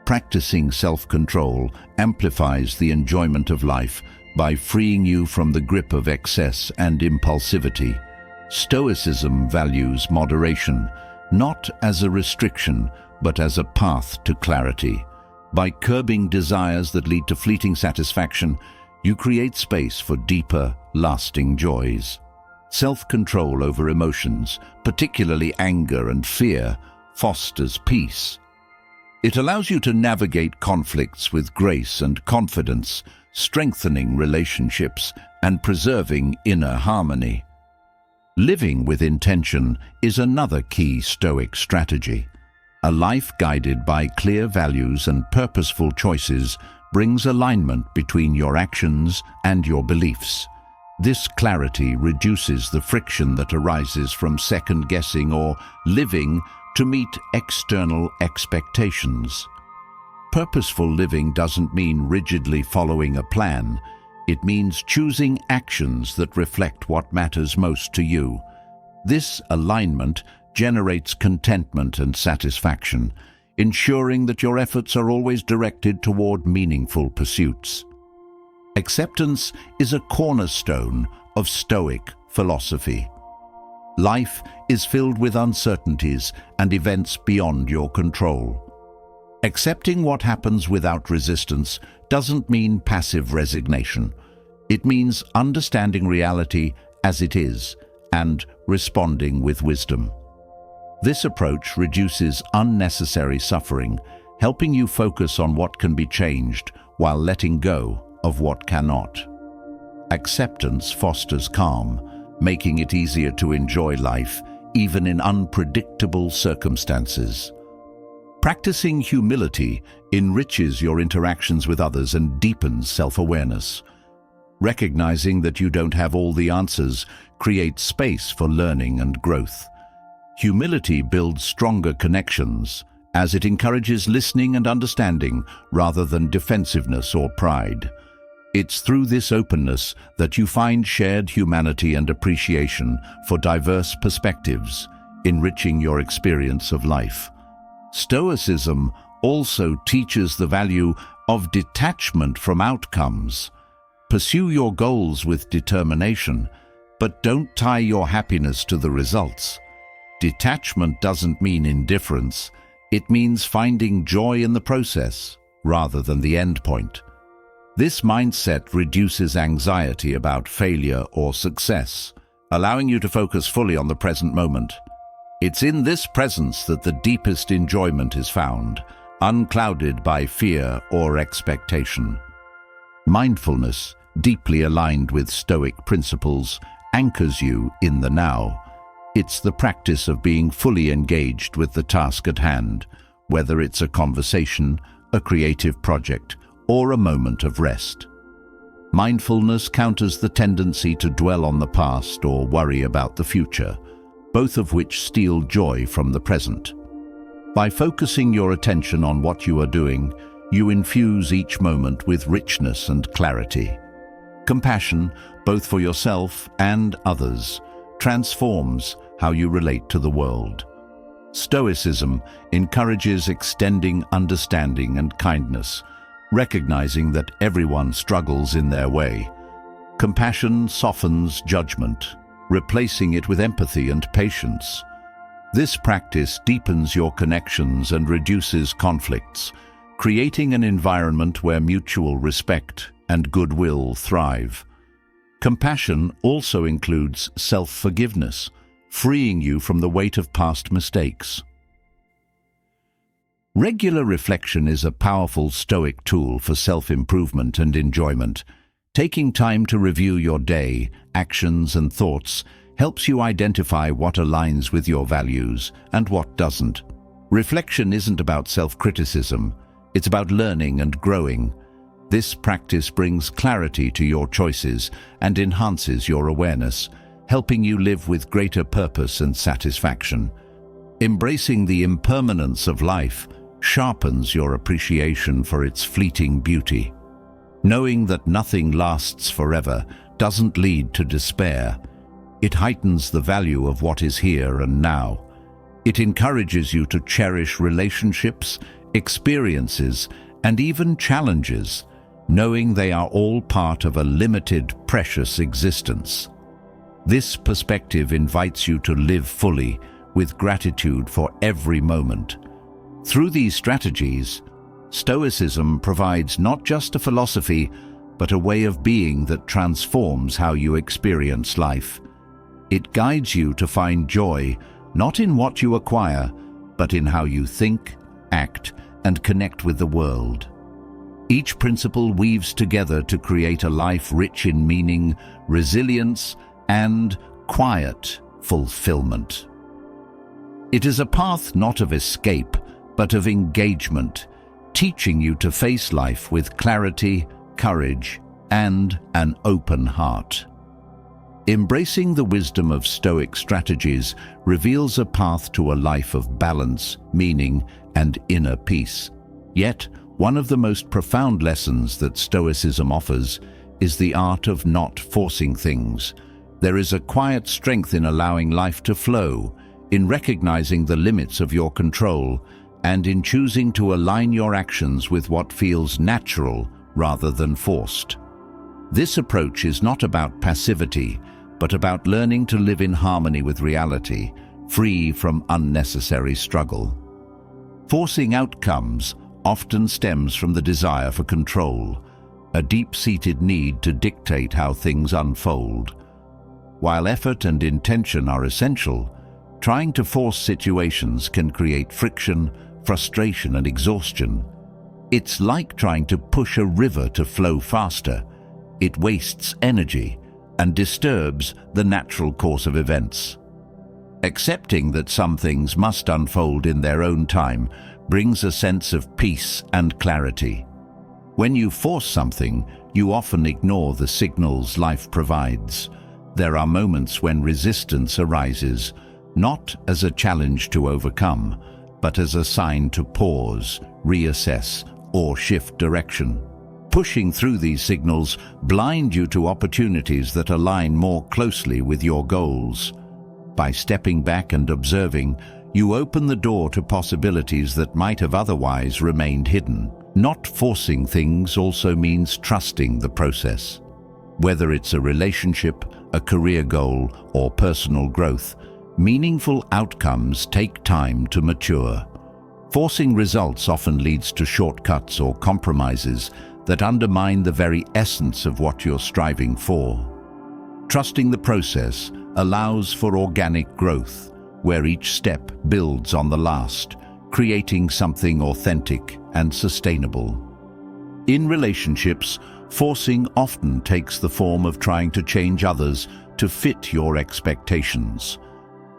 A: Practicing self-control amplifies the enjoyment of life by freeing you from the grip of excess and impulsivity. Stoicism values moderation, not as a restriction, but as a path to clarity. By curbing desires that lead to fleeting satisfaction, you create space for deeper, lasting joys. Self-control over emotions, particularly anger and fear, fosters peace. It allows you to navigate conflicts with grace and confidence, strengthening relationships and preserving inner harmony. Living with intention is another key Stoic strategy. A life guided by clear values and purposeful choices brings alignment between your actions and your beliefs. This clarity reduces the friction that arises from second-guessing or living to meet external expectations. Purposeful living doesn't mean rigidly following a plan. It means choosing actions that reflect what matters most to you. This alignment generates contentment and satisfaction, ensuring that your efforts are always directed toward meaningful pursuits. Acceptance is a cornerstone of Stoic philosophy. Life is filled with uncertainties and events beyond your control. Accepting what happens without resistance doesn't mean passive resignation. It means understanding reality as it is and responding with wisdom. This approach reduces unnecessary suffering, helping you focus on what can be changed while letting go of what cannot. Acceptance fosters calm, making it easier to enjoy life even in unpredictable circumstances. Practicing humility enriches your interactions with others and deepens self-awareness. Recognizing that you don't have all the answers creates space for learning and growth. Humility builds stronger connections as it encourages listening and understanding rather than defensiveness or pride. It's through this openness that you find shared humanity and appreciation for diverse perspectives, enriching your experience of life. Stoicism also teaches the value of detachment from outcomes. Pursue your goals with determination, but don't tie your happiness to the results. Detachment doesn't mean indifference. It means finding joy in the process rather than the end point. This mindset reduces anxiety about failure or success, allowing you to focus fully on the present moment. It's in this presence that the deepest enjoyment is found, unclouded by fear or expectation. Mindfulness, deeply aligned with Stoic principles, anchors you in the now. It's the practice of being fully engaged with the task at hand, whether it's a conversation, a creative project, or a moment of rest. Mindfulness counters the tendency to dwell on the past or worry about the future, both of which steal joy from the present. By focusing your attention on what you are doing, you infuse each moment with richness and clarity. Compassion, both for yourself and others, transforms how you relate to the world. Stoicism encourages extending understanding and kindness, recognizing that everyone struggles in their way. Compassion softens judgment, replacing it with empathy and patience. This practice deepens your connections and reduces conflicts, creating an environment where mutual respect and goodwill thrive. Compassion also includes self-forgiveness, freeing you from the weight of past mistakes. Regular reflection is a powerful Stoic tool for self-improvement and enjoyment. Taking time to review your day, actions and thoughts helps you identify what aligns with your values and what doesn't. Reflection isn't about self-criticism, it's about learning and growing. This practice brings clarity to your choices and enhances your awareness, helping you live with greater purpose and satisfaction. Embracing the impermanence of life sharpens your appreciation for its fleeting beauty. Knowing that nothing lasts forever doesn't lead to despair. It heightens the value of what is here and now. It encourages you to cherish relationships, experiences, and even challenges, knowing they are all part of a limited, precious existence. This perspective invites you to live fully, with gratitude for every moment. Through these strategies, Stoicism provides not just a philosophy, but a way of being that transforms how you experience life. It guides you to find joy, not in what you acquire, but in how you think, act, and connect with the world. Each principle weaves together to create a life rich in meaning, resilience, and quiet fulfillment. It is a path not of escape, but of engagement, teaching you to face life with clarity, courage, and an open heart. Embracing the wisdom of Stoic strategies reveals a path to a life of balance, meaning, and inner peace. Yet, one of the most profound lessons that Stoicism offers is the art of not forcing things. There is a quiet strength in allowing life to flow, in recognizing the limits of your control, and in choosing to align your actions with what feels natural rather than forced. This approach is not about passivity, but about learning to live in harmony with reality, free from unnecessary struggle. Forcing outcomes often stems from the desire for control, a deep-seated need to dictate how things unfold. While effort and intention are essential, trying to force situations can create friction, frustration, and exhaustion. It's like trying to push a river to flow faster. It wastes energy and disturbs the natural course of events. Accepting that some things must unfold in their own time brings a sense of peace and clarity. When you force something, you often ignore the signals life provides. There are moments when resistance arises, not as a challenge to overcome, but as a sign to pause, reassess, or shift direction. Pushing through these signals blind you to opportunities that align more closely with your goals. By stepping back and observing, you open the door to possibilities that might have otherwise remained hidden. Not forcing things also means trusting the process. Whether it's a relationship, a career goal, or personal growth, meaningful outcomes take time to mature. Forcing results often leads to shortcuts or compromises that undermine the very essence of what you're striving for. Trusting the process allows for organic growth, where each step builds on the last, creating something authentic and sustainable. In relationships, forcing often takes the form of trying to change others to fit your expectations.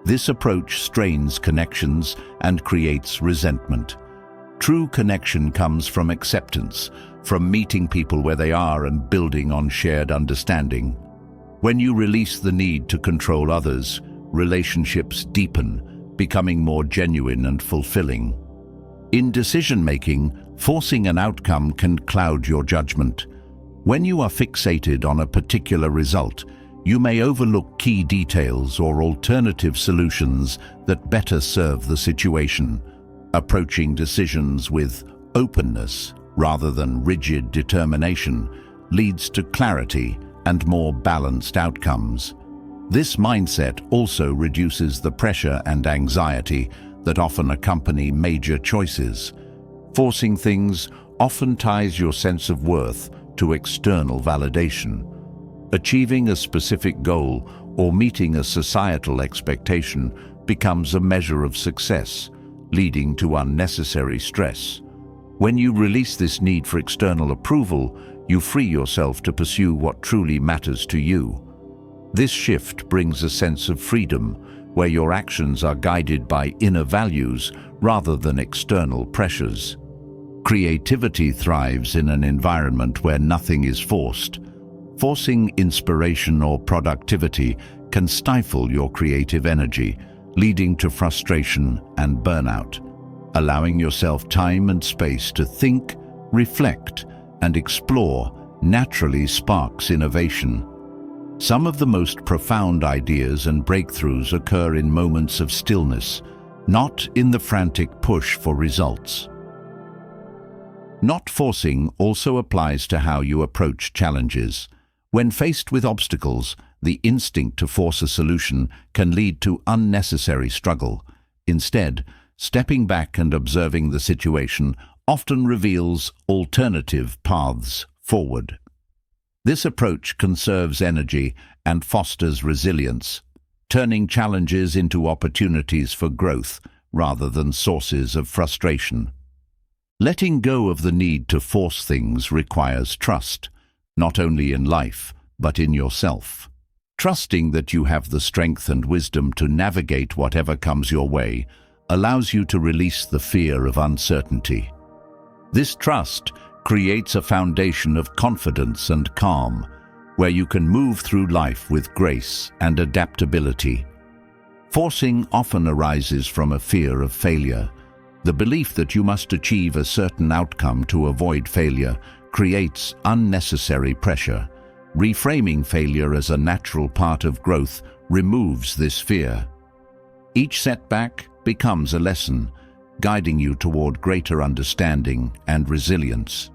A: This approach strains connections and creates resentment. True connection comes from acceptance, from meeting people where they are and building on shared understanding. When you release the need to control others, relationships deepen, becoming more genuine and fulfilling. In decision-making, forcing an outcome can cloud your judgment. When you are fixated on a particular result, you may overlook key details or alternative solutions that better serve the situation. Approaching decisions with openness rather than rigid determination leads to clarity and more balanced outcomes. This mindset also reduces the pressure and anxiety that often accompany major choices. Forcing things often ties your sense of worth to external validation. Achieving a specific goal or meeting a societal expectation becomes a measure of success, leading to unnecessary stress. When you release this need for external approval, you free yourself to pursue what truly matters to you. This shift brings a sense of freedom, where your actions are guided by inner values rather than external pressures. Creativity thrives in an environment where nothing is forced. Forcing inspiration or productivity can stifle your creative energy, leading to frustration and burnout. Allowing yourself time and space to think, reflect, and explore naturally sparks innovation. Some of the most profound ideas and breakthroughs occur in moments of stillness, not in the frantic push for results. Not forcing also applies to how you approach challenges. When faced with obstacles, the instinct to force a solution can lead to unnecessary struggle. Instead, stepping back and observing the situation often reveals alternative paths forward. This approach conserves energy and fosters resilience, turning challenges into opportunities for growth rather than sources of frustration. Letting go of the need to force things requires trust, not only in life, but in yourself. Trusting that you have the strength and wisdom to navigate whatever comes your way allows you to release the fear of uncertainty. This trust creates a foundation of confidence and calm, where you can move through life with grace and adaptability. Forcing often arises from a fear of failure. The belief that you must achieve a certain outcome to avoid failure creates unnecessary pressure. Reframing failure as a natural part of growth removes this fear. Each setback becomes a lesson, guiding you toward greater understanding and resilience.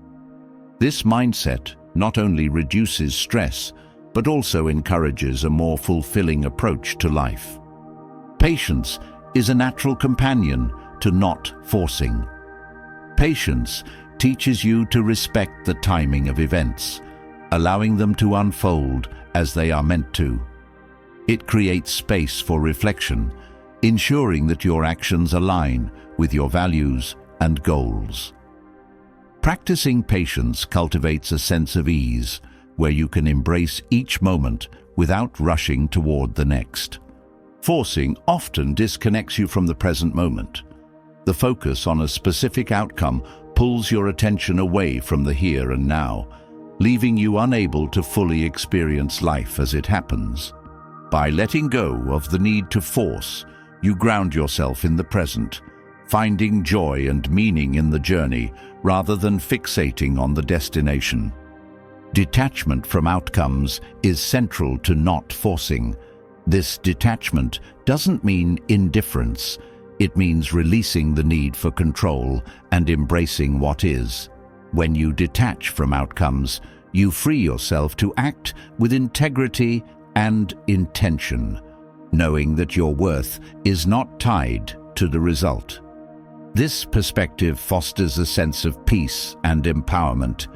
A: This mindset not only reduces stress, but also encourages a more fulfilling approach to life. Patience is a natural companion to not forcing. Patience teaches you to respect the timing of events, allowing them to unfold as they are meant to. It creates space for reflection, ensuring that your actions align with your values and goals. Practicing patience cultivates a sense of ease, where you can embrace each moment without rushing toward the next. Forcing often disconnects you from the present moment. The focus on a specific outcome pulls your attention away from the here and now, leaving you unable to fully experience life as it happens. By letting go of the need to force, you ground yourself in the present, finding joy and meaning in the journey rather than fixating on the destination. Detachment from outcomes is central to not forcing. This detachment doesn't mean indifference. It means releasing the need for control and embracing what is. When you detach from outcomes, you free yourself to act with integrity and intention, knowing that your worth is not tied to the result. This perspective fosters a sense of peace and empowerment.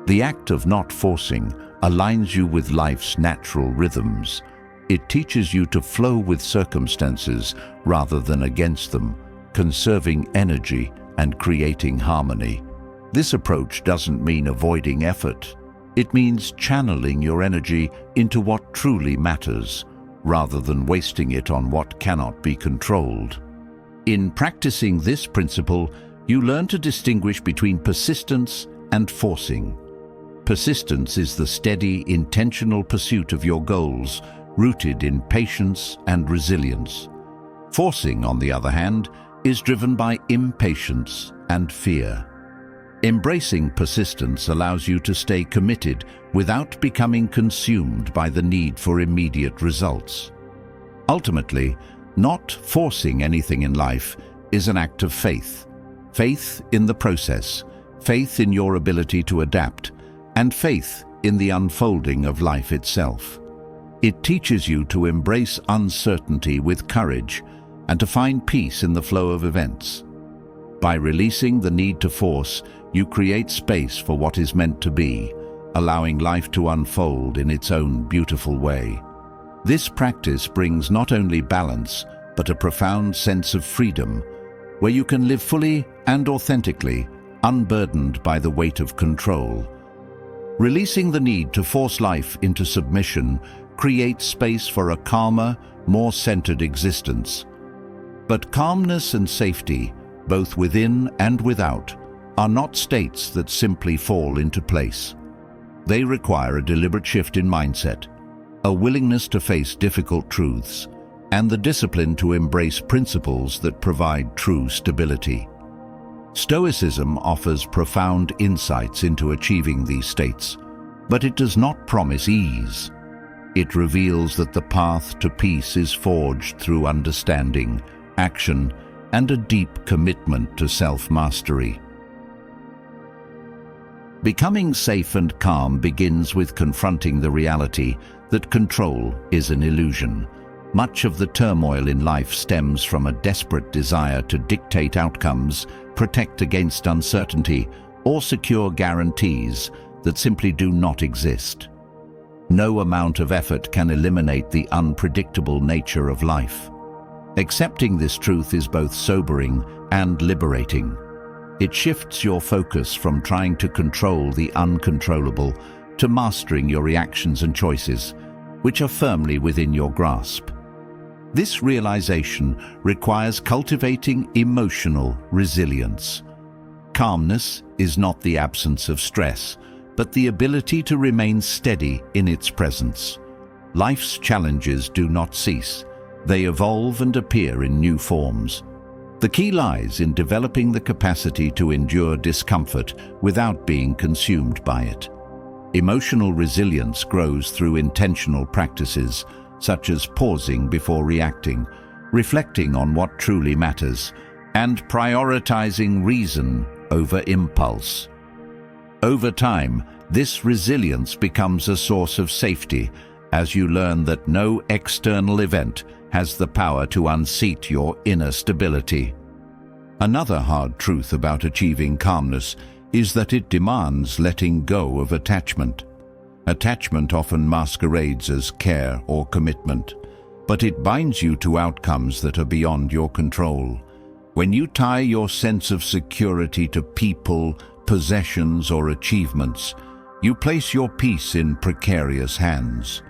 A: The act of not forcing aligns you with life's natural rhythms. It teaches you to flow with circumstances rather than against them, conserving energy and creating harmony. This approach doesn't mean avoiding effort. It means channeling your energy into what truly matters, rather than wasting it on what cannot be controlled. In practicing this principle, you learn to distinguish between persistence and forcing. Persistence is the steady, intentional pursuit of your goals, rooted in patience and resilience. Forcing, on the other hand, is driven by impatience and fear. Embracing persistence allows you to stay committed without becoming consumed by the need for immediate results. Ultimately, not forcing anything in life is an act of faith. Faith in the process, faith in your ability to adapt, and faith in the unfolding of life itself. It teaches you to embrace uncertainty with courage and to find peace in the flow of events. By releasing the need to force, you create space for what is meant to be, allowing life to unfold in its own beautiful way. This practice brings not only balance, but a profound sense of freedom, where you can live fully and authentically, unburdened by the weight of control. Releasing the need to force life into submission creates space for a calmer, more centered existence. But calmness and safety, both within and without, are not states that simply fall into place. They require a deliberate shift in mindset, a willingness to face difficult truths, and the discipline to embrace principles that provide true stability. Stoicism offers profound insights into achieving these states, but it does not promise ease. It reveals that the path to peace is forged through understanding, action, and a deep commitment to self-mastery. Becoming safe and calm begins with confronting the reality that control is an illusion. Much of the turmoil in life stems from a desperate desire to dictate outcomes, protect against uncertainty, or secure guarantees that simply do not exist. No amount of effort can eliminate the unpredictable nature of life. Accepting this truth is both sobering and liberating. It shifts your focus from trying to control the uncontrollable to mastering your reactions and choices, which are firmly within your grasp. This realization requires cultivating emotional resilience. Calmness is not the absence of stress, but the ability to remain steady in its presence. Life's challenges do not cease. They evolve and appear in new forms. The key lies in developing the capacity to endure discomfort without being consumed by it. Emotional resilience grows through intentional practices, such as pausing before reacting, reflecting on what truly matters, and prioritizing reason over impulse. Over time, this resilience becomes a source of safety as you learn that no external event has the power to unseat your inner stability. Another hard truth about achieving calmness is that it demands letting go of attachment. Attachment often masquerades as care or commitment, but it binds you to outcomes that are beyond your control. When you tie your sense of security to people, possessions, or achievements, you place your peace in precarious hands.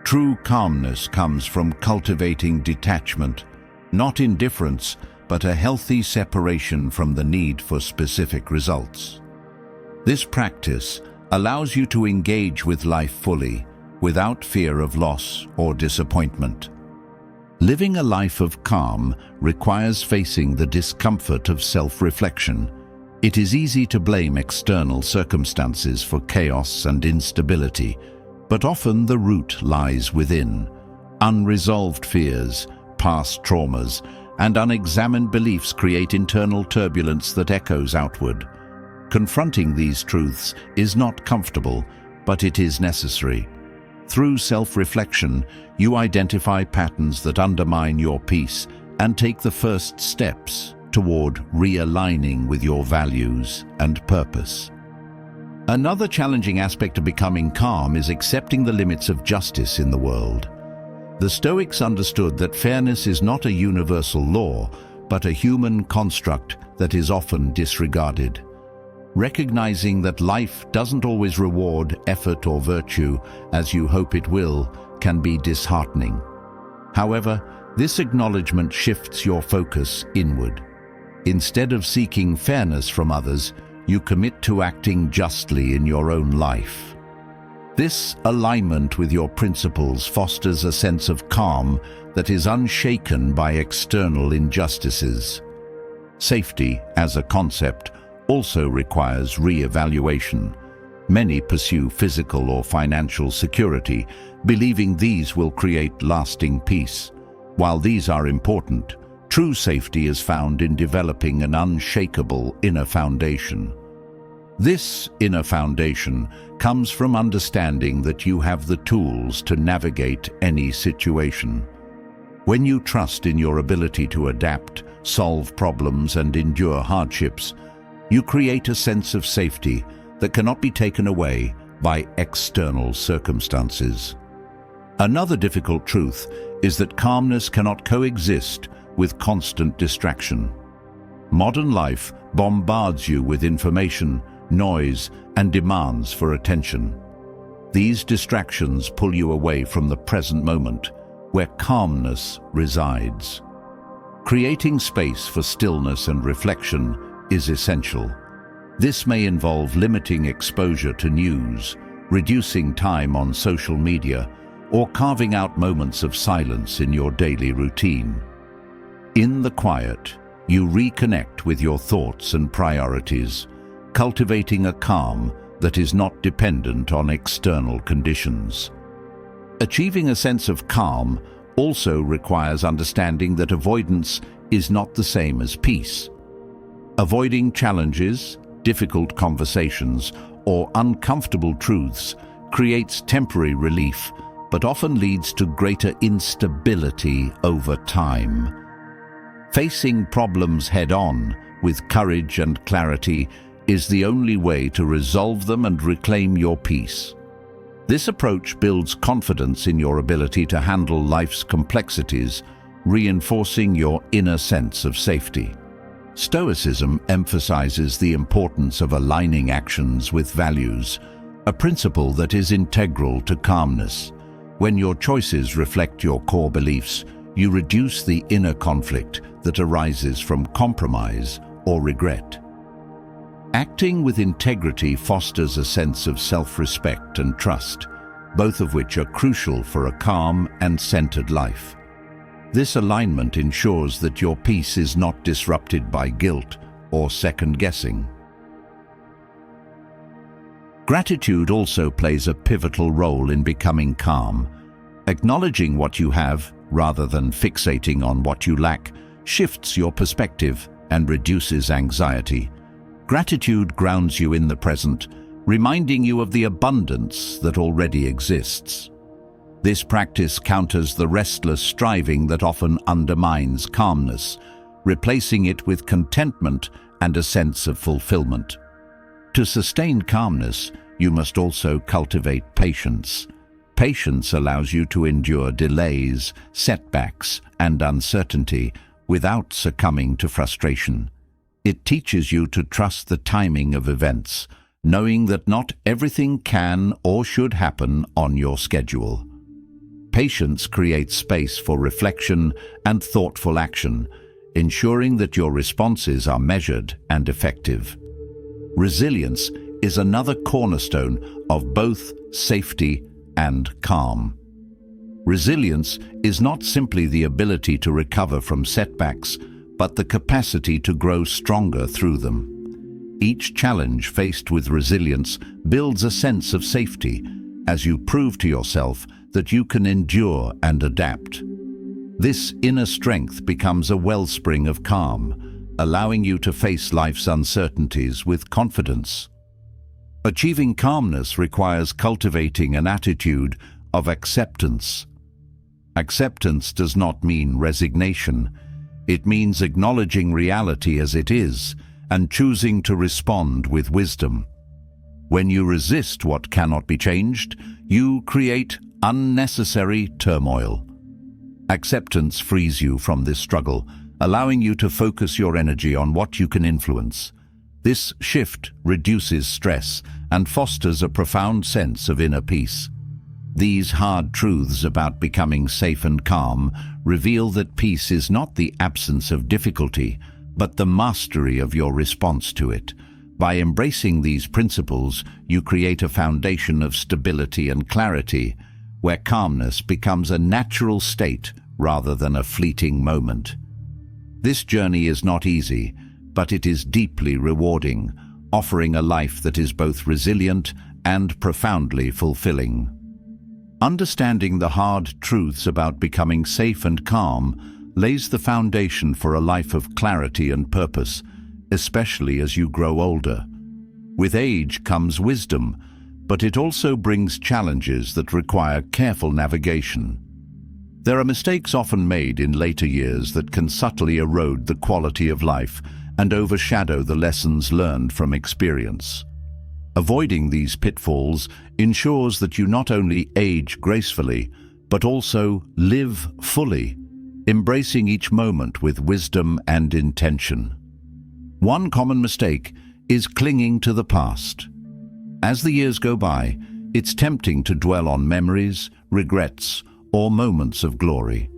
A: True calmness comes from cultivating detachment, not indifference, but a healthy separation from the need for specific results. This practice allows you to engage with life fully, without fear of loss or disappointment. Living a life of calm requires facing the discomfort of self-reflection. It is easy to blame external circumstances for chaos and instability, but often the root lies within. Unresolved fears, past traumas, and unexamined beliefs create internal turbulence that echoes outward. Confronting these truths is not comfortable, but it is necessary. Through self-reflection, you identify patterns that undermine your peace and take the first steps toward realigning with your values and purpose. Another challenging aspect of becoming calm is accepting the limits of justice in the world. The Stoics understood that fairness is not a universal law, but a human construct that is often disregarded. Recognizing that life doesn't always reward effort or virtue as you hope it will can be disheartening. However, this acknowledgement shifts your focus inward. Instead of seeking fairness from others, you commit to acting justly in your own life. This alignment with your principles fosters a sense of calm that is unshaken by external injustices. Safety, as a concept, also requires re-evaluation. Many pursue physical or financial security, believing these will create lasting peace. While these are important, true safety is found in developing an unshakable inner foundation. This inner foundation comes from understanding that you have the tools to navigate any situation. When you trust in your ability to adapt, solve problems, and endure hardships, you create a sense of safety that cannot be taken away by external circumstances. Another difficult truth is that calmness cannot coexist with constant distraction. Modern life bombards you with information, noise, and demands for attention. These distractions pull you away from the present moment, where calmness resides. Creating space for stillness and reflection is essential. This may involve limiting exposure to news, reducing time on social media, or carving out moments of silence in your daily routine. In the quiet, you reconnect with your thoughts and priorities, cultivating a calm that is not dependent on external conditions. Achieving a sense of calm also requires understanding that avoidance is not the same as peace. Avoiding challenges, difficult conversations, or uncomfortable truths creates temporary relief, but often leads to greater instability over time. Facing problems head-on with courage and clarity is the only way to resolve them and reclaim your peace. This approach builds confidence in your ability to handle life's complexities, reinforcing your inner sense of safety. Stoicism emphasizes the importance of aligning actions with values, a principle that is integral to calmness. When your choices reflect your core beliefs, you reduce the inner conflict that arises from compromise or regret. Acting with integrity fosters a sense of self-respect and trust, both of which are crucial for a calm and centered life. This alignment ensures that your peace is not disrupted by guilt or second-guessing. Gratitude also plays a pivotal role in becoming calm. Acknowledging what you have, rather than fixating on what you lack, shifts your perspective and reduces anxiety. Gratitude grounds you in the present, reminding you of the abundance that already exists. This practice counters the restless striving that often undermines calmness, replacing it with contentment and a sense of fulfillment. To sustain calmness, you must also cultivate patience. Patience allows you to endure delays, setbacks, and uncertainty without succumbing to frustration. It teaches you to trust the timing of events, knowing that not everything can or should happen on your schedule. Patience creates space for reflection and thoughtful action, ensuring that your responses are measured and effective. Resilience is another cornerstone of both safety and calm. Resilience is not simply the ability to recover from setbacks, but the capacity to grow stronger through them. Each challenge faced with resilience builds a sense of safety, as you prove to yourself that you can endure and adapt. This inner strength becomes a wellspring of calm, allowing you to face life's uncertainties with confidence. Achieving calmness requires cultivating an attitude of acceptance. Acceptance does not mean resignation. It means acknowledging reality as it is and choosing to respond with wisdom. When you resist what cannot be changed, you create unnecessary turmoil. Acceptance frees you from this struggle, allowing you to focus your energy on what you can influence. This shift reduces stress and fosters a profound sense of inner peace. These hard truths about becoming safe and calm reveal that peace is not the absence of difficulty, but the mastery of your response to it. By embracing these principles, you create a foundation of stability and clarity, where calmness becomes a natural state rather than a fleeting moment. This journey is not easy, but it is deeply rewarding, offering a life that is both resilient and profoundly fulfilling. Understanding the hard truths about becoming safe and calm lays the foundation for a life of clarity and purpose, especially as you grow older. With age comes wisdom, but it also brings challenges that require careful navigation. There are mistakes often made in later years that can subtly erode the quality of life and overshadow the lessons learned from experience. Avoiding these pitfalls ensures that you not only age gracefully, but also live fully, embracing each moment with wisdom and intention. One common mistake is clinging to the past. As the years go by, it's tempting to dwell on memories, regrets, or moments of glory.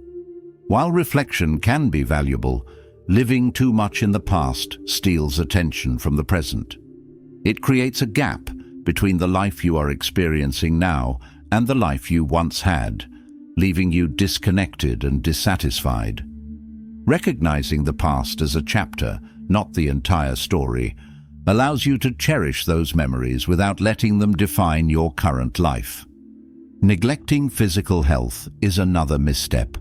A: While reflection can be valuable, living too much in the past steals attention from the present. It creates a gap between the life you are experiencing now and the life you once had, leaving you disconnected and dissatisfied. Recognizing the past as a chapter, not the entire story, allows you to cherish those memories without letting them define your current life. Neglecting physical health is another misstep.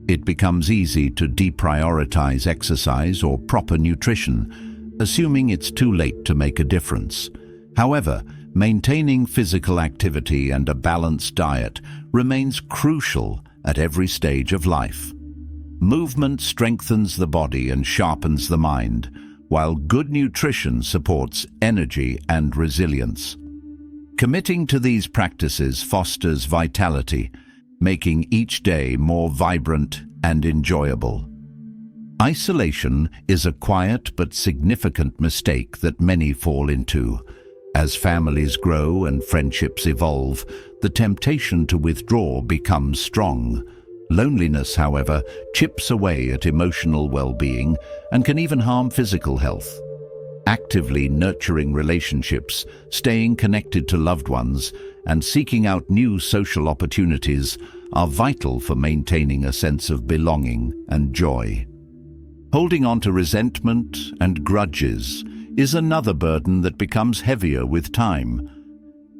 A: It becomes easy to deprioritize exercise or proper nutrition, assuming it's too late to make a difference. However, maintaining physical activity and a balanced diet remains crucial at every stage of life. Movement strengthens the body and sharpens the mind, while good nutrition supports energy and resilience. Committing to these practices fosters vitality, making each day more vibrant and enjoyable. Isolation is a quiet but significant mistake that many fall into. As families grow and friendships evolve, the temptation to withdraw becomes strong. Loneliness, however, chips away at emotional well-being and can even harm physical health. Actively nurturing relationships, staying connected to loved ones, and seeking out new social opportunities are vital for maintaining a sense of belonging and joy. Holding on to resentment and grudges is another burden that becomes heavier with time.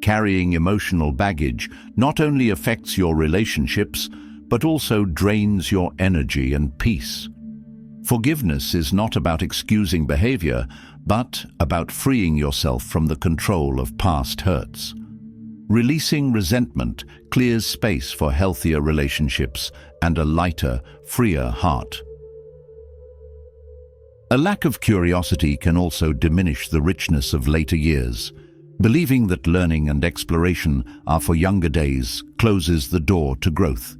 A: Carrying emotional baggage not only affects your relationships, but also drains your energy and peace. Forgiveness is not about excusing behavior, but about freeing yourself from the control of past hurts. Releasing resentment clears space for healthier relationships and a lighter, freer heart. A lack of curiosity can also diminish the richness of later years. Believing that learning and exploration are for younger days closes the door to growth.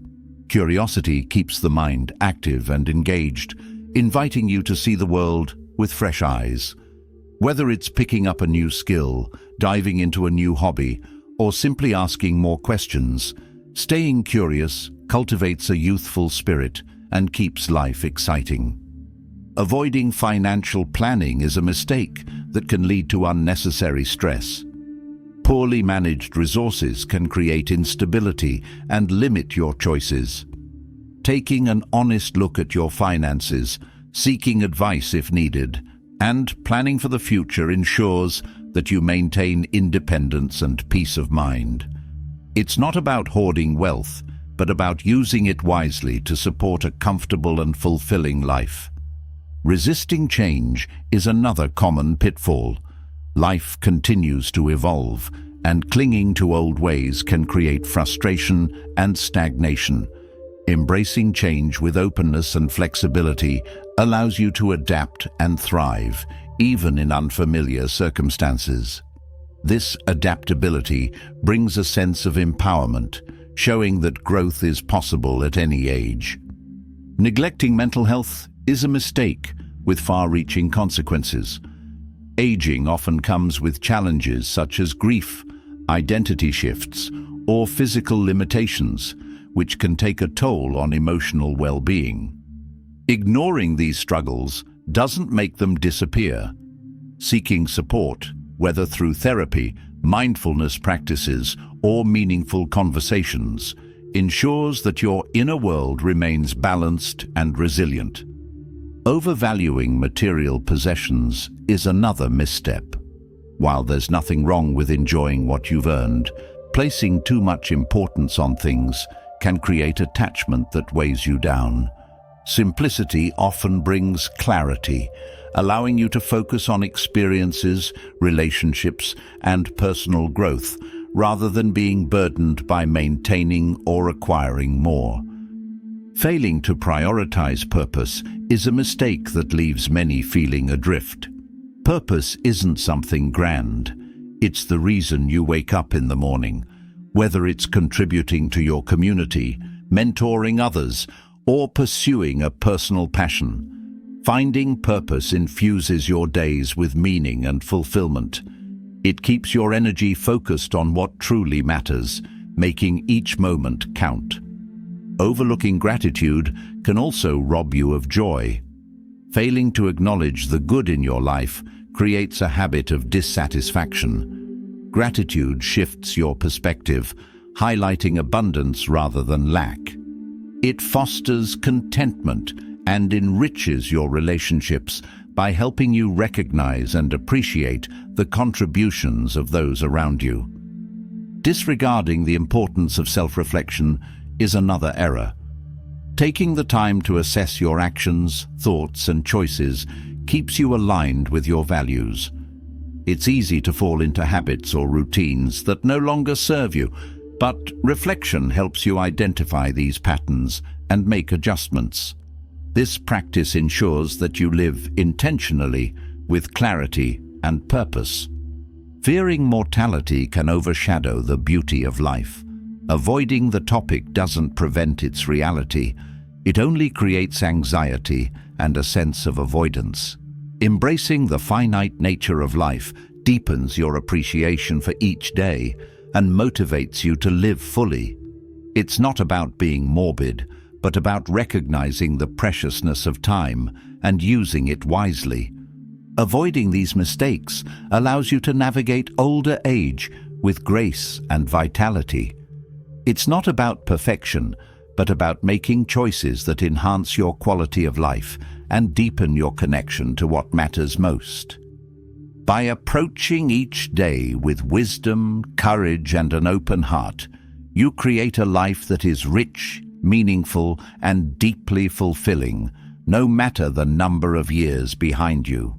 A: Curiosity keeps the mind active and engaged, inviting you to see the world with fresh eyes. Whether it's picking up a new skill, diving into a new hobby, or simply asking more questions, staying curious cultivates a youthful spirit and keeps life exciting. Avoiding financial planning is a mistake that can lead to unnecessary stress. Poorly managed resources can create instability and limit your choices. Taking an honest look at your finances, seeking advice if needed, and planning for the future ensures that you maintain independence and peace of mind. It's not about hoarding wealth, but about using it wisely to support a comfortable and fulfilling life. Resisting change is another common pitfall. Life continues to evolve, and clinging to old ways can create frustration and stagnation. Embracing change with openness and flexibility allows you to adapt and thrive, even in unfamiliar circumstances. This adaptability brings a sense of empowerment, showing that growth is possible at any age. Neglecting mental health is a mistake with far-reaching consequences. Aging often comes with challenges such as grief, identity shifts, or physical limitations, which can take a toll on emotional well-being. Ignoring these struggles doesn't make them disappear. Seeking support, whether through therapy, mindfulness practices, or meaningful conversations, ensures that your inner world remains balanced and resilient. Overvaluing material possessions is another misstep. While there's nothing wrong with enjoying what you've earned, placing too much importance on things can create attachment that weighs you down. Simplicity often brings clarity, allowing you to focus on experiences, relationships, and personal growth, rather than being burdened by maintaining or acquiring more. Failing to prioritize purpose is a mistake that leaves many feeling adrift. Purpose isn't something grand. It's the reason you wake up in the morning, whether it's contributing to your community, mentoring others, or pursuing a personal passion. Finding purpose infuses your days with meaning and fulfillment. It keeps your energy focused on what truly matters, making each moment count. Overlooking gratitude can also rob you of joy. Failing to acknowledge the good in your life creates a habit of dissatisfaction. Gratitude shifts your perspective, highlighting abundance rather than lack. It fosters contentment and enriches your relationships by helping you recognize and appreciate the contributions of those around you. Disregarding the importance of self-reflection is another error. Taking the time to assess your actions, thoughts, and choices keeps you aligned with your values. It's easy to fall into habits or routines that no longer serve you, but reflection helps you identify these patterns and make adjustments. This practice ensures that you live intentionally, with clarity and purpose. Fearing mortality can overshadow the beauty of life. Avoiding the topic doesn't prevent its reality. It only creates anxiety and a sense of avoidance. Embracing the finite nature of life deepens your appreciation for each day and motivates you to live fully. It's not about being morbid, but about recognizing the preciousness of time and using it wisely. Avoiding these mistakes allows you to navigate older age with grace and vitality. It's not about perfection, but about making choices that enhance your quality of life and deepen your connection to what matters most. By approaching each day with wisdom, courage, and an open heart, you create a life that is rich, meaningful, and deeply fulfilling, no matter the number of years behind you.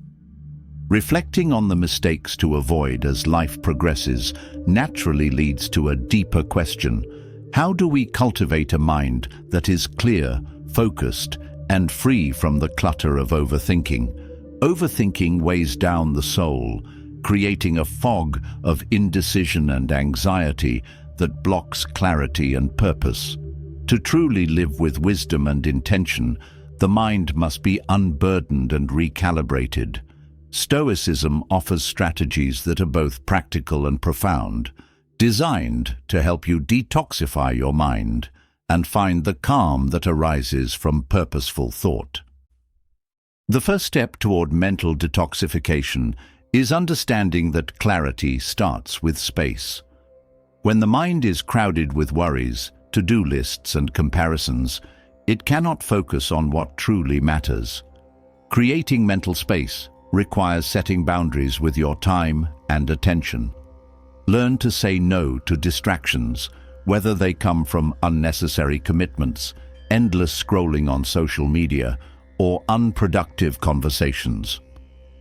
A: Reflecting on the mistakes to avoid as life progresses naturally leads to a deeper question. How do we cultivate a mind that is clear, focused, and free from the clutter of overthinking? Overthinking weighs down the soul, creating a fog of indecision and anxiety that blocks clarity and purpose. To truly live with wisdom and intention, the mind must be unburdened and recalibrated. Stoicism offers strategies that are both practical and profound, designed to help you detoxify your mind and find the calm that arises from purposeful thought. The first step toward mental detoxification is understanding that clarity starts with space. When the mind is crowded with worries, to-do lists, and comparisons, it cannot focus on what truly matters. Creating mental space requires setting boundaries with your time and attention. Learn to say no to distractions, whether they come from unnecessary commitments, endless scrolling on social media, or unproductive conversations.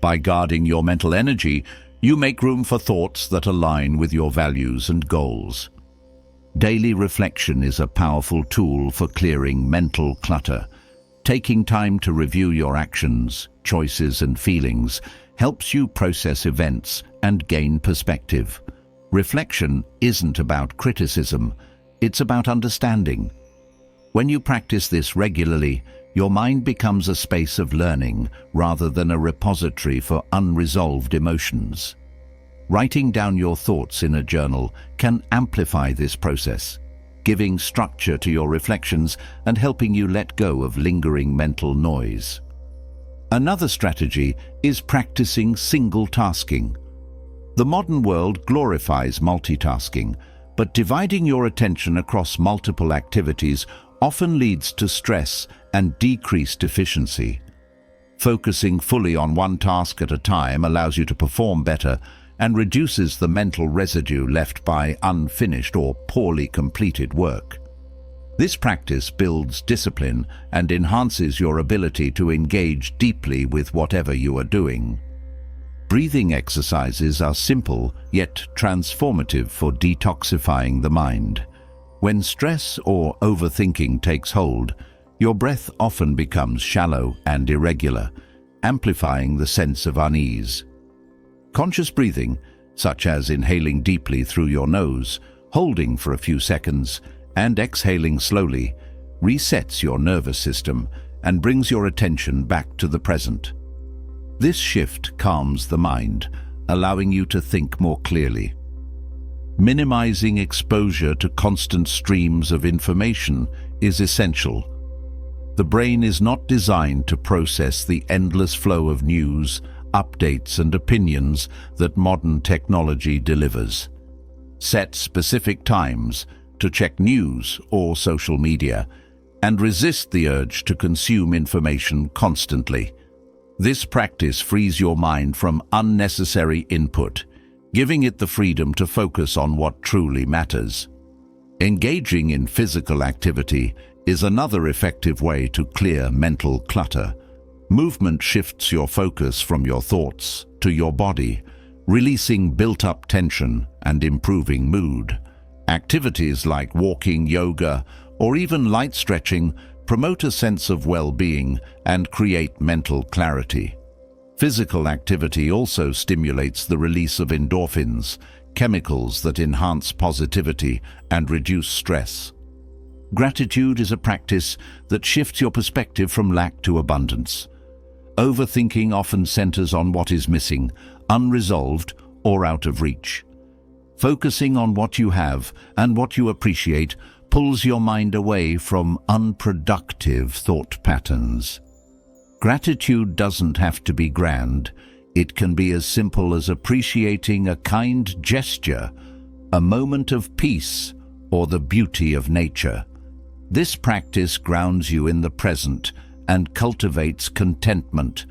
A: By guarding your mental energy, you make room for thoughts that align with your values and goals. Daily reflection is a powerful tool for clearing mental clutter. Taking time to review your actions, choices, and feelings helps you process events and gain perspective. Reflection isn't about criticism, it's about understanding. When you practice this regularly, your mind becomes a space of learning rather than a repository for unresolved emotions. Writing down your thoughts in a journal can amplify this process, giving structure to your reflections and helping you let go of lingering mental noise. Another strategy is practicing single tasking. The modern world glorifies multitasking, but dividing your attention across multiple activities often leads to stress and decreased efficiency. Focusing fully on one task at a time allows you to perform better and reduces the mental residue left by unfinished or poorly completed work. This practice builds discipline and enhances your ability to engage deeply with whatever you are doing. Breathing exercises are simple yet transformative for detoxifying the mind. When stress or overthinking takes hold, your breath often becomes shallow and irregular, amplifying the sense of unease. Conscious breathing, such as inhaling deeply through your nose, holding for a few seconds, and exhaling slowly, resets your nervous system and brings your attention back to the present. This shift calms the mind, allowing you to think more clearly. Minimizing exposure to constant streams of information is essential. The brain is not designed to process the endless flow of news, updates, and opinions that modern technology delivers. Set specific times to check news or social media, and resist the urge to consume information constantly. This practice frees your mind from unnecessary input, giving it the freedom to focus on what truly matters. Engaging in physical activity is another effective way to clear mental clutter. Movement shifts your focus from your thoughts to your body, releasing built-up tension and improving mood. Activities like walking, yoga, or even light stretching promote a sense of well-being and create mental clarity. Physical activity also stimulates the release of endorphins, chemicals that enhance positivity and reduce stress. Gratitude is a practice that shifts your perspective from lack to abundance. Overthinking often centers on what is missing, unresolved, or out of reach. Focusing on what you have and what you appreciate pulls your mind away from unproductive thought patterns. Gratitude doesn't have to be grand. It can be as simple as appreciating a kind gesture, a moment of peace, or the beauty of nature. This practice grounds you in the present and cultivates contentment.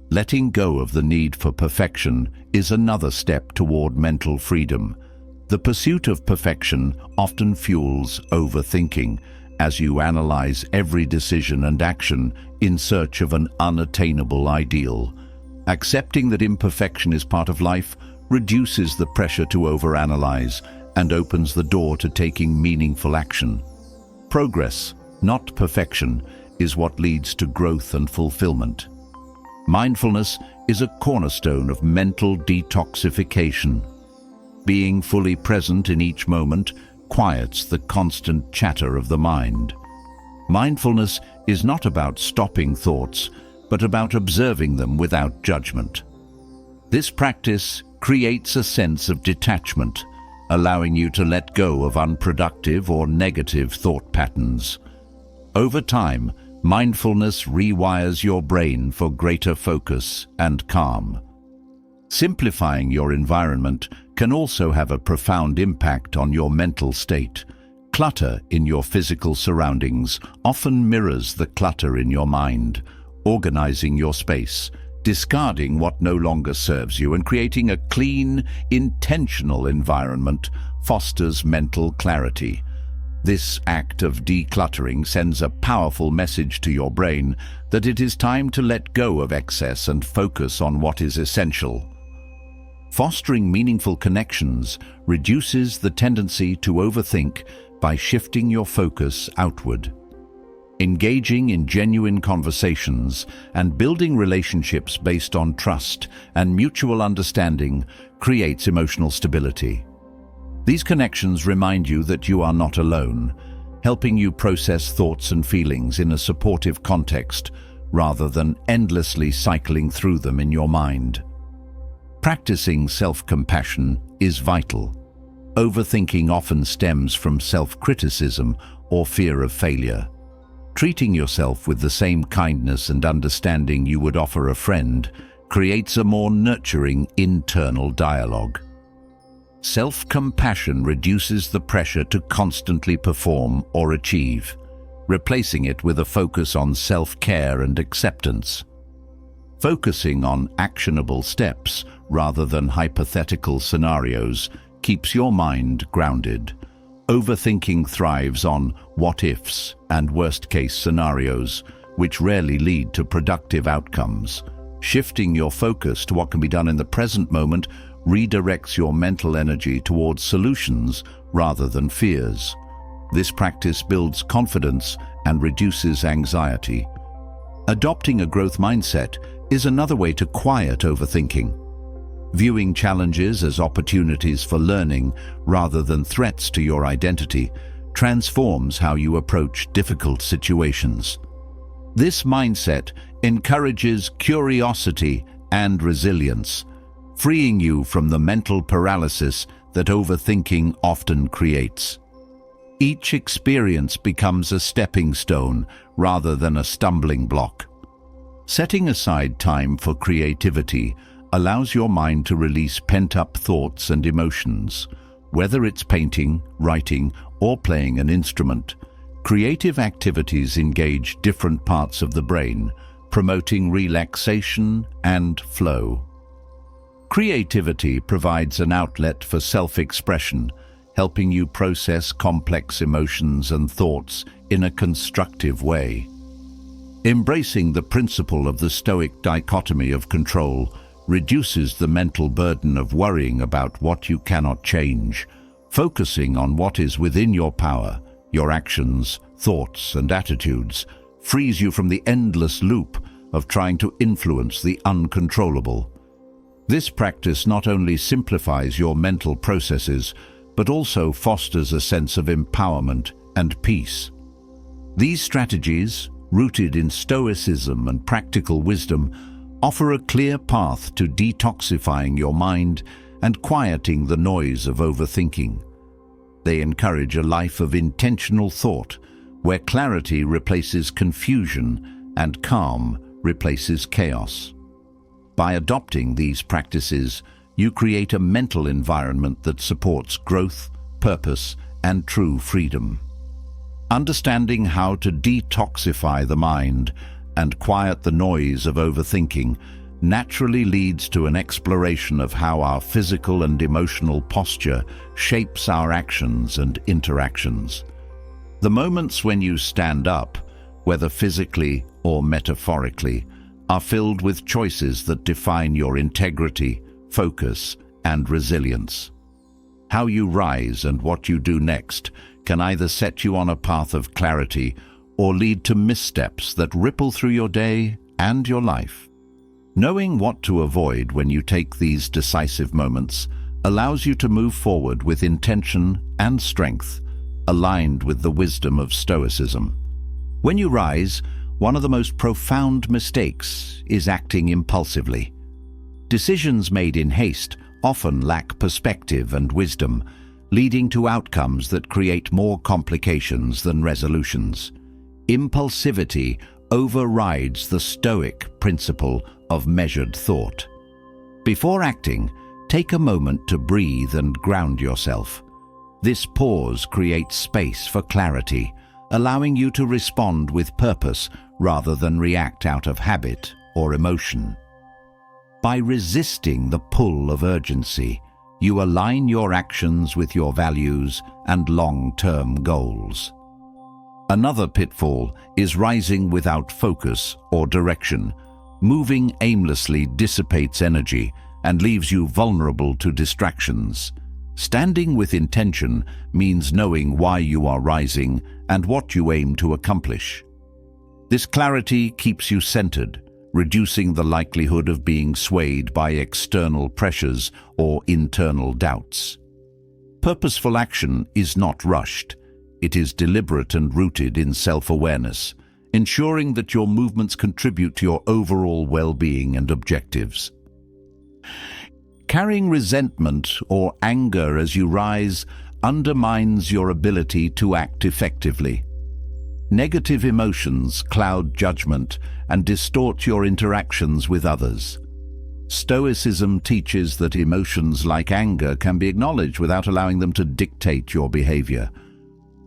A: Letting go of the need for perfection is another step toward mental freedom. The pursuit of perfection often fuels overthinking, as you analyze every decision and action in search of an unattainable ideal. Accepting that imperfection is part of life reduces the pressure to overanalyze and opens the door to taking meaningful action. Progress, not perfection, is what leads to growth and fulfillment. Mindfulness is a cornerstone of mental detoxification. Being fully present in each moment quiets the constant chatter of the mind. Mindfulness is not about stopping thoughts, but about observing them without judgment. This practice creates a sense of detachment, allowing you to let go of unproductive or negative thought patterns. Over time, mindfulness rewires your brain for greater focus and calm. Simplifying your environment can also have a profound impact on your mental state. Clutter in your physical surroundings often mirrors the clutter in your mind. Organizing your space, discarding what no longer serves you, and creating a clean, intentional environment fosters mental clarity. This act of decluttering sends a powerful message to your brain that it is time to let go of excess and focus on what is essential. Fostering meaningful connections reduces the tendency to overthink by shifting your focus outward. Engaging in genuine conversations and building relationships based on trust and mutual understanding creates emotional stability. These connections remind you that you are not alone, helping you process thoughts and feelings in a supportive context rather than endlessly cycling through them in your mind. Practicing self-compassion is vital. Overthinking often stems from self-criticism or fear of failure. Treating yourself with the same kindness and understanding you would offer a friend creates a more nurturing internal dialogue. Self-compassion reduces the pressure to constantly perform or achieve, replacing it with a focus on self-care and acceptance. Focusing on actionable steps rather than hypothetical scenarios keeps your mind grounded. Overthinking thrives on what-ifs and worst-case scenarios, which rarely lead to productive outcomes. Shifting your focus to what can be done in the present moment redirects your mental energy towards solutions rather than fears. This practice builds confidence and reduces anxiety. Adopting a growth mindset is another way to quiet overthinking. Viewing challenges as opportunities for learning rather than threats to your identity transforms how you approach difficult situations. This mindset encourages curiosity and resilience, freeing you from the mental paralysis that overthinking often creates. Each experience becomes a stepping stone rather than a stumbling block. Setting aside time for creativity allows your mind to release pent-up thoughts and emotions. Whether it's painting, writing, or playing an instrument, creative activities engage different parts of the brain, promoting relaxation and flow. Creativity provides an outlet for self-expression, helping you process complex emotions and thoughts in a constructive way. Embracing the principle of the Stoic dichotomy of control reduces the mental burden of worrying about what you cannot change. Focusing on what is within your power, your actions, thoughts, and attitudes, frees you from the endless loop of trying to influence the uncontrollable. This practice not only simplifies your mental processes, but also fosters a sense of empowerment and peace. These strategies, rooted in Stoicism and practical wisdom, offer a clear path to detoxifying your mind and quieting the noise of overthinking. They encourage a life of intentional thought, where clarity replaces confusion and calm replaces chaos. By adopting these practices, you create a mental environment that supports growth, purpose, and true freedom. Understanding how to detoxify the mind and quiet the noise of overthinking naturally leads to an exploration of how our physical and emotional posture shapes our actions and interactions. The moments when you stand up, whether physically or metaphorically, are filled with choices that define your integrity, focus, and resilience. How you rise and what you do next can either set you on a path of clarity or lead to missteps that ripple through your day and your life. Knowing what to avoid when you take these decisive moments allows you to move forward with intention and strength, aligned with the wisdom of Stoicism. When you rise, one of the most profound mistakes is acting impulsively. Decisions made in haste often lack perspective and wisdom, leading to outcomes that create more complications than resolutions. Impulsivity overrides the Stoic principle of measured thought. Before acting, take a moment to breathe and ground yourself. This pause creates space for clarity, allowing you to respond with purpose rather than react out of habit or emotion. By resisting the pull of urgency, you align your actions with your values and long-term goals. Another pitfall is rising without focus or direction. Moving aimlessly dissipates energy and leaves you vulnerable to distractions. Standing with intention means knowing why you are rising and what you aim to accomplish. This clarity keeps you centered, reducing the likelihood of being swayed by external pressures or internal doubts. Purposeful action is not rushed. It is deliberate and rooted in self-awareness, ensuring that your movements contribute to your overall well-being and objectives. Carrying resentment or anger as you rise undermines your ability to act effectively. Negative emotions cloud judgment and distort your interactions with others. Stoicism teaches that emotions like anger can be acknowledged without allowing them to dictate your behavior.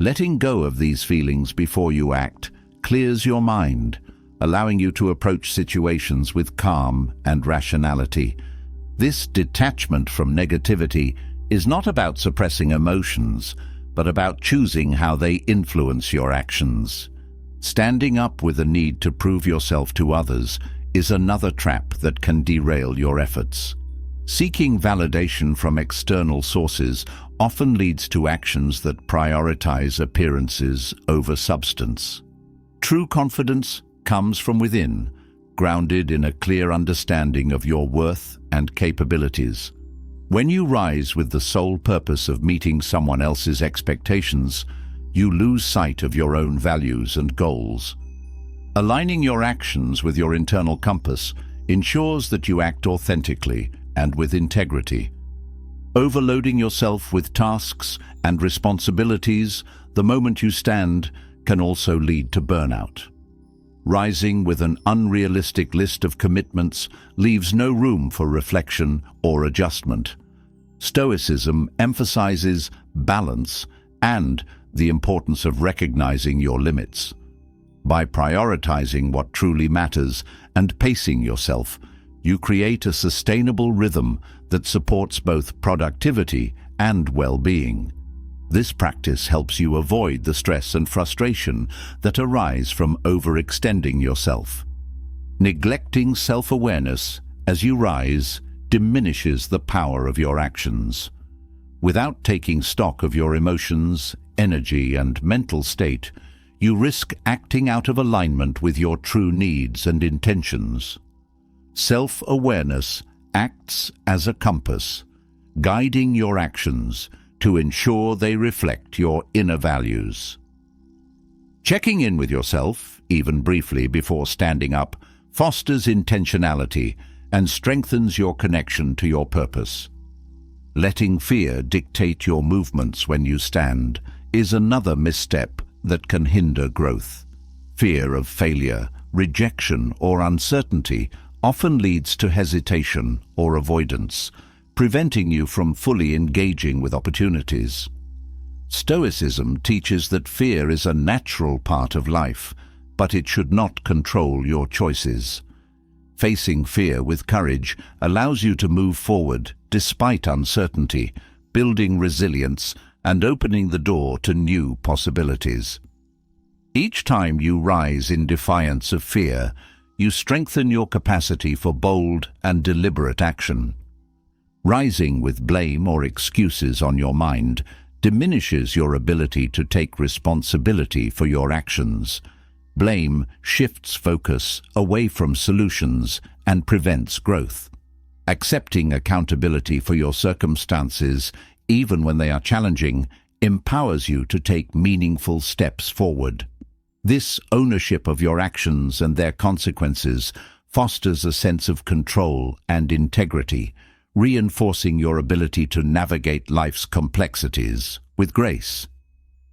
A: Letting go of these feelings before you act clears your mind, allowing you to approach situations with calm and rationality. This detachment from negativity is not about suppressing emotions, but about choosing how they influence your actions. Standing up with a need to prove yourself to others is another trap that can derail your efforts. Seeking validation from external sources often leads to actions that prioritize appearances over substance. True confidence comes from within, grounded in a clear understanding of your worth and capabilities. When you rise with the sole purpose of meeting someone else's expectations, you lose sight of your own values and goals. Aligning your actions with your internal compass ensures that you act authentically and with integrity. Overloading yourself with tasks and responsibilities the moment you stand can also lead to burnout. Rising with an unrealistic list of commitments leaves no room for reflection or adjustment. Stoicism emphasizes balance and the importance of recognizing your limits. By prioritizing what truly matters and pacing yourself, you create a sustainable rhythm that supports both productivity and well-being. This practice helps you avoid the stress and frustration that arise from overextending yourself. Neglecting self-awareness as you rise diminishes the power of your actions. Without taking stock of your emotions, energy, and mental state, you risk acting out of alignment with your true needs and intentions. Self-awareness acts as a compass, guiding your actions to ensure they reflect your inner values. Checking in with yourself, even briefly before standing up, fosters intentionality and strengthens your connection to your purpose. Letting fear dictate your movements when you stand is another misstep that can hinder growth. Fear of failure, rejection, or uncertainty often leads to hesitation or avoidance, preventing you from fully engaging with opportunities. Stoicism teaches that fear is a natural part of life, but it should not control your choices. Facing fear with courage allows you to move forward despite uncertainty, building resilience and opening the door to new possibilities. Each time you rise in defiance of fear, you strengthen your capacity for bold and deliberate action. Rising with blame or excuses on your mind diminishes your ability to take responsibility for your actions. Blame shifts focus away from solutions and prevents growth. Accepting accountability for your circumstances, even when they are challenging, empowers you to take meaningful steps forward. This ownership of your actions and their consequences fosters a sense of control and integrity, reinforcing your ability to navigate life's complexities with grace.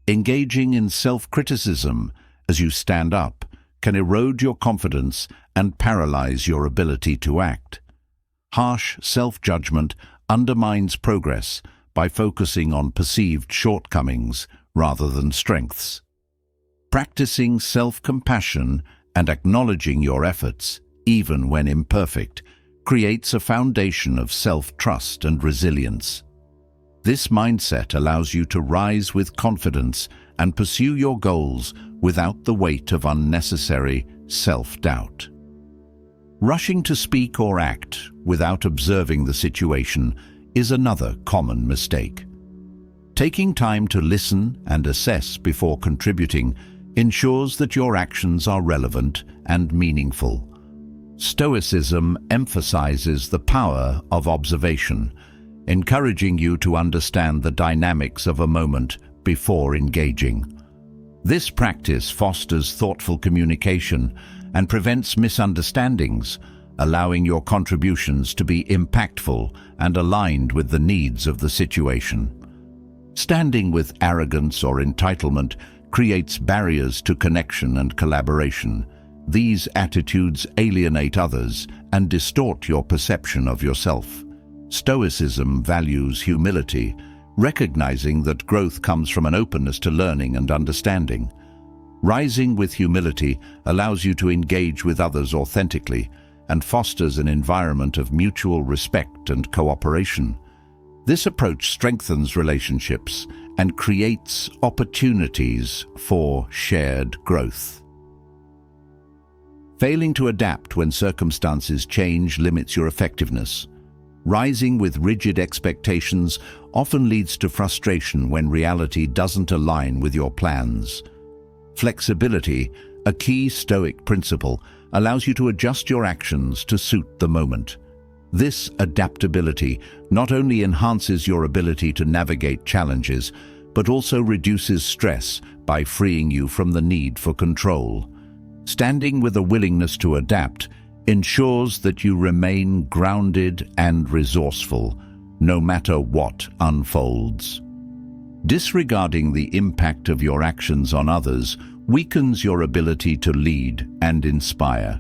A: Engaging in self-criticism as you stand up can erode your confidence and paralyze your ability to act. Harsh self-judgment undermines progress by focusing on perceived shortcomings rather than strengths. Practicing self-compassion and acknowledging your efforts, even when imperfect, creates a foundation of self-trust and resilience. This mindset allows you to rise with confidence and pursue your goals without the weight of unnecessary self-doubt. Rushing to speak or act without observing the situation is another common mistake. Taking time to listen and assess before contributing ensures that your actions are relevant and meaningful. Stoicism emphasizes the power of observation, encouraging you to understand the dynamics of a moment before engaging. This practice fosters thoughtful communication and prevents misunderstandings, allowing your contributions to be impactful and aligned with the needs of the situation. Standing with arrogance or entitlement creates barriers to connection and collaboration. These attitudes alienate others and distort your perception of yourself. Stoicism values humility, recognizing that growth comes from an openness to learning and understanding. Rising with humility allows you to engage with others authentically and fosters an environment of mutual respect and cooperation. This approach strengthens relationships and creates opportunities for shared growth. Failing to adapt when circumstances change limits your effectiveness. Rising with rigid expectations often leads to frustration when reality doesn't align with your plans. Flexibility, a key Stoic principle, allows you to adjust your actions to suit the moment. This adaptability not only enhances your ability to navigate challenges, but also reduces stress by freeing you from the need for control. Standing with a willingness to adapt ensures that you remain grounded and resourceful, no matter what unfolds. Disregarding the impact of your actions on others weakens your ability to lead and inspire.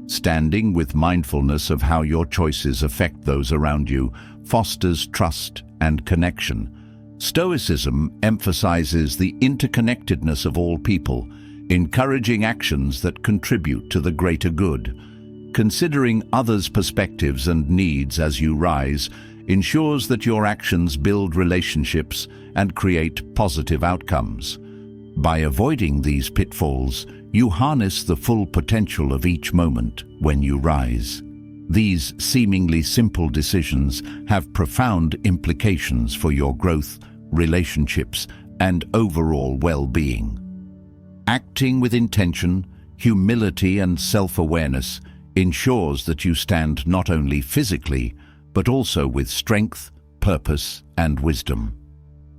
A: Standing with mindfulness of how your choices affect those around you fosters trust and connection. Stoicism emphasizes the interconnectedness of all people, encouraging actions that contribute to the greater good. Considering others' perspectives and needs as you rise ensures that your actions build relationships and create positive outcomes. By avoiding these pitfalls, you harness the full potential of each moment when you rise. These seemingly simple decisions have profound implications for your growth, relationships, and overall well-being. Acting with intention, humility, and self-awareness ensures that you stand not only physically, but also with strength, purpose, and wisdom.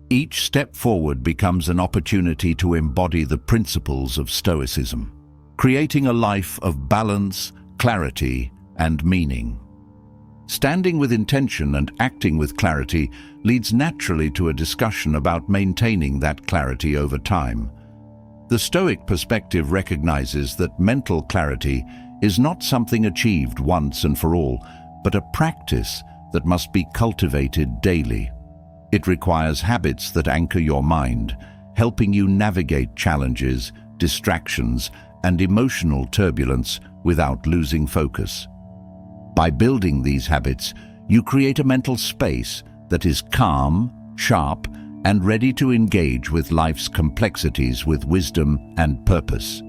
A: Each step forward becomes an opportunity to embody the principles of Stoicism, creating a life of balance, clarity, and meaning. Standing with intention and acting with clarity leads naturally to a discussion about maintaining that clarity over time. The Stoic perspective recognizes that mental clarity is not something achieved once and for all, but a practice that must be cultivated daily. It requires habits that anchor your mind, helping you navigate challenges, distractions, and emotional turbulence without losing focus. By building these habits, you create a mental space that is calm, sharp, and ready to engage with life's complexities with wisdom and purpose.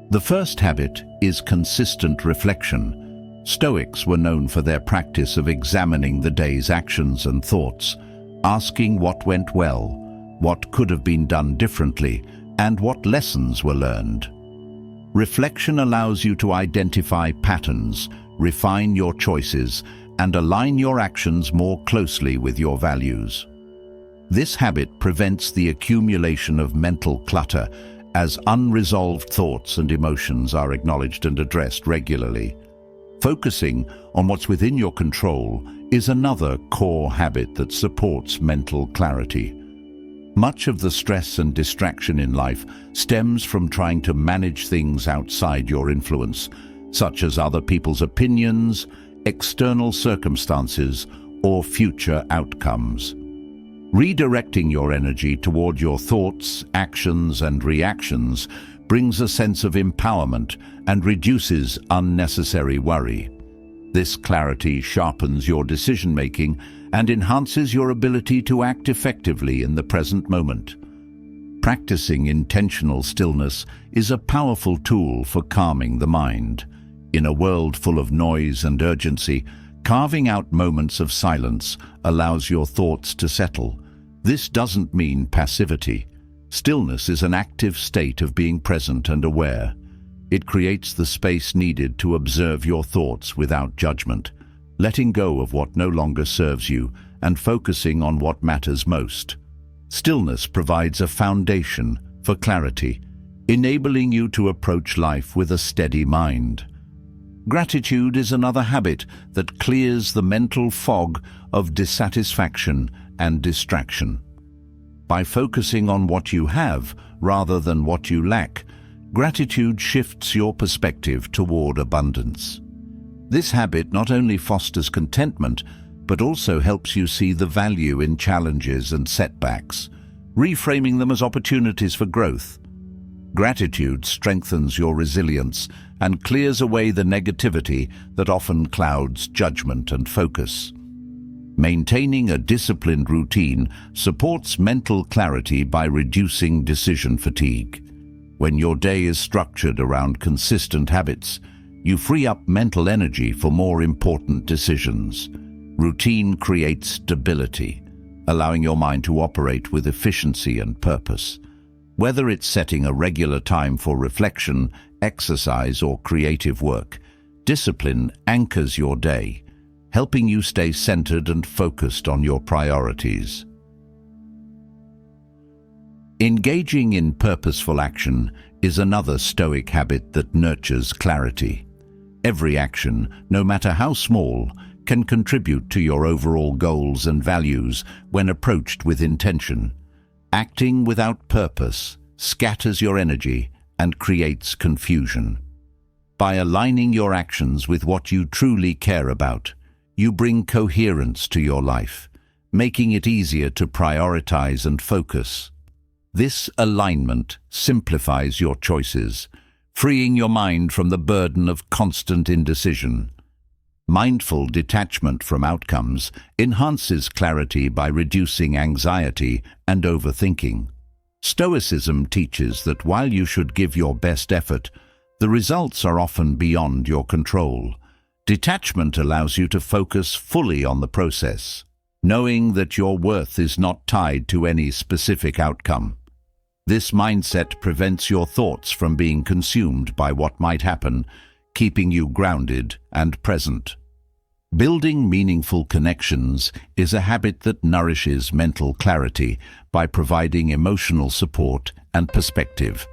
A: The first habit is consistent reflection. Stoics were known for their practice of examining the day's actions and thoughts, asking what went well, what could have been done differently, and what lessons were learned. Reflection allows you to identify patterns, refine your choices, and align your actions more closely with your values. This habit prevents the accumulation of mental clutter, as unresolved thoughts and emotions are acknowledged and addressed regularly. Focusing on what's within your control is another core habit that supports mental clarity. Much of the stress and distraction in life stems from trying to manage things outside your influence, such as other people's opinions, external circumstances, or future outcomes. Redirecting your energy toward your thoughts, actions, and reactions brings a sense of empowerment and reduces unnecessary worry. This clarity sharpens your decision-making and enhances your ability to act effectively in the present moment. Practicing intentional stillness is a powerful tool for calming the mind. In a world full of noise and urgency, carving out moments of silence allows your thoughts to settle. This doesn't mean passivity. Stillness is an active state of being present and aware. It creates the space needed to observe your thoughts without judgment, letting go of what no longer serves you and focusing on what matters most. Stillness provides a foundation for clarity, enabling you to approach life with a steady mind. Gratitude is another habit that clears the mental fog of dissatisfaction and distraction. By focusing on what you have rather than what you lack, gratitude shifts your perspective toward abundance. This habit not only fosters contentment, but also helps you see the value in challenges and setbacks, reframing them as opportunities for growth. Gratitude strengthens your resilience and clears away the negativity that often clouds judgment and focus. Maintaining a disciplined routine supports mental clarity by reducing decision fatigue. When your day is structured around consistent habits, you free up mental energy for more important decisions. Routine creates stability, allowing your mind to operate with efficiency and purpose. Whether it's setting a regular time for reflection, exercise, or creative work, discipline anchors your day, helping you stay centered and focused on your priorities. Engaging in purposeful action is another Stoic habit that nurtures clarity. Every action, no matter how small, can contribute to your overall goals and values when approached with intention. Acting without purpose scatters your energy and creates confusion. By aligning your actions with what you truly care about, you bring coherence to your life, making it easier to prioritize and focus. This alignment simplifies your choices, freeing your mind from the burden of constant indecision. Mindful detachment from outcomes enhances clarity by reducing anxiety and overthinking. Stoicism teaches that while you should give your best effort, the results are often beyond your control. Detachment allows you to focus fully on the process, knowing that your worth is not tied to any specific outcome. This mindset prevents your thoughts from being consumed by what might happen, keeping you grounded and present. Building meaningful connections is a habit that nourishes mental clarity by providing emotional support and perspective.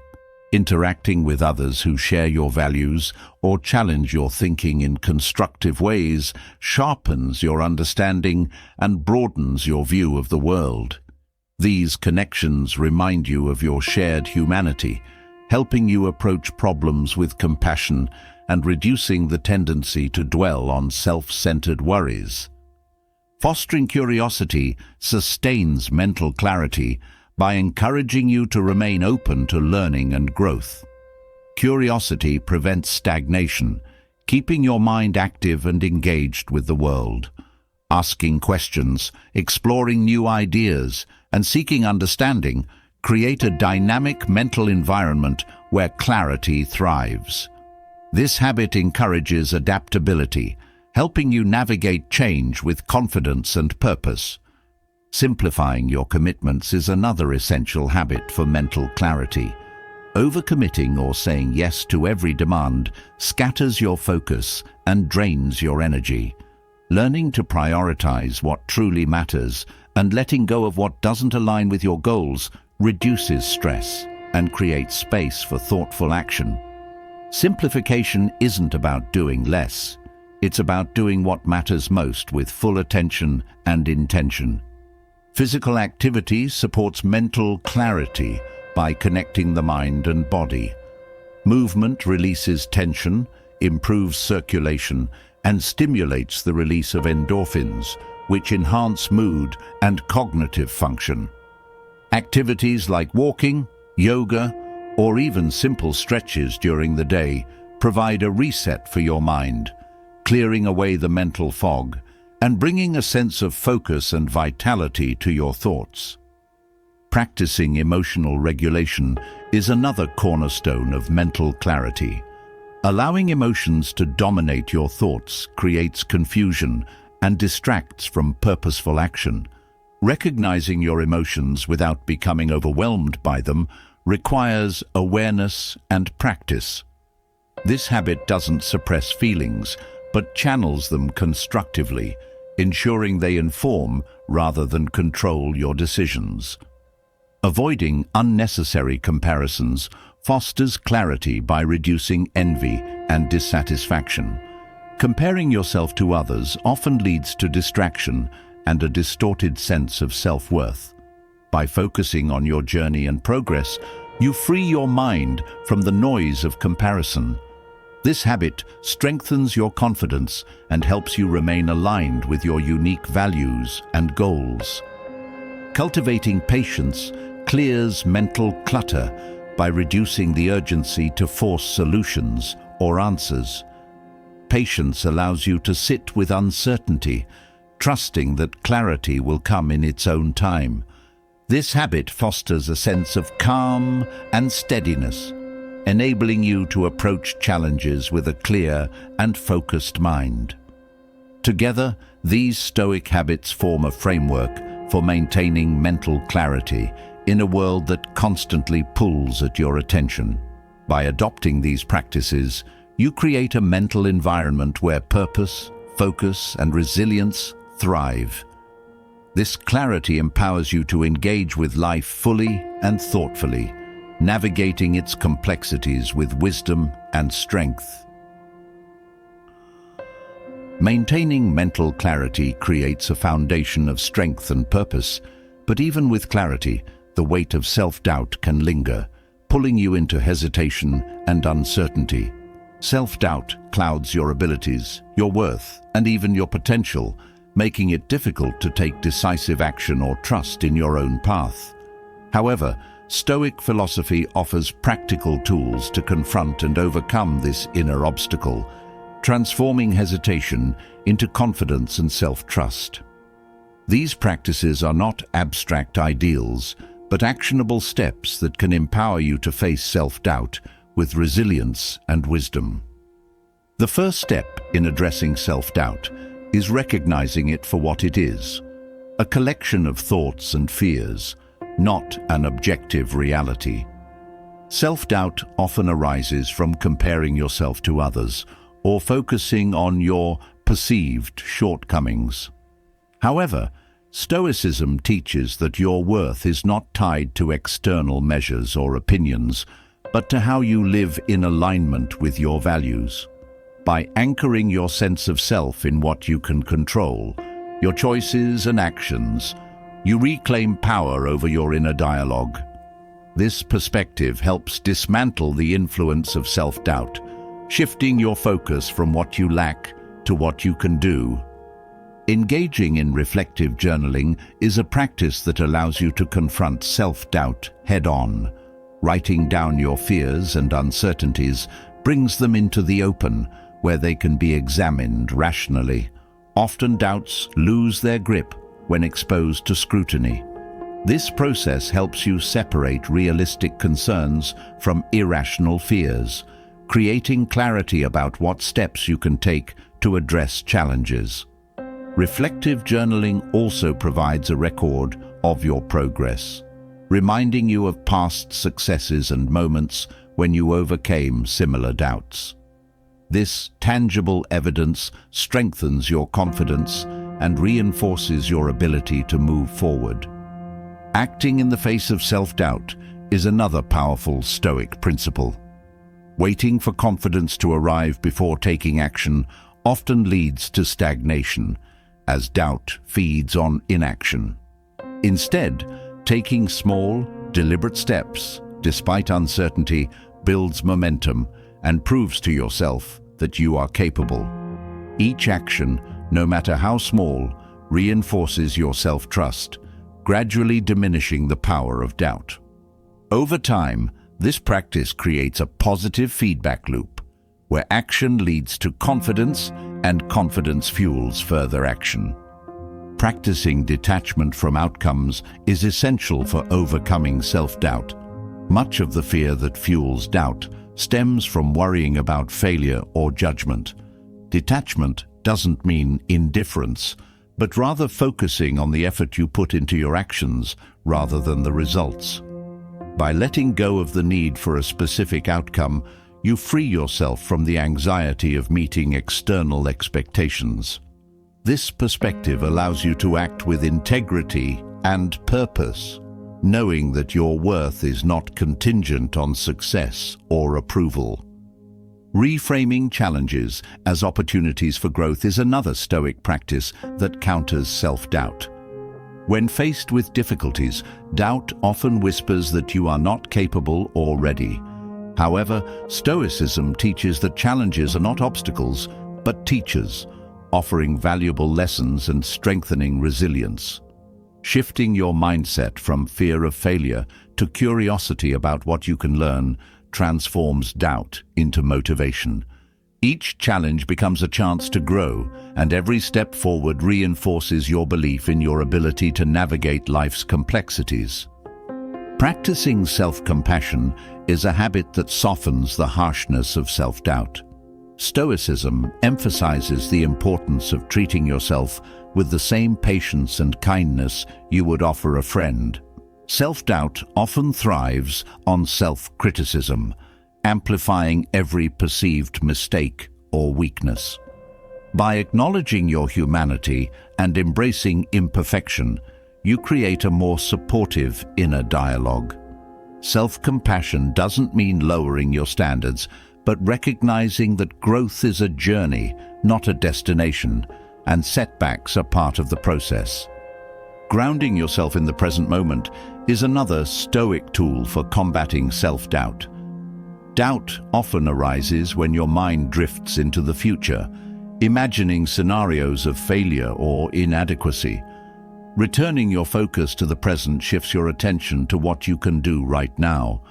A: Interacting with others who share your values or challenge your thinking in constructive ways sharpens your understanding and broadens your view of the world. These connections remind you of your shared humanity, helping you approach problems with compassion and reducing the tendency to dwell on self-centered worries. Fostering curiosity sustains mental clarity by encouraging you to remain open to learning and growth. Curiosity prevents stagnation, keeping your mind active and engaged with the world. Asking questions, exploring new ideas, and seeking understanding create a dynamic mental environment where clarity thrives. This habit encourages adaptability, helping you navigate change with confidence and purpose. Simplifying your commitments is another essential habit for mental clarity. Overcommitting or saying yes to every demand scatters your focus and drains your energy. Learning to prioritize what truly matters and letting go of what doesn't align with your goals reduces stress and creates space for thoughtful action. Simplification isn't about doing less. It's about doing what matters most with full attention and intention. Physical activity supports mental clarity by connecting the mind and body. Movement releases tension, improves circulation, and stimulates the release of endorphins, which enhance mood and cognitive function. Activities like walking, yoga, or even simple stretches during the day provide a reset for your mind, clearing away the mental fog and bringing a sense of focus and vitality to your thoughts. Practicing emotional regulation is another cornerstone of mental clarity. Allowing emotions to dominate your thoughts creates confusion and distracts from purposeful action. Recognizing your emotions without becoming overwhelmed by them requires awareness and practice. This habit doesn't suppress feelings, but channels them constructively, ensuring they inform rather than control your decisions. Avoiding unnecessary comparisons fosters clarity by reducing envy and dissatisfaction. Comparing yourself to others often leads to distraction and a distorted sense of self-worth. By focusing on your journey and progress, you free your mind from the noise of comparison. This habit strengthens your confidence and helps you remain aligned with your unique values and goals. Cultivating patience clears mental clutter by reducing the urgency to force solutions or answers. Patience allows you to sit with uncertainty, trusting that clarity will come in its own time. This habit fosters a sense of calm and steadiness, enabling you to approach challenges with a clear and focused mind. Together, these Stoic habits form a framework for maintaining mental clarity in a world that constantly pulls at your attention. By adopting these practices, you create a mental environment where purpose, focus, and resilience thrive. This clarity empowers you to engage with life fully and thoughtfully, navigating its complexities with wisdom and strength. Maintaining mental clarity creates a foundation of strength and purpose, but even with clarity, the weight of self-doubt can linger, pulling you into hesitation and uncertainty. Self-doubt clouds your abilities, your worth, and even your potential, making it difficult to take decisive action or trust in your own path. However, Stoic philosophy offers practical tools to confront and overcome this inner obstacle, transforming hesitation into confidence and self-trust. These practices are not abstract ideals, but actionable steps that can empower you to face self-doubt with resilience and wisdom. The first step in addressing self-doubt is recognizing it for what it is, a collection of thoughts and fears, not an objective reality. Self-doubt often arises from comparing yourself to others or focusing on your perceived shortcomings. However, Stoicism teaches that your worth is not tied to external measures or opinions, but to how you live in alignment with your values. By anchoring your sense of self in what you can control, your choices and actions, you reclaim power over your inner dialogue. This perspective helps dismantle the influence of self-doubt, shifting your focus from what you lack to what you can do. Engaging in reflective journaling is a practice that allows you to confront self-doubt head-on. Writing down your fears and uncertainties brings them into the open, where they can be examined rationally. Often doubts lose their grip when exposed to scrutiny. This process helps you separate realistic concerns from irrational fears, creating clarity about what steps you can take to address challenges. Reflective journaling also provides a record of your progress, reminding you of past successes and moments when you overcame similar doubts. This tangible evidence strengthens your confidence and reinforces your ability to move forward. Acting in the face of self-doubt is another powerful Stoic principle. Waiting for confidence to arrive before taking action often leads to stagnation, as doubt feeds on inaction. Instead, taking small, deliberate steps, despite uncertainty, builds momentum and proves to yourself that you are capable. Each action, no matter how small, reinforces your self-trust, gradually diminishing the power of doubt. Over time, this practice creates a positive feedback loop, where action leads to confidence and confidence fuels further action. Practicing detachment from outcomes is essential for overcoming self-doubt. Much of the fear that fuels doubt stems from worrying about failure or judgment. Detachment doesn't mean indifference, but rather focusing on the effort you put into your actions rather than the results. By letting go of the need for a specific outcome, you free yourself from the anxiety of meeting external expectations. This perspective allows you to act with integrity and purpose, knowing that your worth is not contingent on success or approval. Reframing challenges as opportunities for growth is another Stoic practice that counters self-doubt. When faced with difficulties, doubt often whispers that you are not capable or ready. However, Stoicism teaches that challenges are not obstacles, but teachers, offering valuable lessons and strengthening resilience. Shifting your mindset from fear of failure to curiosity about what you can learn transforms doubt into motivation, Each challenge becomes a chance to grow, and every step forward reinforces your belief in your ability to navigate life's complexities. Practicing self-compassion is a habit that softens the harshness of self-doubt. Stoicism emphasizes the importance of treating yourself with the same patience and kindness you would offer a friend. Self-doubt often thrives on self-criticism, amplifying every perceived mistake or weakness. By acknowledging your humanity and embracing imperfection, you create a more supportive inner dialogue. Self-compassion doesn't mean lowering your standards, but recognizing that growth is a journey, not a destination, and setbacks are part of the process. Grounding yourself in the present moment is another Stoic tool for combating self-doubt. Doubt often arises when your mind drifts into the future, imagining scenarios of failure or inadequacy. Returning your focus to the present shifts your attention to what you can do right now.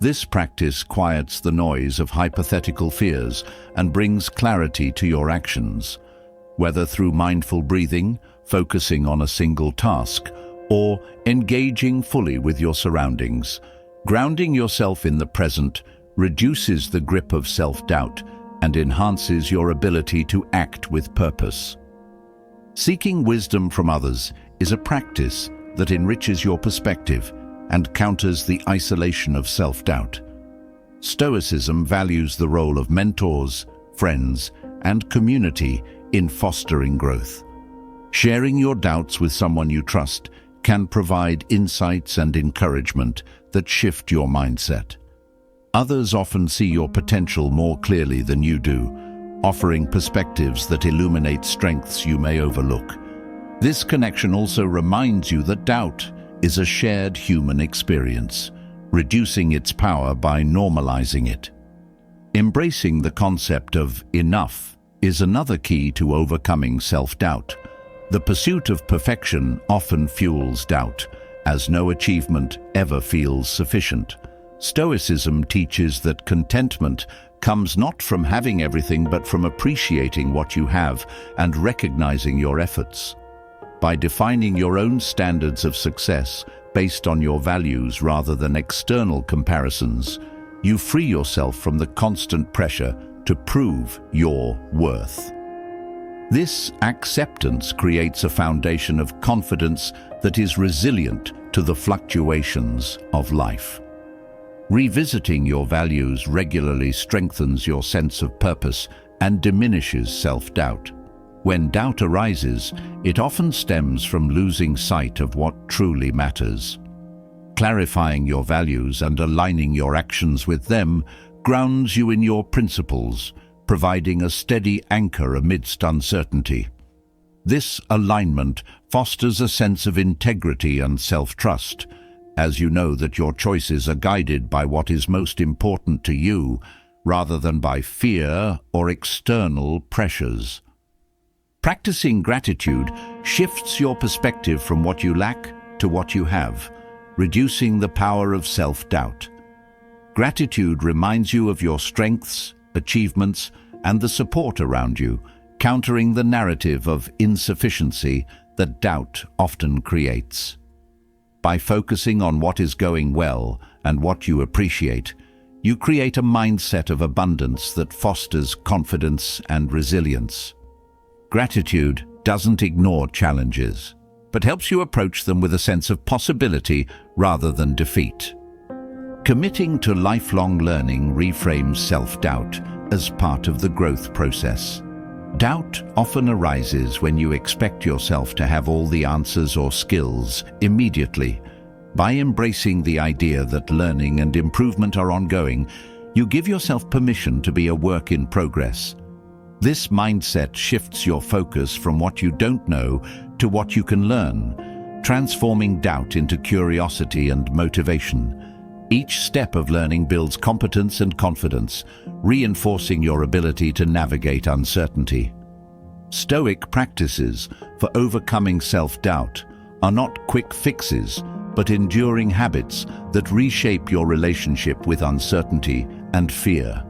A: This practice quiets the noise of hypothetical fears and brings clarity to your actions. Whether through mindful breathing, focusing on a single task, or engaging fully with your surroundings, grounding yourself in the present reduces the grip of self-doubt and enhances your ability to act with purpose. Seeking wisdom from others is a practice that enriches your perspective and counters the isolation of self-doubt. Stoicism values the role of mentors, friends, and community in fostering growth. Sharing your doubts with someone you trust can provide insights and encouragement that shift your mindset. Others often see your potential more clearly than you do, offering perspectives that illuminate strengths you may overlook. This connection also reminds you that doubt is a shared human experience, reducing its power by normalizing it. Embracing the concept of enough is another key to overcoming self-doubt. The pursuit of perfection often fuels doubt, as no achievement ever feels sufficient. Stoicism teaches that contentment comes not from having everything but from appreciating what you have and recognizing your efforts. By defining your own standards of success based on your values rather than external comparisons, you free yourself from the constant pressure to prove your worth. This acceptance creates a foundation of confidence that is resilient to the fluctuations of life. Revisiting your values regularly strengthens your sense of purpose and diminishes self-doubt. When doubt arises, it often stems from losing sight of what truly matters. Clarifying your values and aligning your actions with them grounds you in your principles, providing a steady anchor amidst uncertainty. This alignment fosters a sense of integrity and self-trust, as you know that your choices are guided by what is most important to you, rather than by fear or external pressures. Practicing gratitude shifts your perspective from what you lack to what you have, reducing the power of self-doubt. Gratitude reminds you of your strengths, achievements, and the support around you, countering the narrative of insufficiency that doubt often creates. By focusing on what is going well and what you appreciate, you create a mindset of abundance that fosters confidence and resilience. Gratitude doesn't ignore challenges, but helps you approach them with a sense of possibility rather than defeat. Committing to lifelong learning reframes self-doubt as part of the growth process. Doubt often arises when you expect yourself to have all the answers or skills immediately. By embracing the idea that learning and improvement are ongoing, you give yourself permission to be a work in progress. This mindset shifts your focus from what you don't know to what you can learn, transforming doubt into curiosity and motivation. Each step of learning builds competence and confidence, reinforcing your ability to navigate uncertainty. Stoic practices for overcoming self-doubt are not quick fixes, but enduring habits that reshape your relationship with uncertainty and fear.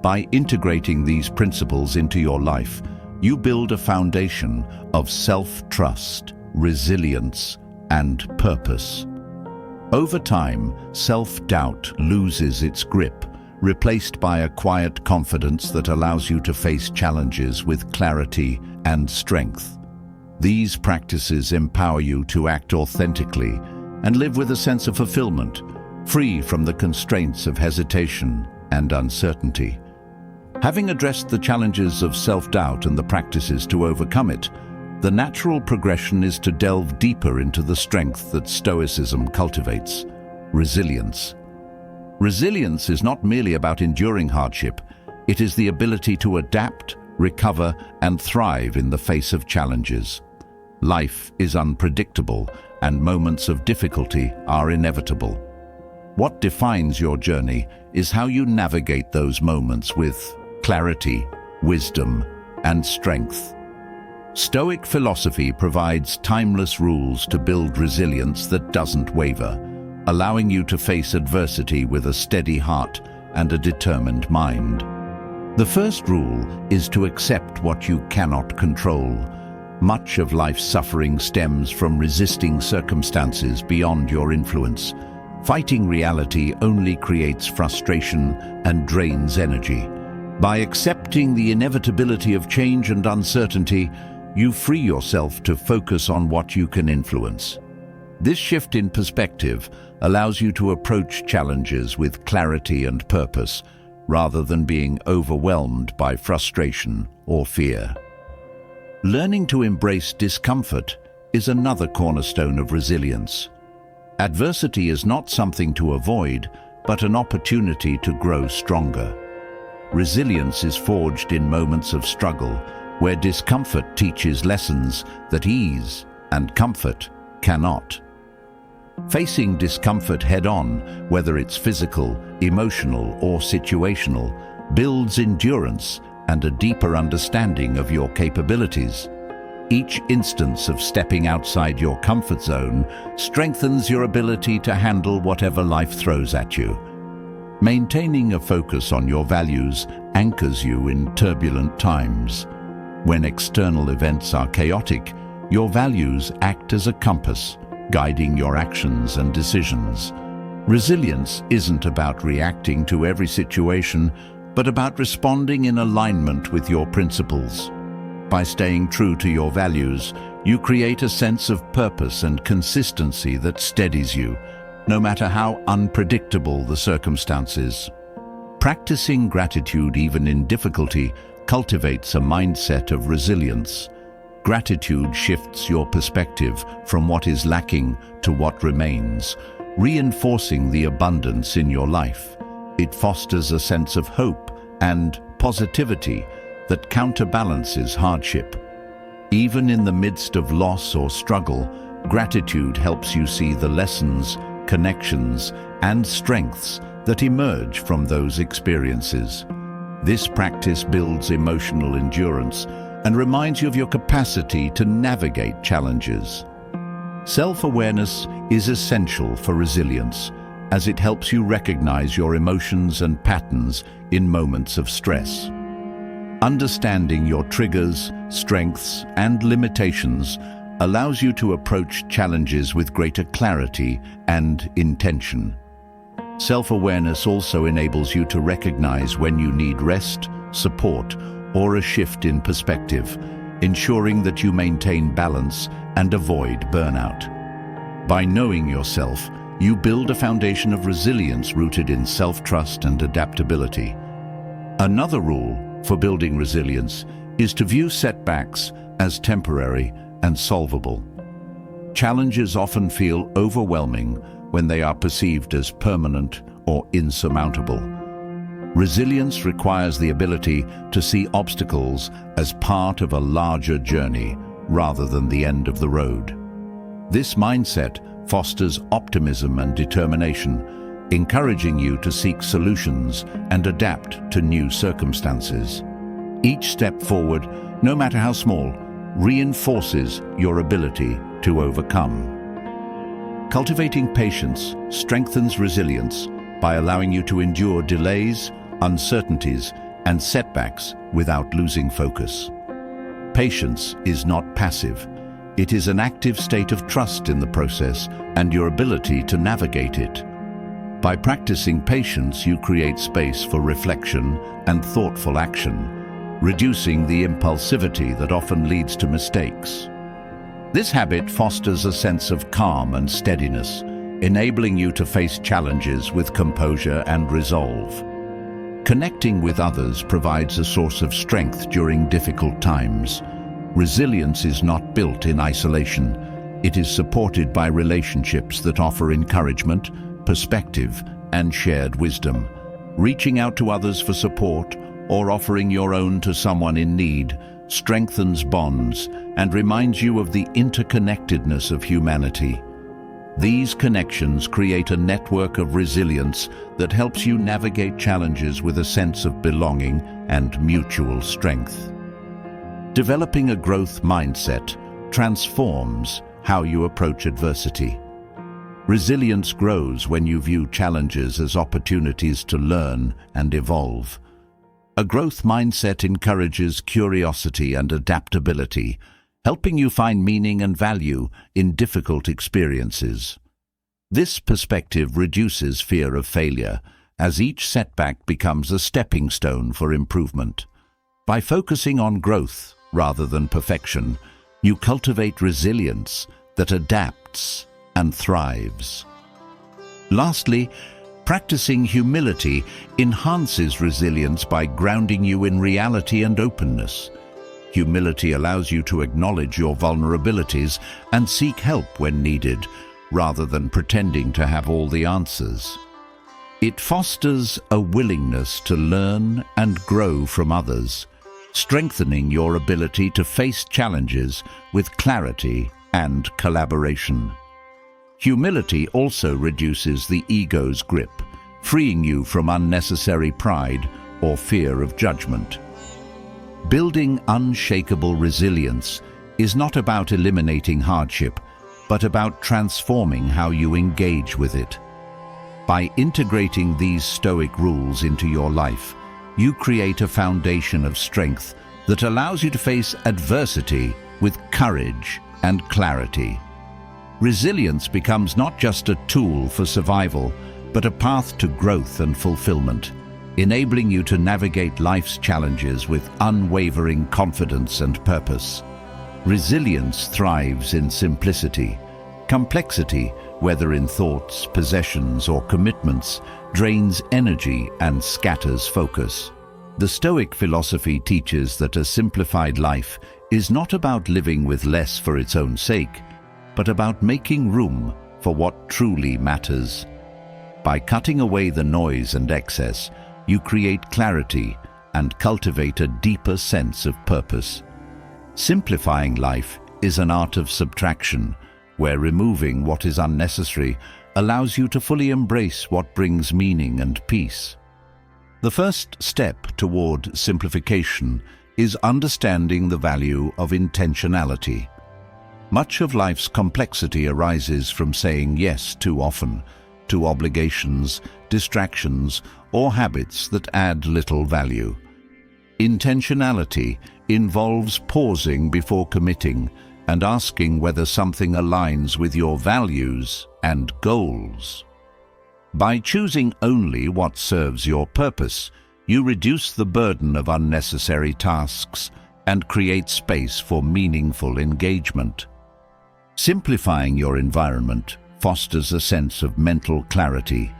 A: By integrating these principles into your life, you build a foundation of self-trust, resilience, and purpose. Over time, self-doubt loses its grip, replaced by a quiet confidence that allows you to face challenges with clarity and strength. These practices empower you to act authentically and live with a sense of fulfillment, free from the constraints of hesitation and uncertainty. Having addressed the challenges of self-doubt and the practices to overcome it, the natural progression is to delve deeper into the strength that Stoicism cultivates: resilience. Resilience is not merely about enduring hardship. It is the ability to adapt, recover, and thrive in the face of challenges. Life is unpredictable, and moments of difficulty are inevitable. What defines your journey is how you navigate those moments with clarity, wisdom, and strength. Stoic philosophy provides timeless rules to build resilience that doesn't waver, allowing you to face adversity with a steady heart and a determined mind. The first rule is to accept what you cannot control. Much of life's suffering stems from resisting circumstances beyond your influence. Fighting reality only creates frustration and drains energy. By accepting the inevitability of change and uncertainty, you free yourself to focus on what you can influence. This shift in perspective allows you to approach challenges with clarity and purpose, rather than being overwhelmed by frustration or fear. Learning to embrace discomfort is another cornerstone of resilience. Adversity is not something to avoid, but an opportunity to grow stronger. Resilience is forged in moments of struggle, where discomfort teaches lessons that ease and comfort cannot. Facing discomfort head-on, whether it's physical, emotional, or situational, builds endurance and a deeper understanding of your capabilities. Each instance of stepping outside your comfort zone strengthens your ability to handle whatever life throws at you. Maintaining a focus on your values anchors you in turbulent times. When external events are chaotic, your values act as a compass, guiding your actions and decisions. Resilience isn't about reacting to every situation, but about responding in alignment with your principles. By staying true to your values, you create a sense of purpose and consistency that steadies you, no matter how unpredictable the circumstances. Practicing gratitude even in difficulty cultivates a mindset of resilience. Gratitude shifts your perspective from what is lacking to what remains, reinforcing the abundance in your life. It fosters a sense of hope and positivity that counterbalances hardship. Even in the midst of loss or struggle, gratitude helps you see the lessons, connections, and strengths that emerge from those experiences. This practice builds emotional endurance and reminds you of your capacity to navigate challenges. Self-awareness is essential for resilience, as it helps you recognize your emotions and patterns in moments of stress. Understanding your triggers, strengths, and limitations allows you to approach challenges with greater clarity and intention. Self-awareness also enables you to recognize when you need rest, support, or a shift in perspective, ensuring that you maintain balance and avoid burnout. By knowing yourself, you build a foundation of resilience rooted in self-trust and adaptability. Another rule for building resilience is to view setbacks as temporary and solvable. Challenges often feel overwhelming when they are perceived as permanent or insurmountable. Resilience requires the ability to see obstacles as part of a larger journey rather than the end of the road. This mindset fosters optimism and determination, encouraging you to seek solutions and adapt to new circumstances. Each step forward, no matter how small, reinforces your ability to overcome. Cultivating patience strengthens resilience by allowing you to endure delays, uncertainties, and setbacks without losing focus. Patience is not passive. It is an active state of trust in the process and your ability to navigate it. By practicing patience, you create space for reflection and thoughtful action, reducing the impulsivity that often leads to mistakes. This habit fosters a sense of calm and steadiness, enabling you to face challenges with composure and resolve. Connecting with others provides a source of strength during difficult times. Resilience is not built in isolation. It is supported by relationships that offer encouragement, perspective, and shared wisdom. Reaching out to others for support or offering your own to someone in need strengthens bonds and reminds you of the interconnectedness of humanity. These connections create a network of resilience that helps you navigate challenges with a sense of belonging and mutual strength. Developing a growth mindset transforms how you approach adversity. Resilience grows when you view challenges as opportunities to learn and evolve. A growth mindset encourages curiosity and adaptability, helping you find meaning and value in difficult experiences. This perspective reduces fear of failure, as each setback becomes a stepping stone for improvement. By focusing on growth rather than perfection, you cultivate resilience that adapts and thrives. Lastly, practicing humility enhances resilience by grounding you in reality and openness. Humility allows you to acknowledge your vulnerabilities and seek help when needed, rather than pretending to have all the answers. It fosters a willingness to learn and grow from others, strengthening your ability to face challenges with clarity and collaboration. Humility also reduces the ego's grip, freeing you from unnecessary pride or fear of judgment. Building unshakable resilience is not about eliminating hardship, but about transforming how you engage with it. By integrating these Stoic rules into your life, you create a foundation of strength that allows you to face adversity with courage and clarity. Resilience becomes not just a tool for survival, but a path to growth and fulfillment, enabling you to navigate life's challenges with unwavering confidence and purpose. Resilience thrives in simplicity. Complexity, whether in thoughts, possessions, or commitments, drains energy and scatters focus. The Stoic philosophy teaches that a simplified life is not about living with less for its own sake, but about making room for what truly matters. By cutting away the noise and excess, you create clarity and cultivate a deeper sense of purpose. Simplifying life is an art of subtraction, where removing what is unnecessary allows you to fully embrace what brings meaning and peace. The first step toward simplification is understanding the value of intentionality. Much of life's complexity arises from saying yes too often, to obligations, distractions, or habits that add little value. Intentionality involves pausing before committing and asking whether something aligns with your values and goals. By choosing only what serves your purpose, you reduce the burden of unnecessary tasks and create space for meaningful engagement. Simplifying your environment fosters a sense of mental clarity.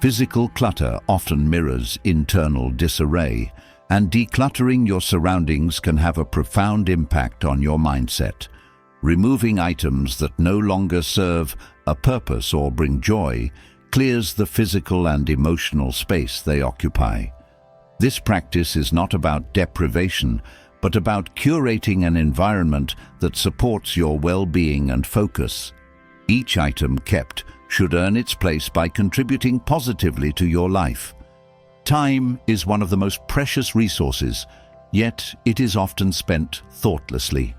A: Physical clutter often mirrors internal disarray, and decluttering your surroundings can have a profound impact on your mindset. Removing items that no longer serve a purpose or bring joy clears the physical and emotional space they occupy. This practice is not about deprivation, but about curating an environment that supports your well-being and focus. Each item kept should earn its place by contributing positively to your life. Time is one of the most precious resources, yet it is often spent thoughtlessly.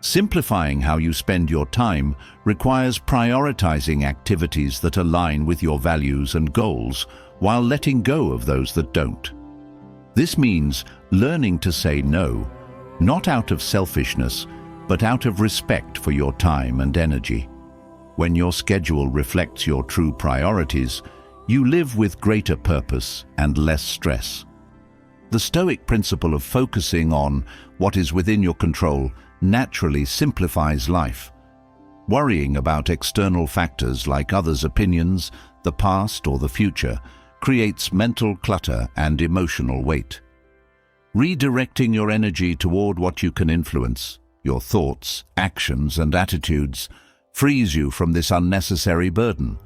A: Simplifying how you spend your time requires prioritizing activities that align with your values and goals while letting go of those that don't. This means learning to say no, not out of selfishness, but out of respect for your time and energy. When your schedule reflects your true priorities, you live with greater purpose and less stress. The Stoic principle of focusing on what is within your control naturally simplifies life. Worrying about external factors like others' opinions, the past or the future, creates mental clutter and emotional weight. Redirecting your energy toward what you can influence, your thoughts, actions, and attitudes, frees you from this unnecessary burden.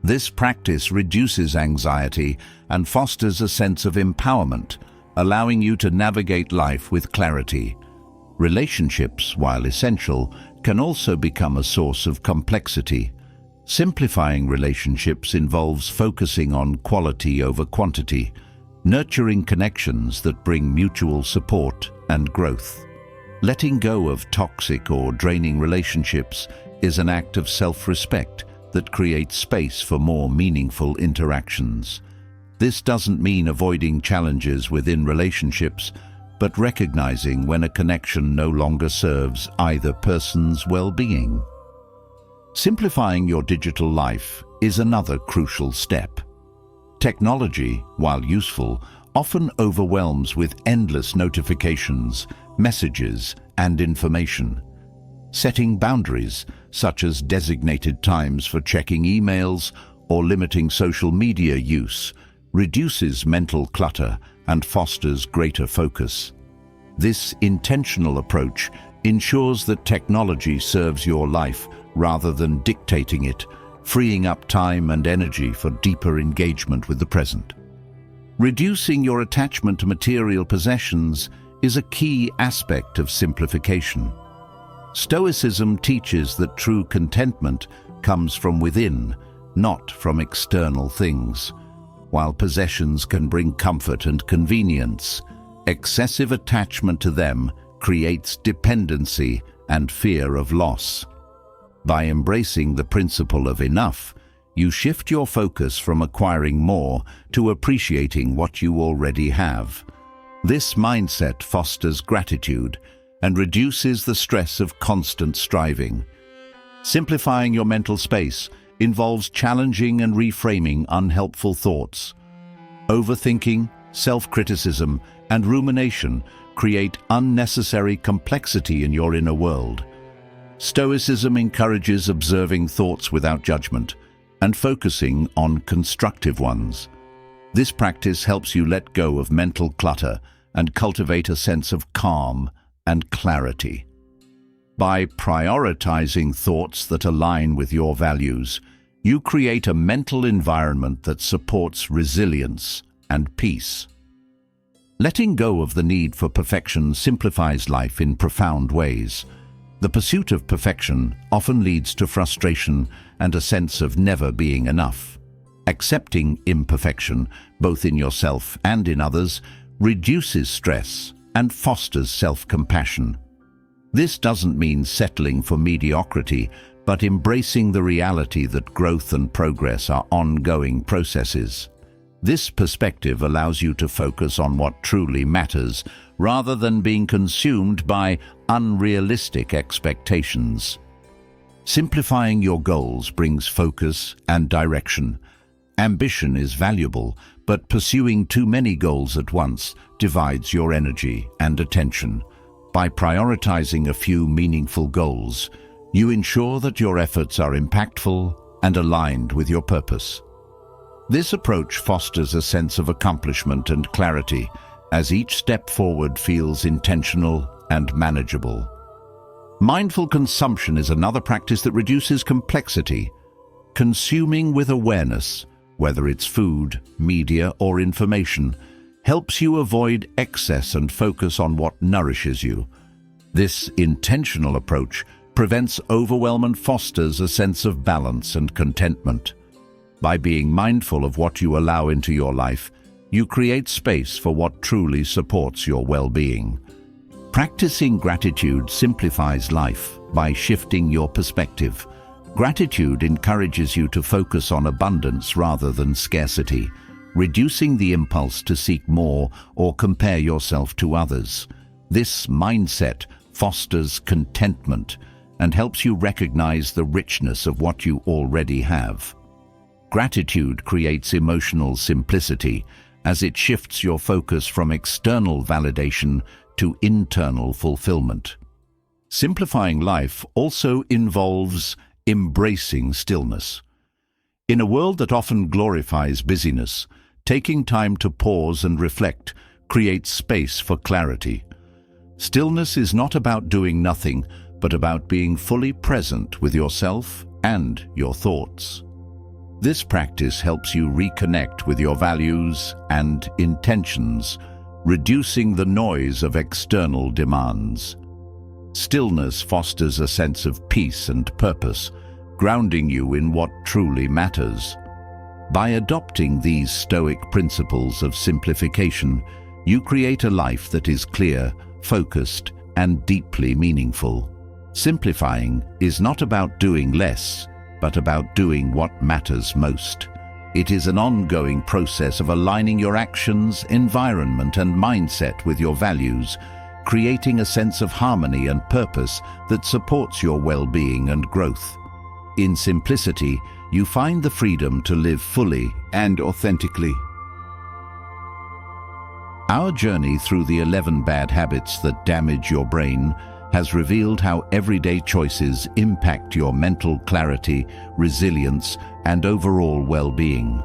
A: This practice reduces anxiety and fosters a sense of empowerment, allowing you to navigate life with clarity. Relationships, while essential, can also become a source of complexity. Simplifying relationships involves focusing on quality over quantity, nurturing connections that bring mutual support and growth. Letting go of toxic or draining relationships is an act of self-respect that creates space for more meaningful interactions. This doesn't mean avoiding challenges within relationships, but recognizing when a connection no longer serves either person's well-being. Simplifying your digital life is another crucial step. Technology, while useful, often overwhelms with endless notifications, messages, and information. Setting boundaries, such as designated times for checking emails or limiting social media use, reduces mental clutter and fosters greater focus. This intentional approach ensures that technology serves your life rather than dictating it, freeing up time and energy for deeper engagement with the present. Reducing your attachment to material possessions is a key aspect of simplification. Stoicism teaches that true contentment comes from within, not from external things. While possessions can bring comfort and convenience, excessive attachment to them creates dependency and fear of loss. By embracing the principle of enough, you shift your focus from acquiring more to appreciating what you already have. This mindset fosters gratitude and reduces the stress of constant striving. Simplifying your mental space involves challenging and reframing unhelpful thoughts. Overthinking, self-criticism, and rumination create unnecessary complexity in your inner world. Stoicism encourages observing thoughts without judgment and focusing on constructive ones. This practice helps you let go of mental clutter and cultivate a sense of calm and clarity. By prioritizing thoughts that align with your values, you create a mental environment that supports resilience and peace. Letting go of the need for perfection simplifies life in profound ways. The pursuit of perfection often leads to frustration and a sense of never being enough. Accepting imperfection, both in yourself and in others, reduces stress and fosters self-compassion. This doesn't mean settling for mediocrity, but embracing the reality that growth and progress are ongoing processes. This perspective allows you to focus on what truly matters, rather than being consumed by unrealistic expectations. Simplifying your goals brings focus and direction. Ambition is valuable, but pursuing too many goals at once divides your energy and attention. By prioritizing a few meaningful goals, you ensure that your efforts are impactful and aligned with your purpose. This approach fosters a sense of accomplishment and clarity, as each step forward feels intentional and manageable. Mindful consumption is another practice that reduces complexity. Consuming with awareness, whether it's food, media, or information, helps you avoid excess and focus on what nourishes you. This intentional approach prevents overwhelm and fosters a sense of balance and contentment. By being mindful of what you allow into your life, you create space for what truly supports your well-being. Practicing gratitude simplifies life by shifting your perspective. Gratitude encourages you to focus on abundance rather than scarcity. reducing the impulse to seek more or compare yourself to others. This mindset fosters contentment and helps you recognize the richness of what you already have. Gratitude creates emotional simplicity as it shifts your focus from external validation to internal fulfillment. Simplifying life also involves embracing stillness. In a world that often glorifies busyness, taking time to pause and reflect creates space for clarity. Stillness is not about doing nothing, but about being fully present with yourself and your thoughts. This practice helps you reconnect with your values and intentions, reducing the noise of external demands. Stillness fosters a sense of peace and purpose, grounding you in what truly matters. By adopting these Stoic principles of simplification, you create a life that is clear, focused, and deeply meaningful. Simplifying is not about doing less, but about doing what matters most. It is an ongoing process of aligning your actions, environment, and mindset with your values, creating a sense of harmony and purpose that supports your well-being and growth. In simplicity, you find the freedom to live fully and authentically. Our journey through the 11 bad habits that damage your brain has revealed how everyday choices impact your mental clarity, resilience, and overall well-being.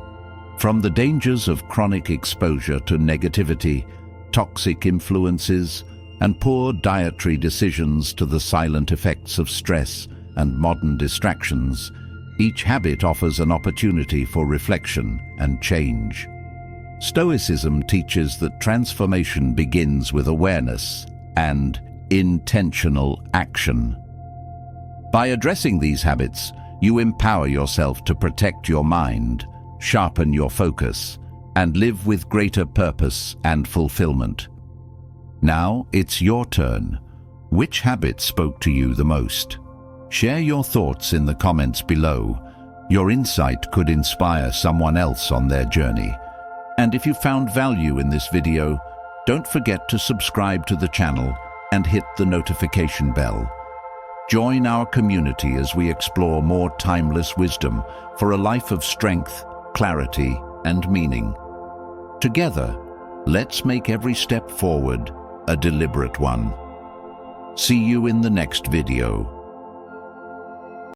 A: From the dangers of chronic exposure to negativity, toxic influences, and poor dietary decisions to the silent effects of stress and modern distractions, each habit offers an opportunity for reflection and change. Stoicism teaches that transformation begins with awareness and intentional action. By addressing these habits, you empower yourself to protect your mind, sharpen your focus, and live with greater purpose and fulfillment. Now it's your turn. Which habit spoke to you the most? Share your thoughts in the comments below. Your insight could inspire someone else on their journey. And if you found value in this video, don't forget to subscribe to the channel and hit the notification bell. Join our community as we explore more timeless wisdom for a life of strength, clarity, and meaning. Together, let's make every step forward a deliberate one. See you in the next video.